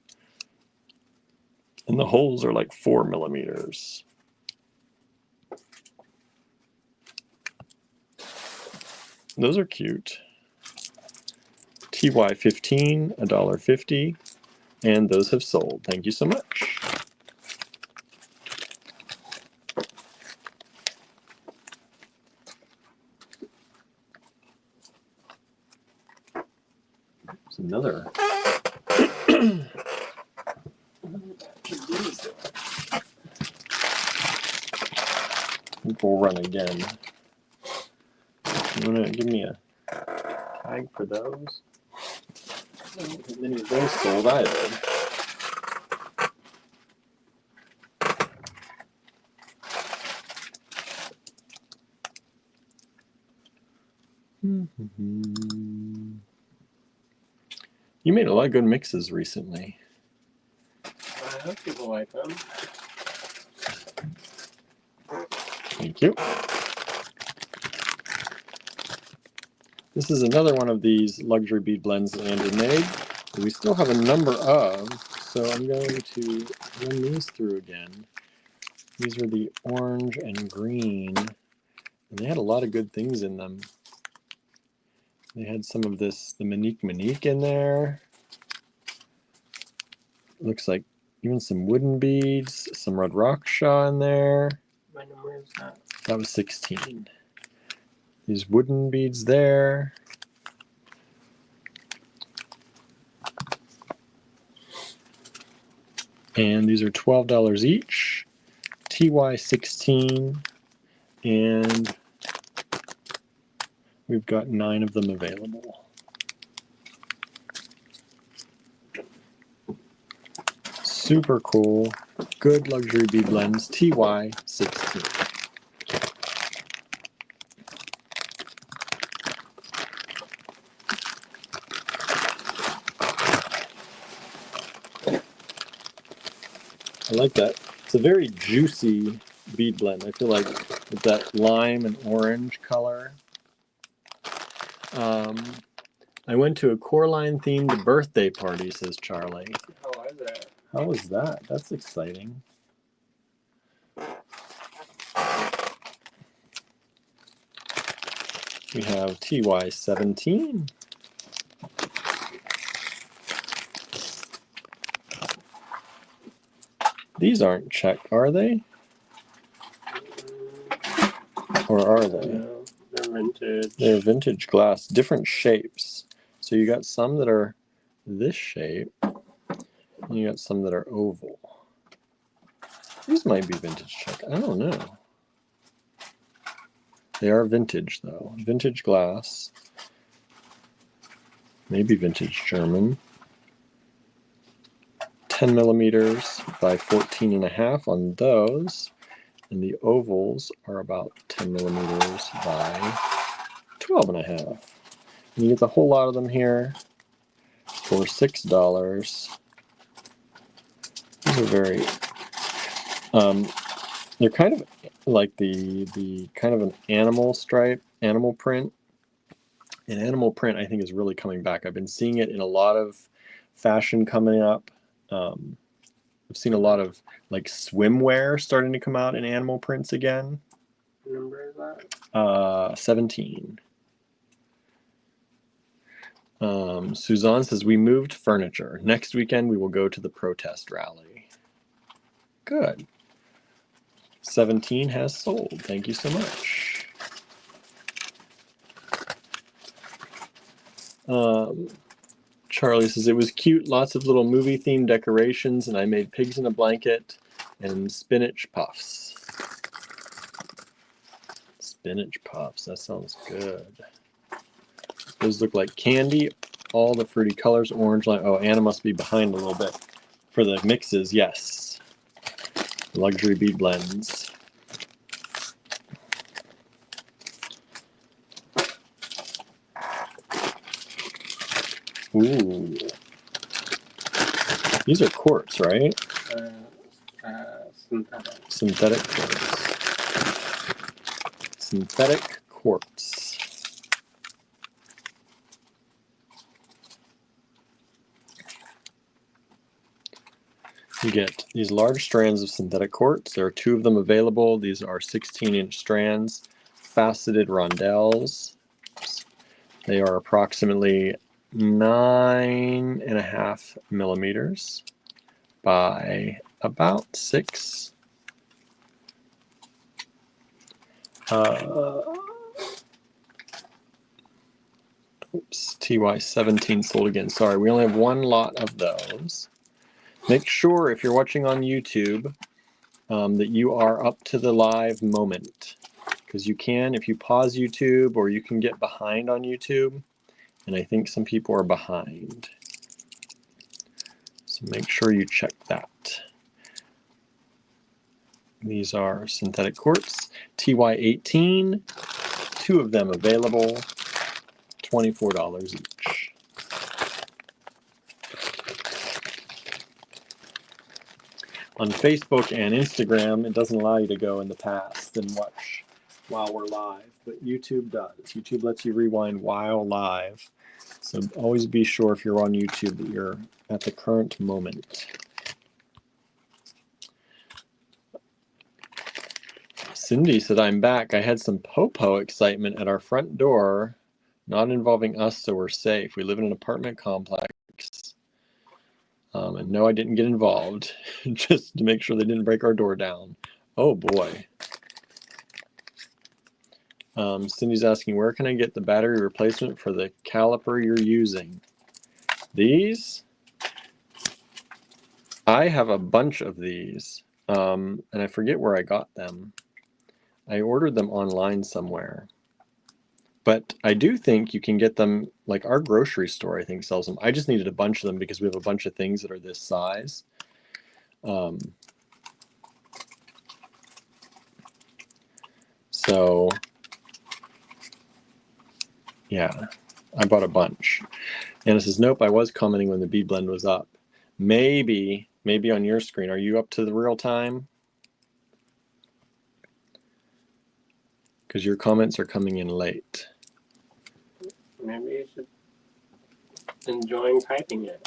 And the holes are like 4 millimeters. Those are cute. TY15, $1.50. And those have sold. Thank you so much. There's another. We'll run again. You want to give me a tag for those? As many of those sold either. You made a lot of good mixes recently. I hope people like them. Thank you. This is another one of these luxury bead blends that Andrew made. We still have a number of, so I'm going to run these through again. These are the orange and green, and they had a lot of good things in them. They had some of this, the Monique in there. Looks like even some wooden beads, some Red Raksha in there. What number is that? That was 16. These wooden beads there. And these are $12 each. TY16. And we've got 9 of them available. Super cool. Good luxury bead blends. TY16. I like that. It's a very juicy bead blend. I feel like with that lime and orange color. I went to a Coraline themed birthday party, says Charlie. How was it? How was that? That's exciting. We have TY17. These aren't checked, are they? Or are they? No, they're vintage. They're vintage glass, different shapes. So you got some that are this shape, and you got some that are oval. These might be vintage check. I don't know. They are vintage, though. Vintage glass. Maybe vintage German. 10 millimeters by 14.5 on those. And the ovals are about 10 millimeters by 12.5. And you get a whole lot of them here for $6. These are very, they're kind of like the kind of an animal stripe, animal print. And animal print, I think, is really coming back. I've been seeing it in a lot of fashion coming up. I've seen a lot of like swimwear starting to come out in animal prints again. What number is that? 17. Suzanne says, we moved furniture. Next weekend, we will go to the protest rally. Good. 17 has sold. Thank you so much. Charlie says, it was cute, lots of little movie-themed decorations, and I made pigs in a blanket and spinach puffs. Spinach puffs, that sounds good. Those look like candy, all the fruity colors, orange, lime. Oh, Anna must be behind a little bit. For the mixes, yes. Luxury bead blends. Ooh. These are quartz, right? Synthetic. Synthetic quartz. Synthetic quartz. You get these large strands of synthetic quartz. There are 2 of them available. These are 16-inch strands, faceted rondelles. They are approximately 9.5 millimeters by about 6. Oops, TY17 sold again. Sorry, we only have 1 lot of those. Make sure if you're watching on YouTube that you are up to the live moment, because you can, if you pause YouTube, or you can get behind on YouTube, and I think some people are behind. So make sure you check that. These are synthetic quartz, TY18, 2 of them available, $24 each. On Facebook and Instagram, it doesn't allow you to go in the past and watch while we're live, but YouTube does. YouTube lets you rewind while live. So always be sure if you're on YouTube that you're at the current moment. Cindy said, I'm back. I had some po-po excitement at our front door, not involving us, so we're safe. We live in an apartment complex. And no, I didn't get involved, just to make sure they didn't break our door down. Oh boy. Cindy's asking, where can I get the battery replacement for the caliper you're using? These? I have a bunch of these, and I forget where I got them. I ordered them online somewhere. But I do think you can get them, like our grocery store, I think, sells them. I just needed a bunch of them because we have a bunch of things that are this size. So, yeah, I bought a bunch. Anna says, nope, I was commenting when the bead blend was up. Maybe on your screen. Are you up to the real time? Because your comments are coming in late. Maybe you should enjoy typing it.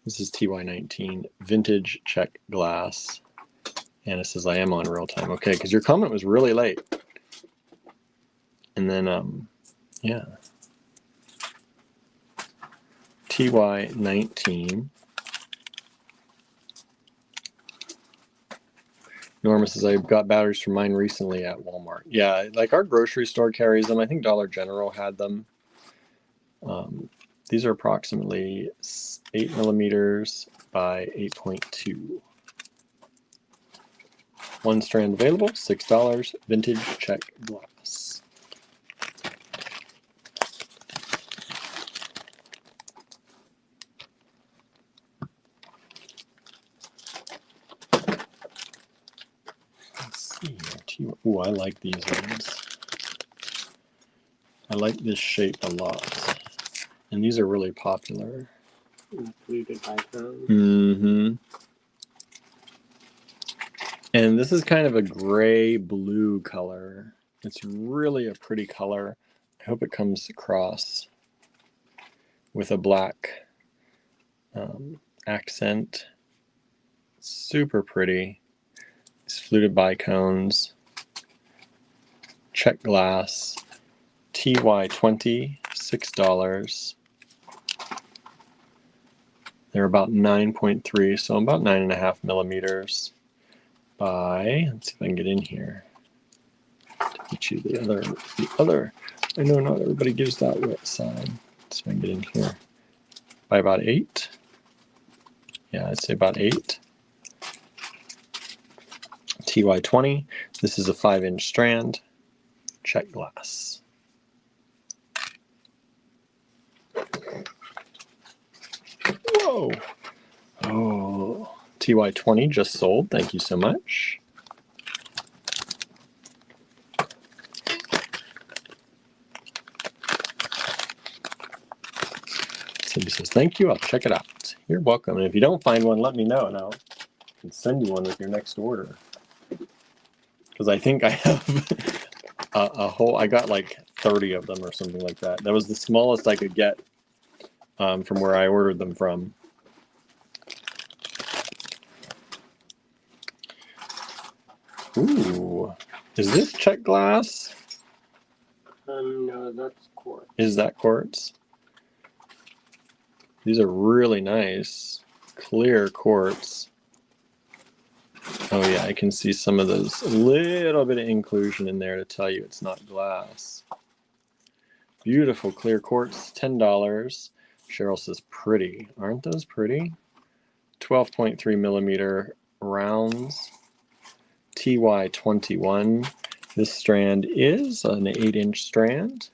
This is TY19, vintage check glass. Anna says, I am on real time. Okay, because your comment was really late. And then, yeah. TY19. Norma says, I got batteries for mine recently at Walmart. Yeah, like our grocery store carries them. I think Dollar General had them. These are approximately 8 millimeters by 8.2. 1 strand available, $6, vintage check glass. Let's see here. Ooh, I like these ones. I like this shape a lot. And these are really popular. Fluted by cone. Mm-hmm. And this is kind of a gray-blue color. It's really a pretty color. I hope it comes across with a black accent. Super pretty. These fluted bicones. Check glass. TY20, $6. They're about 9.3, so about 9.5 millimeters by, let's see if I can get in here to get you the other, I know not everybody gives that wet side. Let's see if I can get in here. By about 8. Yeah, I'd say about 8. TY20. This is a 5-inch strand. Check glass. Whoa. Oh, TY20 just sold. Thank you so much. Cindy says, thank you. I'll check it out. You're welcome. And if you don't find one, let me know and I can send you one with your next order. Because I think I have a whole, I got like 30 of them or something like that. That was the smallest I could get from where I ordered them from. Ooh, is this check glass? No, that's quartz. Is that quartz? These are really nice, clear quartz. Oh yeah, I can see some of those, a little bit of inclusion in there to tell you it's not glass. Beautiful clear quartz, $10. Cheryl says pretty. Aren't those pretty? 12.3 millimeter rounds. TY21. This strand is an 8-inch strand.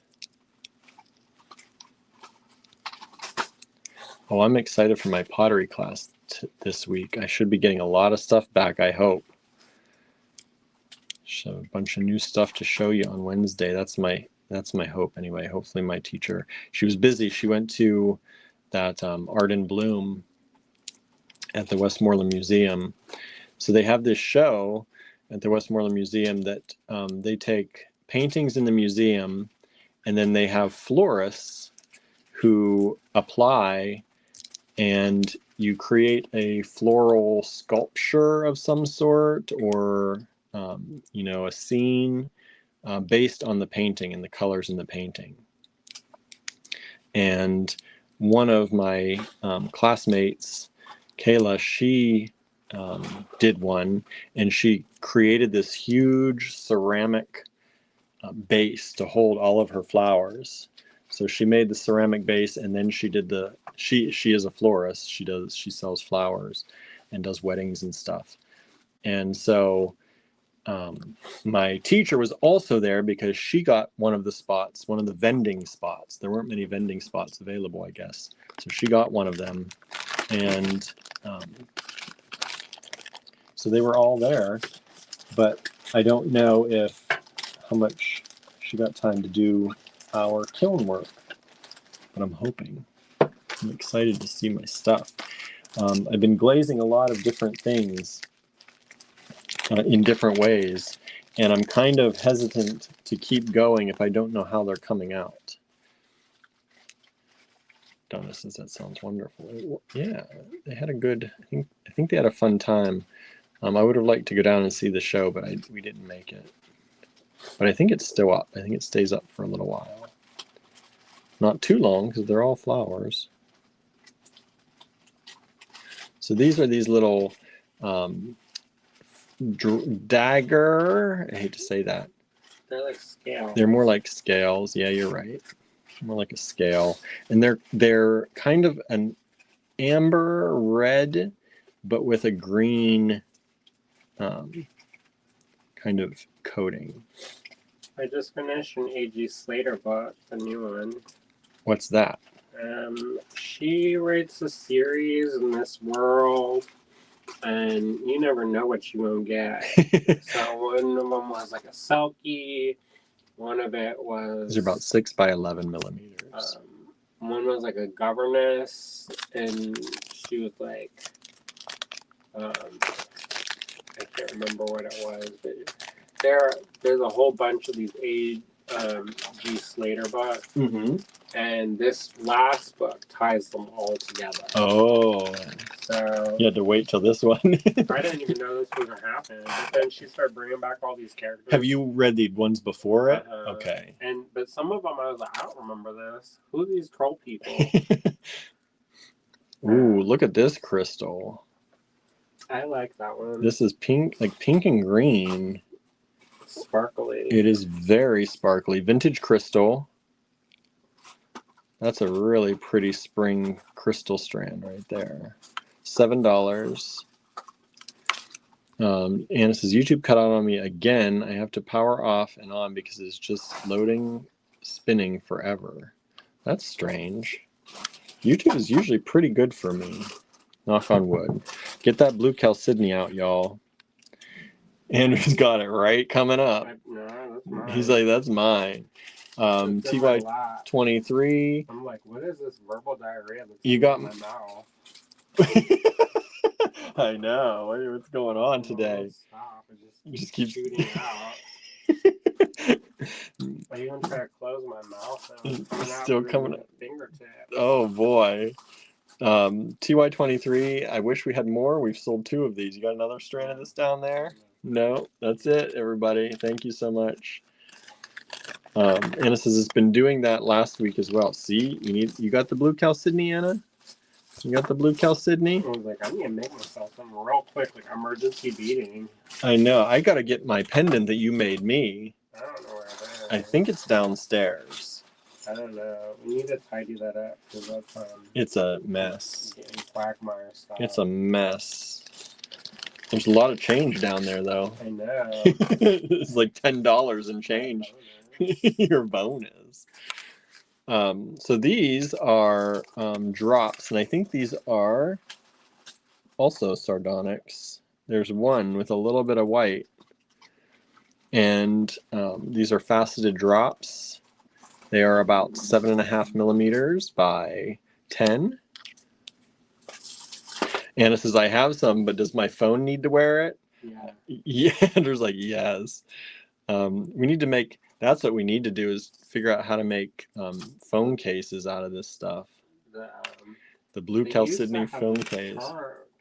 Oh, I'm excited for my pottery class this week. I should be getting a lot of stuff back, I hope. So a bunch of new stuff to show you on Wednesday. That's my hope anyway. Hopefully my teacher, she was busy. She went to that Art in Bloom at the Westmoreland Museum. So they have this show at the Westmoreland Museum that they take paintings in the museum and then they have florists who apply and you create a floral sculpture of some sort or, you know, a scene based on the painting and the colors in the painting. And one of my classmates, Kayla, she did one and she created this huge ceramic base to hold all of her flowers. So she made the ceramic base and then she did she is a florist. She sells flowers and does weddings and stuff. And so my teacher was also there because she got one of the spots, one of the vending spots. There weren't many vending spots available, I guess. So she got one of them. And so they were all there, but I don't know how much she got time to do our kiln work, but I'm hoping. I'm excited to see my stuff. I've been glazing a lot of different things in different ways, and I'm kind of hesitant to keep going if I don't know how they're coming out. Donna says that sounds wonderful. Yeah, they had a good, I think they had a fun time. I would have liked to go down and see the show, but we didn't make it. But I think it's still up. I think it stays up for a little while. Not too long because they're all flowers. So these are these little dagger. I hate to say that. They're like scales. They're more like scales. Yeah, you're right. More like a scale. And they're kind of an amber red, but with a green kind of coating. I just finished an A.G. Slater book, the new one. What's that? She writes a series in this world, and you never know what you won't get. So one of them was like a selkie. One of it was... These are about 6 by 11 millimeters. One was like a governess, and she was like... I can't remember what it was, but there's a whole bunch of these A.G. Slater books, and this last book ties them all together. Oh, so you had to wait till this one. I didn't even know this was gonna happen. But then she started bringing back all these characters. Have you read the ones before it? Okay. But some of them I was like, I don't remember this. Who are these troll people? Ooh, look at this crystal. I like that one. This is pink, like pink and green. Sparkly. It is very sparkly. Vintage crystal. That's a really pretty spring crystal strand right there. $7. Anna says, YouTube cut out on me again. I have to power off and on because it's just loading, spinning forever. That's strange. YouTube is usually pretty good for me. Knock on wood. Get that blue chalcedony out, y'all. Andrew's got it right coming up. No, that's mine. He's like, that's mine. TY23. I'm like, what is this verbal diarrhea that's You got in my mouth? I know. What's going on today? Stop. It just keeps shooting out. I even try to close my mouth and it's still coming out fingertip. Oh boy. TY23, I wish we had more. We've sold 2 of these. You got another strand of this down there? No, that's it, everybody. Thank you so much. Anna says it's been doing that last week as well. See, you got the blue chalcedony, Anna? You got the blue chalcedony? I was like, I need to make myself something real quick, like emergency beating. I know. I got to get my pendant that you made me. I don't know where it is. I think it's downstairs. I don't know. We need to tidy that up because that's it's a mess. Getting quagmire stuff. It's a mess. There's a lot of change down there, though. I know. It's like $10 in change. Your bonus. So these are drops, and I think these are also sardonyx. There's one with a little bit of white, and these are faceted drops. They are about 7.5 millimeters by 10. Anna says, I have some, but does my phone need to wear it? Yeah. Yeah, Andrew's like, yes. We need to make, that's what we need to do is figure out how to make phone cases out of this stuff. The blue chalcedony phone case.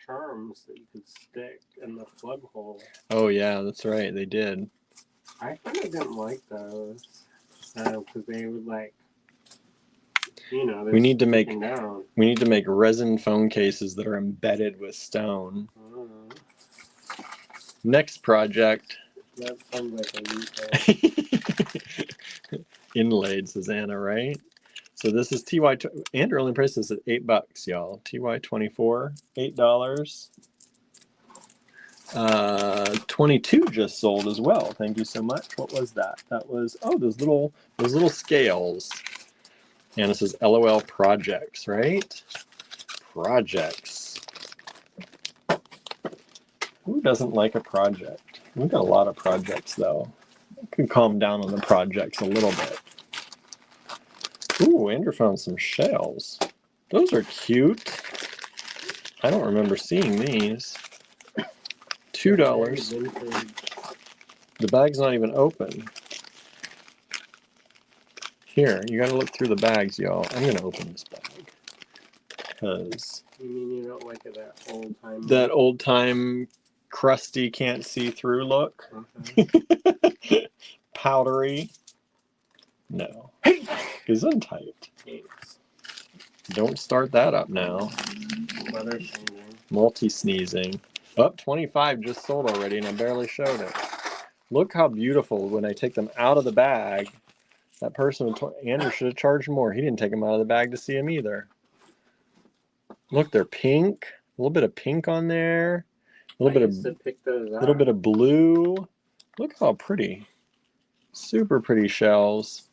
Charms that you could stick in the plug hole. Oh yeah, that's right. They did. I kind of didn't like those because they would like, we need to make resin phone cases that are embedded with stone. Next project. That sounds like a Inlaid, says Anna, right? So this is TY. Andrew only priced this at $8, y'all. TY24, $8. 22 just sold as well. Thank you so much. What was that? That was those little scales. Anna says LOL projects, right? Projects. Who doesn't like a project? We've got a lot of projects though. I could calm down on the projects a little bit. Ooh, Andrew found some shells. Those are cute. I don't remember seeing these. $2. The bag's not even open. Here, you gotta look through the bags, y'all. I'm gonna open this bag. Because... You mean you don't like it that old-time crusty, can't see through look? Powdery? No. Gesundheit. Don't start that up now. Multi-sneezing. Up 25 just sold already, and I barely showed it. Look how beautiful when I take them out of the bag. That person, Andrew should have charged more. He didn't take them out of the bag to see them either. Look, they're pink. A little bit of pink on there. A little bit of blue. Look how pretty. Super pretty shells.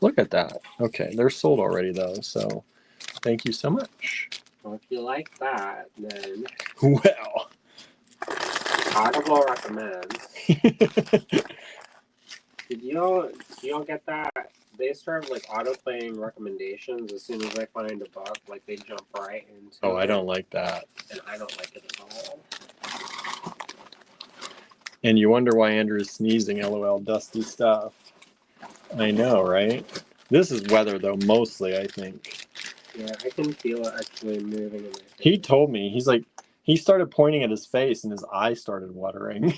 Look at that. Okay, they're sold already though, so thank you so much. Well, if you like that, then well, Audible recommends. Did y'all get that? They start like auto playing recommendations as soon as I find a book. Like they jump right into. Oh, I don't like that. And I don't like it at all. And you wonder why Andrew is sneezing. LOL, dusty stuff. I know, right? This is weather though, mostly I think. Yeah, I can feel it actually moving in my face. He told me, he's like, he started pointing at his face and his eye started watering.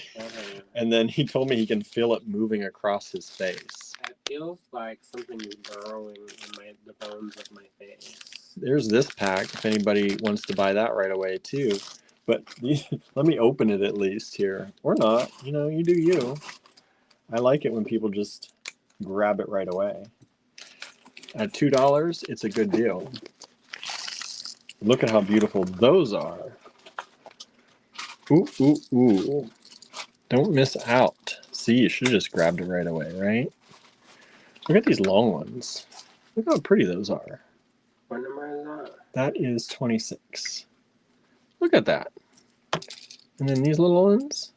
And then he told me he can feel it moving across his face. It feels like something is burrowing in the bones of my face. There's this pack if anybody wants to buy that right away too. But let me open it at least here. Or not. You know, you do you. I like it when people just grab it right away. At $2, it's a good deal. Look at how beautiful those are. Ooh, ooh, ooh. Don't miss out. See, you should have just grabbed it right away, right? Look at these long ones. Look how pretty those are. What number is that? That is 26. Look at that. And then these little ones.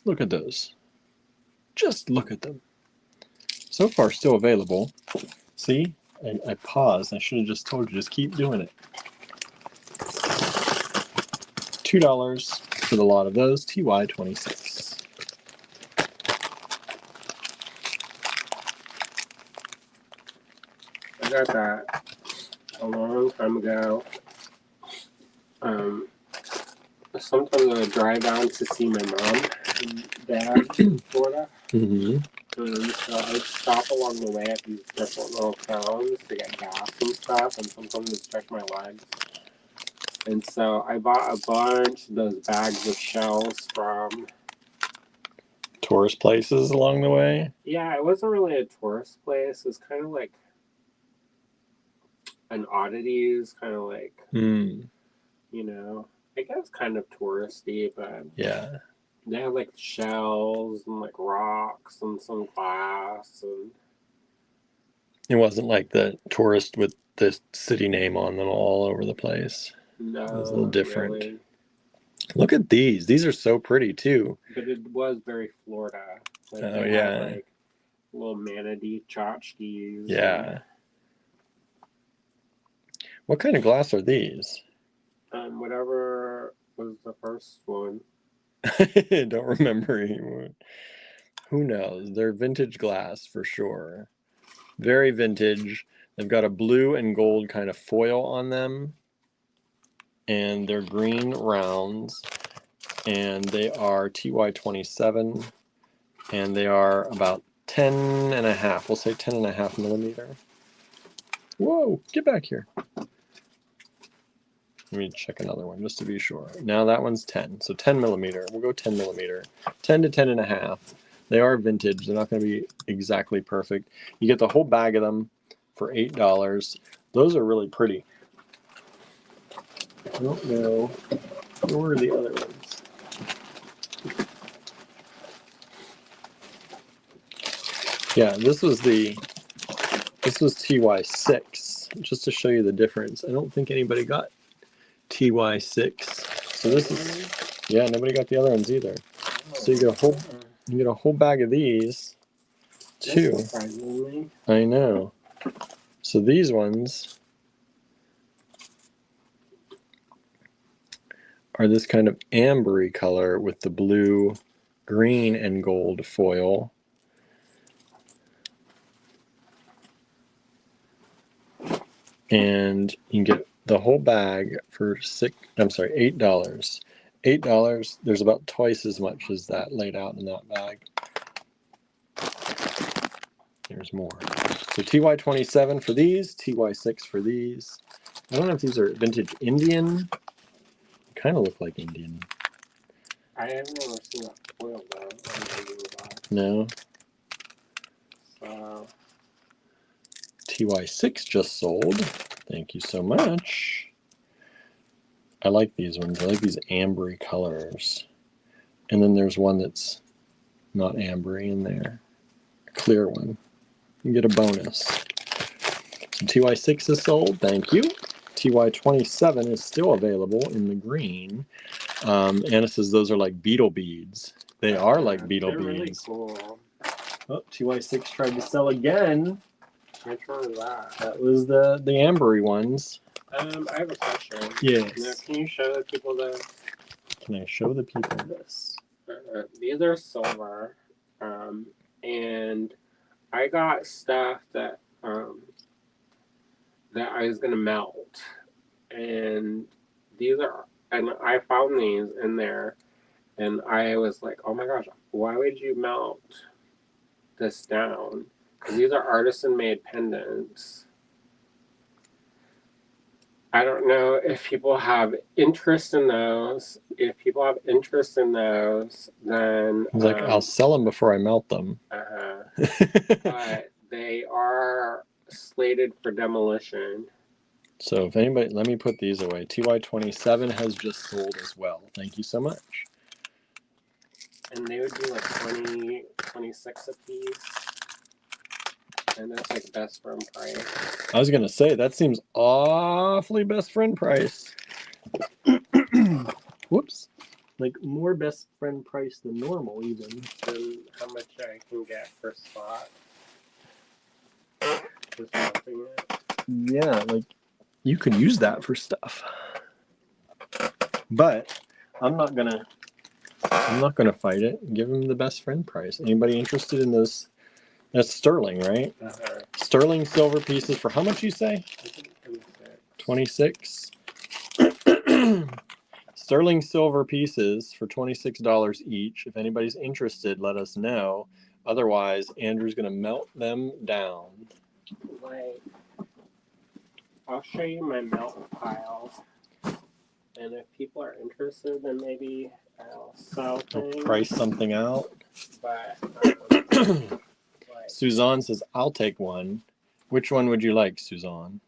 Look at those. Just look at them. So far, still available. See? I paused. I should have just told you, just keep doing it. $2 for the lot of those, TY26. I got that a long time ago. Sometimes I would drive down to see my mom and dad in Florida. Mm-hmm. So I'd stop along the way at these different little towns to get gas and stuff, and sometimes to stretch my legs. And so I bought a bunch of those bags of shells from... Tourist places along the way? Yeah, it wasn't really a tourist place. It was kind of like an oddities, kind of like, you know, I guess kind of touristy, but yeah, they had like shells and like rocks and some glass, and it wasn't like the tourist with the city name on them all over the place. no, It was a little different. really. Look at these. These are so pretty too. But it was very Florida. Like Oh they yeah. had like little manatee tchotchkes. Yeah. What kind of glass are these? Whatever was the first one. I don't remember anymore. Who knows? They're vintage glass for sure. Very vintage. They've got a blue and gold kind of foil on them. And they're green rounds. And they are TY27. And they are about 10.5. We'll say 10.5 millimeter. Whoa, get back here. Let me check another one just to be sure. Now that one's 10. So 10 millimeter. We'll go 10 millimeter. 10 to 10.5. They are vintage. They're not going to be exactly perfect. You get the whole bag of them for $8. Those are really pretty. I don't know. Where are the other ones? Yeah, this was TY6, just to show you the difference. I don't think anybody got TY6. So this is, yeah, nobody got the other ones either. So you get a whole bag of these too. I know. So these ones are this kind of ambery color with the blue, green, and gold foil. And you can get the whole bag for $8. $8, there's about twice as much as that laid out in that bag. There's more. So TY27 for these, TY6 for these. I don't know if these are vintage Indian. They kind of look like Indian. I have never seen that foil though. No. So TY6 just sold. Thank you so much. I like these ones. I like these ambery colors. And then there's one that's not ambery in there. A clear one. You get a bonus. So TY6 is sold. Thank you. TY27 is still available in the green. Anna says those are like beetle beads. They are like beetle beads. Really cool. Oh, TY6 tried to sell again. Which one was that? That was the ambery ones. I have a question. Yes. Now, can you show the people this? Can I show the people this? These are silver, and I got stuff that that I was gonna melt, and I found these in there, and I was like, oh my gosh, why would you melt this down? Because these are artisan made pendants. I don't know if people have interest in those. If people have interest in those, then He's like, I'll sell them before I melt them. but they are slated for demolition. So if anybody, let me put these away. TY27 has just sold as well. Thank you so much. And they would be like 20, 26 a piece. And that's like best friend price. I was gonna say that seems awfully best friend price. Whoops. Like more best friend price than normal even. Than how much I can get for spot. Just melting it. Yeah, like you could use that for stuff. But I'm not gonna fight it. Give him the best friend price. Anybody interested in those? That's sterling, right? Sterling silver pieces for how much you say? 26. Sterling silver pieces for $26 each. If anybody's interested, let us know. Otherwise, Andrew's going to melt them down. Like, I'll show you my melt pile. And if people are interested, then maybe I'll sell things. I'll price something out. But, Suzanne says, I'll take one. Which one would you like, Suzanne?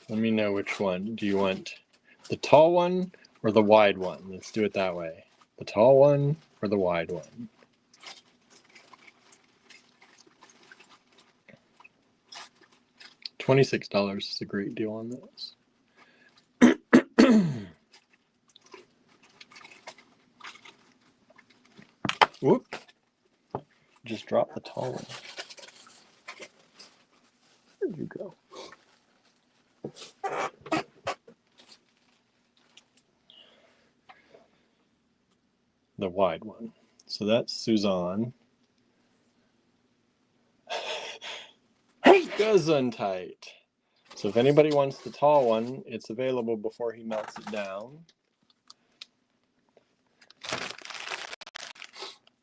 Let me know which one. Do you want the tall one or the wide one? Let's do it that way. The tall one or the wide one? $26 is a great deal on those. Whoop. Just drop the tall one. Where'd you go? The wide one. So that's Suzanne. Gesundheit. So if anybody wants the tall one, it's available before he melts it down.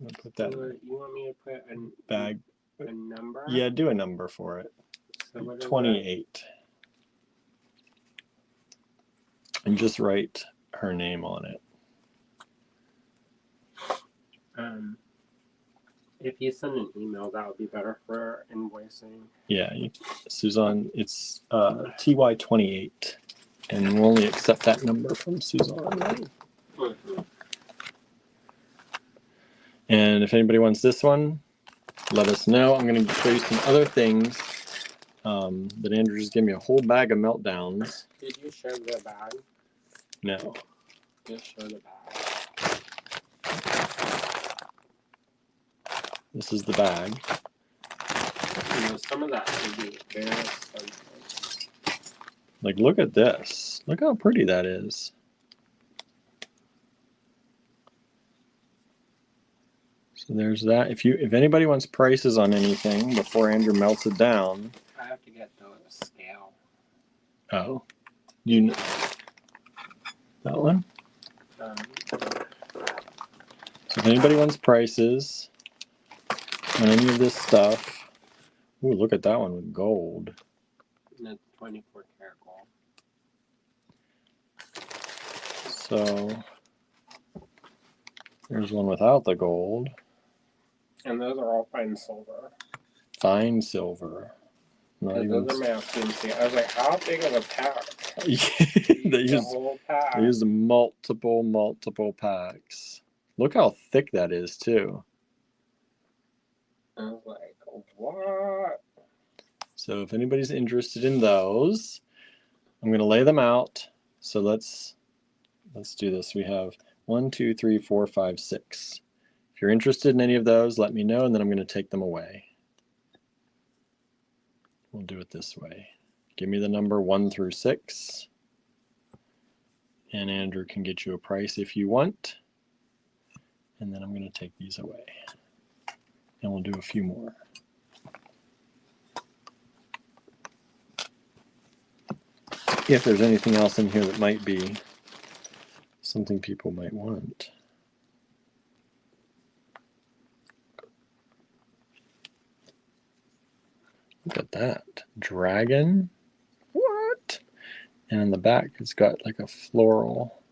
I'm gonna put that. You want me to put a bag? A number? Yeah, do a number for it. So 28. And just write her name on it. If you send an email, that would be better for invoicing. Yeah, Suzanne, it's TY28. And we'll only accept that number from Suzanne, right? Mm-hmm. And if anybody wants this one, let us know. I'm going to show you some other things that Andrew just gave me a whole bag of meltdowns. Did you show the bag? No. Just show the bag. This is the bag. You know, some of that would be very expensive. Like, look at this. Look how pretty that is. So there's that. If anybody wants prices on anything before Andrew melts it down. I have to get the scale. Oh. You know that one? So if anybody wants prices on any of this stuff. Ooh, look at that one with gold. That's 24 karat gold. So there's one without the gold. And those are all fine silver. Fine silver. Not even... Those are my fancy. I was like, how big of a pack? They use multiple packs. Look how thick that is too. I was like, what? So if anybody's interested in those, I'm going to lay them out. So let's do this. We have 1, 2, 3, 4, 5, 6. If you're interested in any of those, let me know, and then I'm going to take them away. We'll do it this way. Give me the number 1 through 6, and Andrew can get you a price if you want. And then I'm going to take these away. And we'll do a few more. If there's anything else in here that might be something people might want. Look at that. Dragon. What? And in the back, it's got like a floral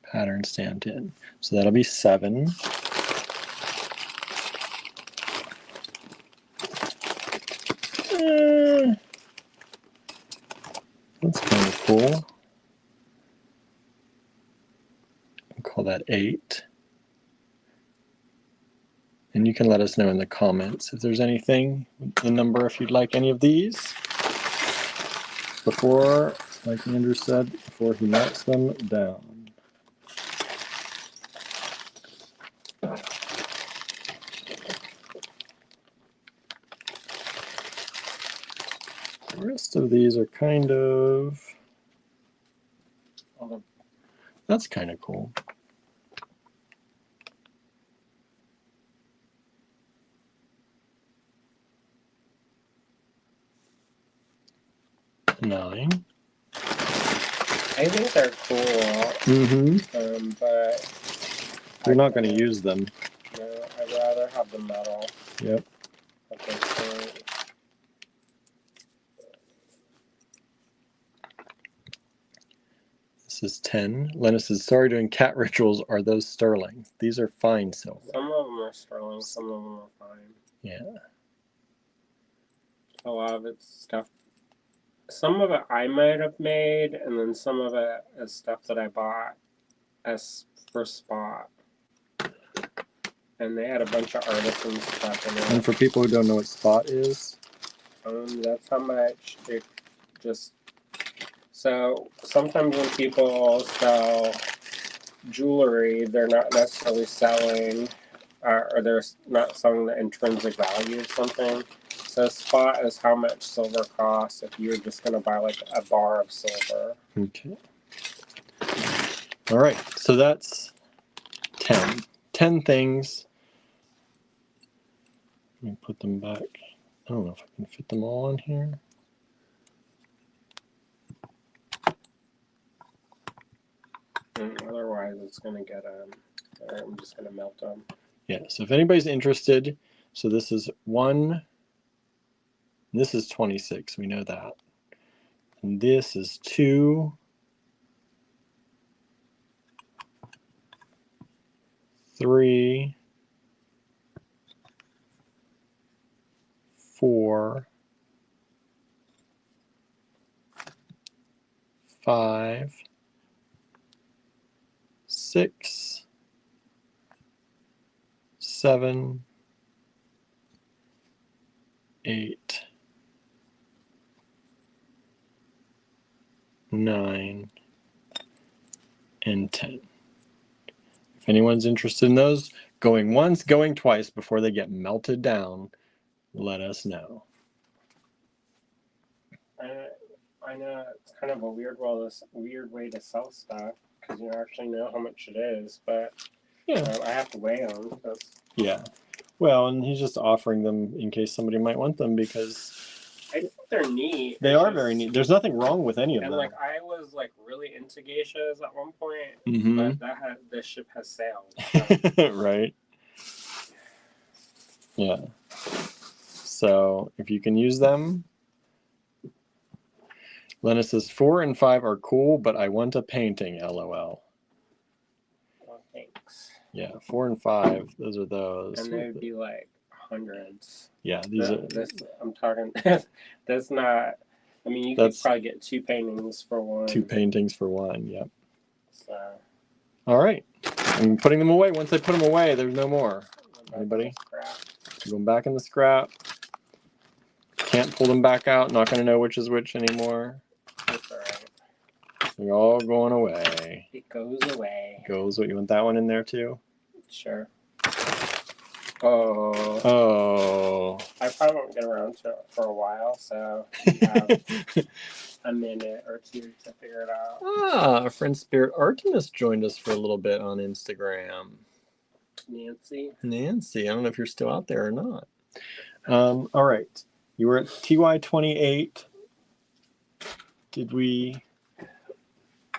pattern stamped in. So that'll be 7. That's kind of cool. I'll call that 8. And you can let us know in the comments if there's anything, the number, if you'd like any of these. Before, like Andrew said, before he melts them down. The rest of these are kind of, that's kind of cool. Nine. I think they're cool. But you're not going to use them. No, I'd rather have the metal. Yep. At this point. This is 10. Lenna says, sorry, doing cat rituals. Are those sterling? These are fine silver. Some of them are sterling, some of them are fine. Yeah. A lot of it's stuff. Some of it I might have made, and then some of it is stuff that I bought as for spot. And they had a bunch of artisan stuff in it. And for people who don't know what spot is, that's how much it just. So sometimes when people sell jewelry, they're not necessarily selling, or they're not selling the intrinsic value of something. So spot is how much silver costs if you're just going to buy like a bar of silver. Okay. All right. So that's 10. 10 things. Let me put them back. I don't know if I can fit them all on here. Otherwise, it's going to get I'm just going to melt them. Yeah. So if anybody's interested, so this is 1. This is 26. We know that. And this is 2. 3. 4. 5. 6. 7. 8. 9. And 10. If anyone's interested in those, going once, going twice before they get melted down, let us know. I know it's kind of a weird way to sell stuff because you actually know how much it is, but yeah, I have to weigh them. Yeah. Well, and he's just offering them in case somebody might want them because I think they're neat. They are very neat. There's nothing wrong with any of them. And like I was like really into geishas at one point, but this ship has sailed. So. Right. Yeah. So if you can use them. Lena says 4 and 5 are cool, but I want a painting. LOL. Well, thanks. Yeah, 4 and 5. Those are those. And they'd be like hundreds. Yeah, these are. I'm talking. That's not. I mean, you could probably get 2 paintings for one. 2 paintings for one. Yep. So. All right. I'm putting them away. Once I put them away, there's no more. Anybody? Going back in the scrap. Can't pull them back out. Not going to know which is which anymore. That's all right. They're all going away. It goes away. Goes. What, you want that one in there too? Sure. Oh. Oh. I probably won't get around to it for a while, so you have a minute or 2 to figure it out. Ah, our friend Spirit Artemis joined us for a little bit on Instagram. Nancy, I don't know if you're still out there or not. All right. You were at TY28.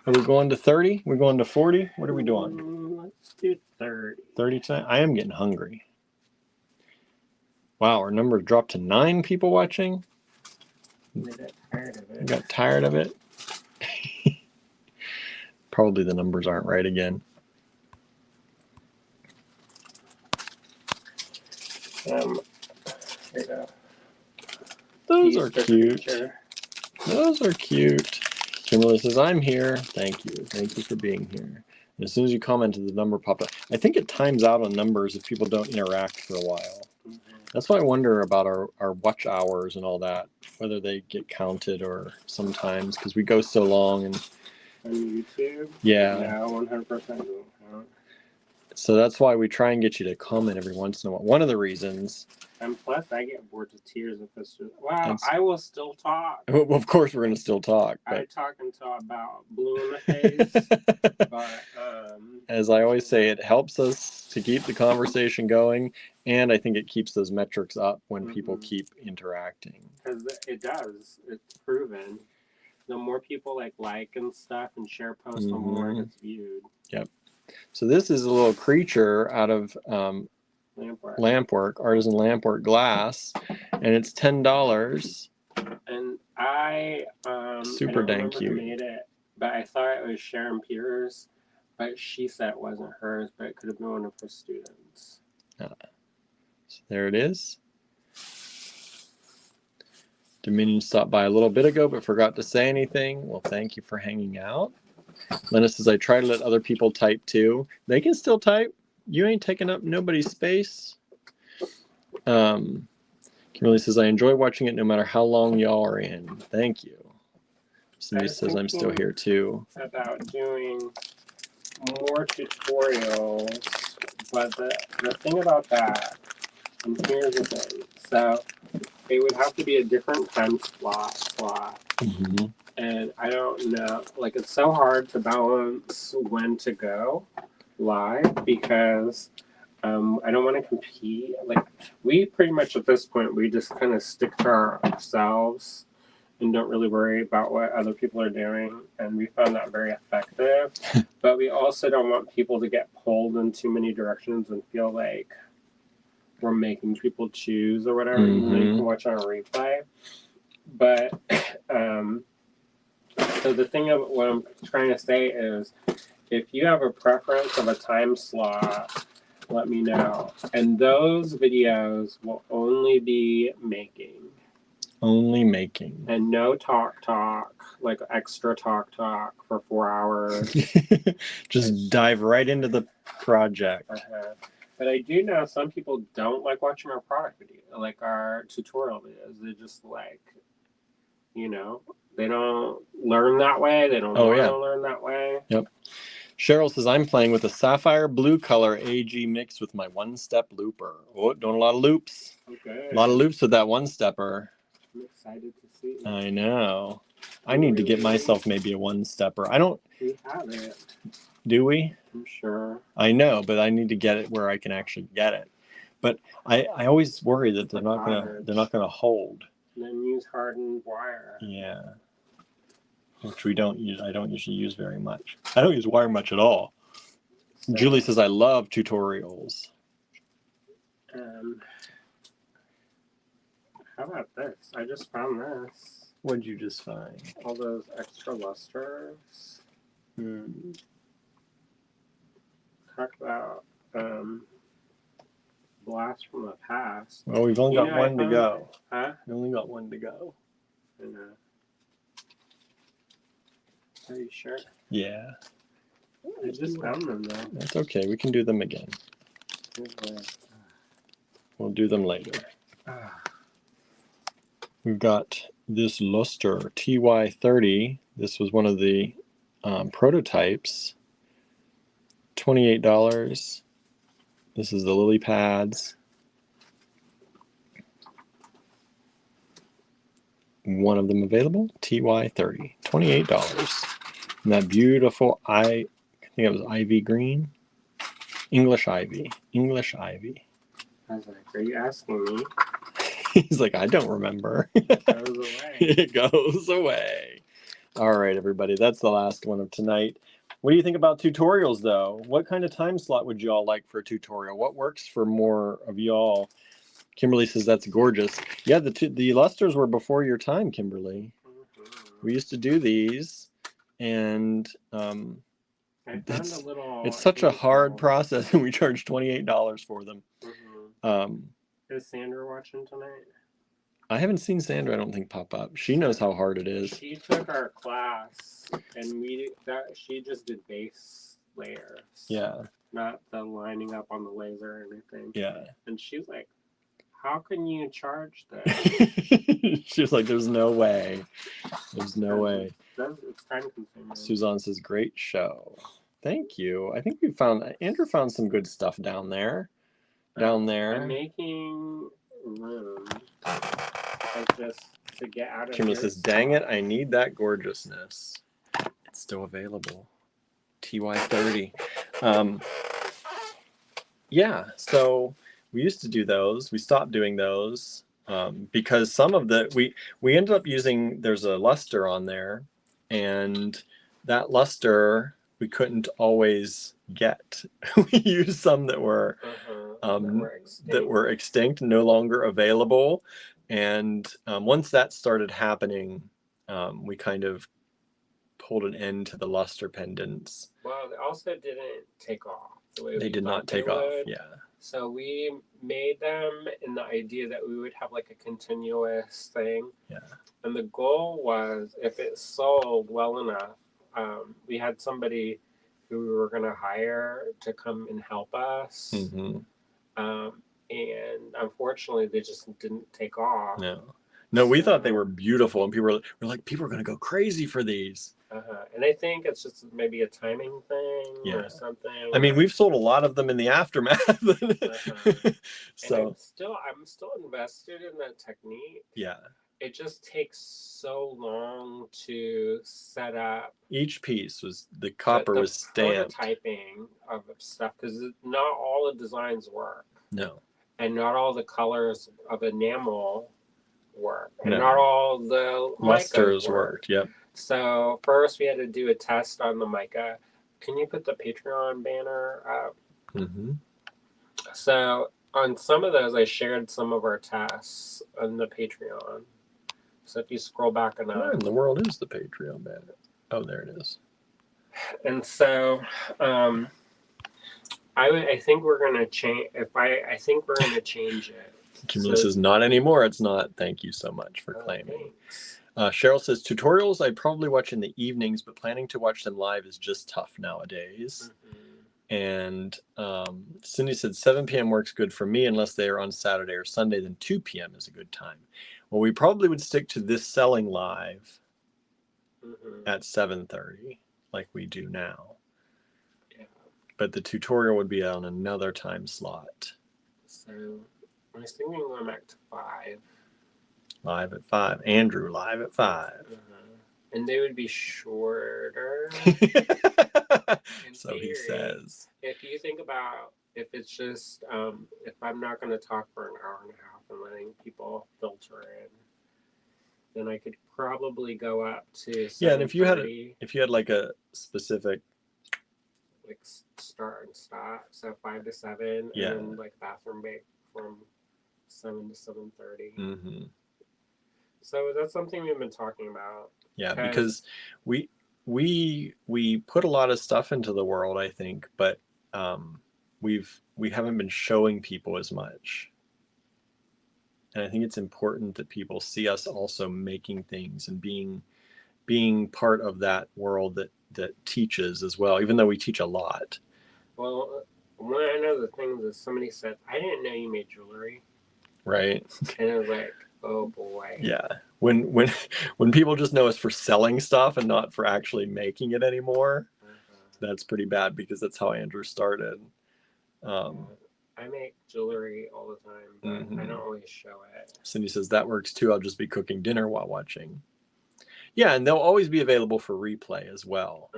Are we going to 30? We're going to 40? What are we doing? Let's do 30. 30 tonight? I am getting hungry. Wow, our number dropped to 9 people watching. They got tired of it. Got tired of it. Probably the numbers aren't right again. There you go. Those are Easter cute. creature. Those are cute. Kimberly says, I'm here. Thank you. Thank you for being here. And as soon as you commented, the number popped up. I think it times out on numbers if people don't interact for a while. That's why I wonder about our watch hours and all that, whether they get counted or sometimes, because we go so long. And On YouTube? yeah. Yeah, 100% don't count. So that's why we try and get you to comment every once in a while. One of the reasons. And plus, I get bored to tears if it's just, wow, I will still talk. Well, of course, we're going to still talk. But... I talk until about blue in the face. But as I always say, it helps us to keep the conversation going, and I think it keeps those metrics up when people keep interacting. Because it does. It's proven. The more people like and stuff and share posts, the more it gets viewed. Yep. So this is a little creature out of lampwork, artisan lampwork glass, and it's $10. And I super dang cute. Who made it, but I thought it was Sharon Pierce, but she said it wasn't hers, but it could have been one of her students. So there it is. Dominion stopped by a little bit ago, but forgot to say anything. Well, thank you for hanging out. Lena says, I try to let other people type too. They can still type. You ain't taking up nobody's space. Kimberly says, I enjoy watching it no matter how long y'all are in. Thank you. Somebody says, I'm still here too. About doing more tutorials, but the thing about that, and here's the thing, so it would have to be a different time slot. And I don't know, like it's so hard to balance when to go live because I don't want to compete. Like we pretty much at this point, we just kind of stick to ourselves and don't really worry about what other people are doing. And we found that very effective. But we also don't want people to get pulled in too many directions and feel like we're making people choose or whatever. Even though you can watch on a replay. But so the thing of what I'm trying to say is if you have a preference of a time slot, let me know. And those videos will only be making. Only making. And no talk, like extra talk for 4 hours. Just dive right into the project. But I do know some people don't like watching our product video, like our tutorial videos. They just like, they don't learn that way. They don't want to learn that way. Yep. Cheryl says, I'm playing with a sapphire blue color AG mixed with my one-step looper. Oh, doing a lot of loops. Okay. A lot of loops with that one-stepper. I'm excited to see. I know. I need to get myself maybe a one-stepper. I don't... We have it. Do we? I'm sure. I know, but I need to get it where I can actually get it. But I always worry that they're not gonna hold. And then use hardened wire. Yeah. Which we don't use. I don't usually use very much. I don't use wire much at all. So, Julie says I love tutorials. How about this? I just found this. What'd you just find? All those extra lusters. Talk about blast from the past. Well, we've only got one to go. Huh? We only got one to go. I know. Are you sure? Yeah. I just found them though. That's okay. We can do them again. We'll do them later. We've got this luster TY30. This was one of the prototypes. $28. This is the lily pads. One of them available. TY30. $28. And that beautiful, I think it was ivy green. English ivy. English ivy. I was like, are you asking me? He's like, I don't remember. It goes away. It goes away. All right, everybody. That's the last one of tonight. What do you think about tutorials, though? What kind of time slot would you all like for a tutorial? What works for more of y'all? Kimberly says that's gorgeous. Yeah, the lusters were before your time, Kimberly. We used to do these, and it's such a hard process, and we charge $28 for them. Is Sandra watching tonight? I haven't seen Sandra, I don't think, pop up. She knows how hard it is. She took our class, and she just did base layers. Yeah. Not the lining up on the laser or anything. Yeah. And she's like, how can you charge this? She was like, there's no way. There's no way. It's kind of consuming. Suzanne says, great show. Thank you. I think Andrew found some good stuff down there. I'm making room. Just to get out of Kimberly says, dang it, I need that gorgeousness. It's still available. TY30. Yeah, so we used to do those. We stopped doing those because some of we ended up using, there's a luster on there, and that luster we couldn't always get. We used some that were extinct, no longer available. And once that started happening, we kind of pulled an end to the luster pendants. Well, they also didn't take off the way they did not take off. Yeah. So we made them in the idea that we would have like a continuous thing. Yeah. And the goal was, if it sold well enough, we had somebody who we were going to hire to come and help us. And unfortunately, they just didn't take off. No, we thought they were beautiful, and people were going to go crazy for these. And I think it's just maybe a timing thing or something. I mean, we've sold a lot of them in the aftermath. So I'm still invested in that technique. Yeah. It just takes so long to set up. Each piece the copper was stamped. Prototyping of stuff, because not all the designs work. No. And not all the colors of enamel work. And not all the musters worked. Yep. So first we had to do a test on the mica. Can you put the Patreon banner up? So on some of those, I shared some of our tests on the Patreon. So if you scroll back enough. Where in the world is the Patreon banner? Oh, there it is. And so I think we're going to change. I think we're going to change it. Kimberly says, not anymore. It's not. Thank you so much for claiming. Cheryl says, tutorials I'd probably watch in the evenings, but planning to watch them live is just tough nowadays. And Cindy said, 7 p.m. works good for me unless they are on Saturday or Sunday. Then 2 p.m. is a good time. Well, we probably would stick to this selling live at 7:30 like we do now. But the tutorial would be on another time slot. So I was thinking going back to 5. Live at 5. Andrew, live at 5. And they would be shorter. So he says. If you think about, if it's just, if I'm not going to talk for an hour and a half and letting people filter in, then I could probably go up to 7:30. Yeah, and if you had like a specific, like start and stop, so 5 to 7, yeah, and then like bathroom break from 7 to 7:30. So that's something we've been talking about. Yeah, because we put a lot of stuff into the world, I think, but we haven't been showing people as much. And I think it's important that people see us also making things and being part of that world that teaches as well, even though we teach a lot. Well, one of the things that somebody said, I didn't know you made jewelry. Right. And I was like, oh boy. Yeah. When people just know us for selling stuff and not for actually making it anymore, that's pretty bad, because that's how Andrew started. I make jewelry all the time, but I don't always show it. Cindy says that works too. I'll just be cooking dinner while watching. Yeah, and they'll always be available for replay as well.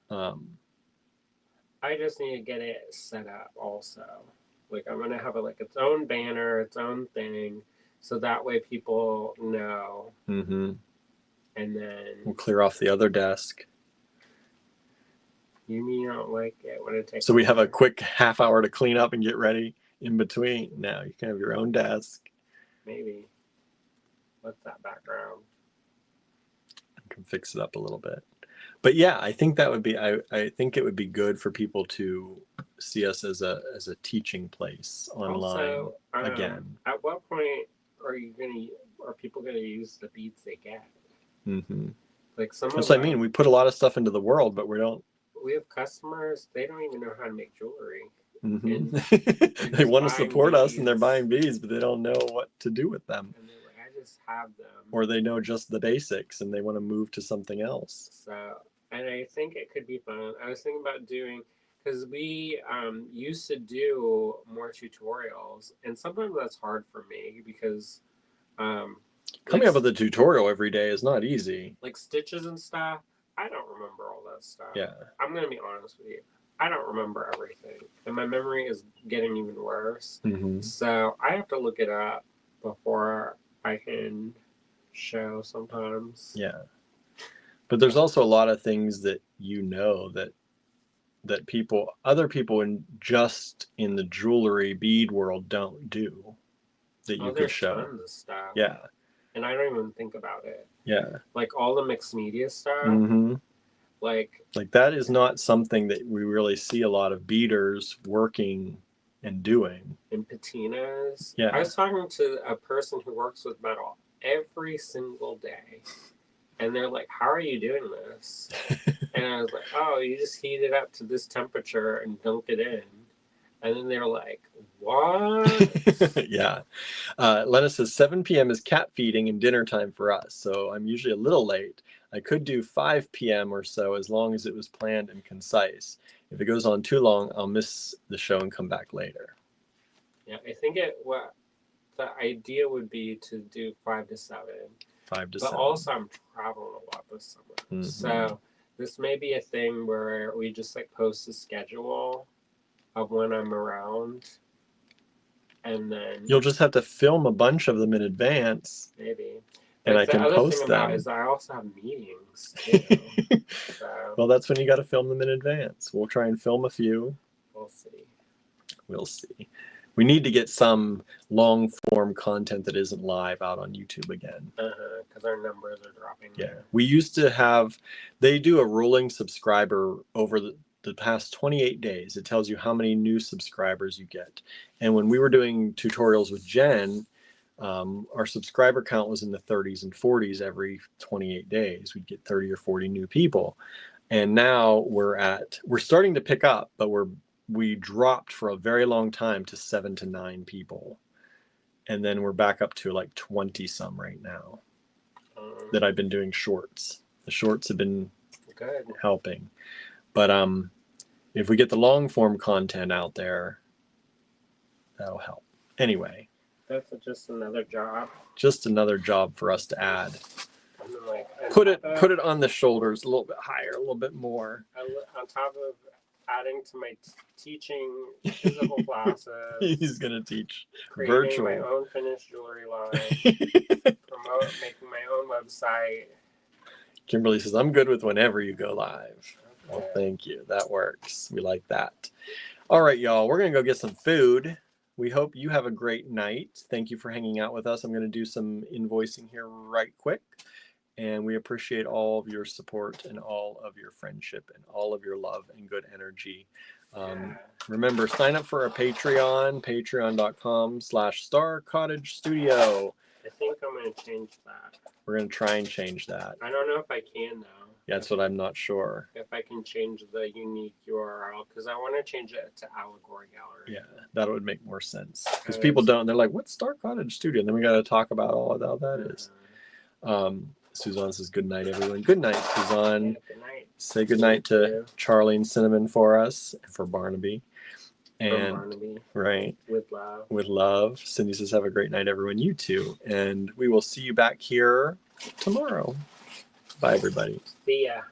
I just need to get it set up also. Like, I'm going to have its own banner, its own thing, so that way people know. And then we'll clear off the other desk. You mean you don't like it when it takes? So we have a quick half hour to clean up and get ready. in between. Now you can have your own desk. Maybe. What's that background? I can fix it up a little bit. But yeah, I think that would be. I think it would be good for people to see us as a teaching place online Also, again. at what point are people gonna use the beads they get? Mm-hmm. Like some That's of what I mean. We put a lot of stuff into the world, but we don't. We have customers. They don't even know how to make jewelry. Mm-hmm. They want to support us, and they're beads. buying beads, but they don't know what to do with them. And they're like, I just have them. Or they know just the basics, and they want to move to something else. So, and I think it could be fun. I was thinking about doing, because we used to do more tutorials, and sometimes that's hard for me because coming up with a tutorial every day is not easy. Like stitches and stuff, I don't remember all that stuff. Yeah. I'm going to be honest with you. I don't remember everything. And my memory is getting even worse. Mm-hmm. So I have to look it up before I can show sometimes. Yeah. But there's also a lot of things that that other people in the jewelry bead world don't do that you could show. Tons of stuff. Yeah. And I don't even think about it. Yeah. Like all the mixed media stuff. Mm-hmm. Like that is not something that we really see a lot of beaders working and doing. In patinas. Yeah. I was talking to a person who works with metal every single day. And they're like, how are you doing this? And I was like, oh, you just heat it up to this temperature and dunk it in. And then they're like, what? Yeah. Lena says 7 p.m. is cat feeding and dinner time for us. So I'm usually a little late. I could do 5 p.m. or so as long as it was planned and concise. If it goes on too long, I'll miss the show and come back later. Yeah, I think the idea would be to do 5 to 7. 5 to but 7. But also I'm traveling a lot this summer. Mm-hmm. So this may be a thing where we just like post a schedule of when I'm around. And then you'll just have to film a bunch of them in advance. Maybe. And I can post them. Is I also have meetings too. So. Well, that's when you got to film them in advance. We'll try and film a few. We'll see. We need to get some long form content that isn't live out on YouTube again. Because our numbers are dropping. Yeah. We used to have, they do a rolling subscriber over the past 28 days. It tells you how many new subscribers you get. And when we were doing tutorials with Jen, our subscriber count was in the 30s and 40s every 28 days. We'd get 30 or 40 new people. And now we're starting to pick up, but we dropped for a very long time to 7 to 9 people. And then we're back up to like 20 some right now that I've been doing shorts. The shorts have been good helping. But if we get the long form content out there, that'll help. Anyway. That's just another job. Just another job for us to add. Put it on the shoulders a little bit higher, a little bit more. On top of adding to my teaching physical classes. He's gonna teach creating virtual. My own finished jewelry line. Making my own website. Kimberly says, "I'm good with whenever you go live." Okay. Well, thank you. That works. We like that. All right, y'all. We're gonna go get some food. We hope you have a great night. Thank you for hanging out with us. I'm going to do some invoicing here right quick. And we appreciate all of your support and all of your friendship and all of your love and good energy. Remember, sign up for our Patreon, patreon.com/Star Cottage Studio. I think I'm going to change that. We're going to try and change that. I don't know if I can, though. That's what I'm not sure. If I can change the unique URL, because I want to change it to Allegory Gallery. Yeah, that would make more sense. Because people don't, they're like, what's Star Cottage Studio? And then we got to talk about all of how that is. Suzanne says, good night, everyone. Good night, Suzanne. Yeah, good night. Say good night to Charlie and Cinnamon for us, for Barnaby. And Barnaby. Right. With love. With love. Cindy says, have a great night, everyone. You too. And we will see you back here tomorrow. Bye, everybody. See ya.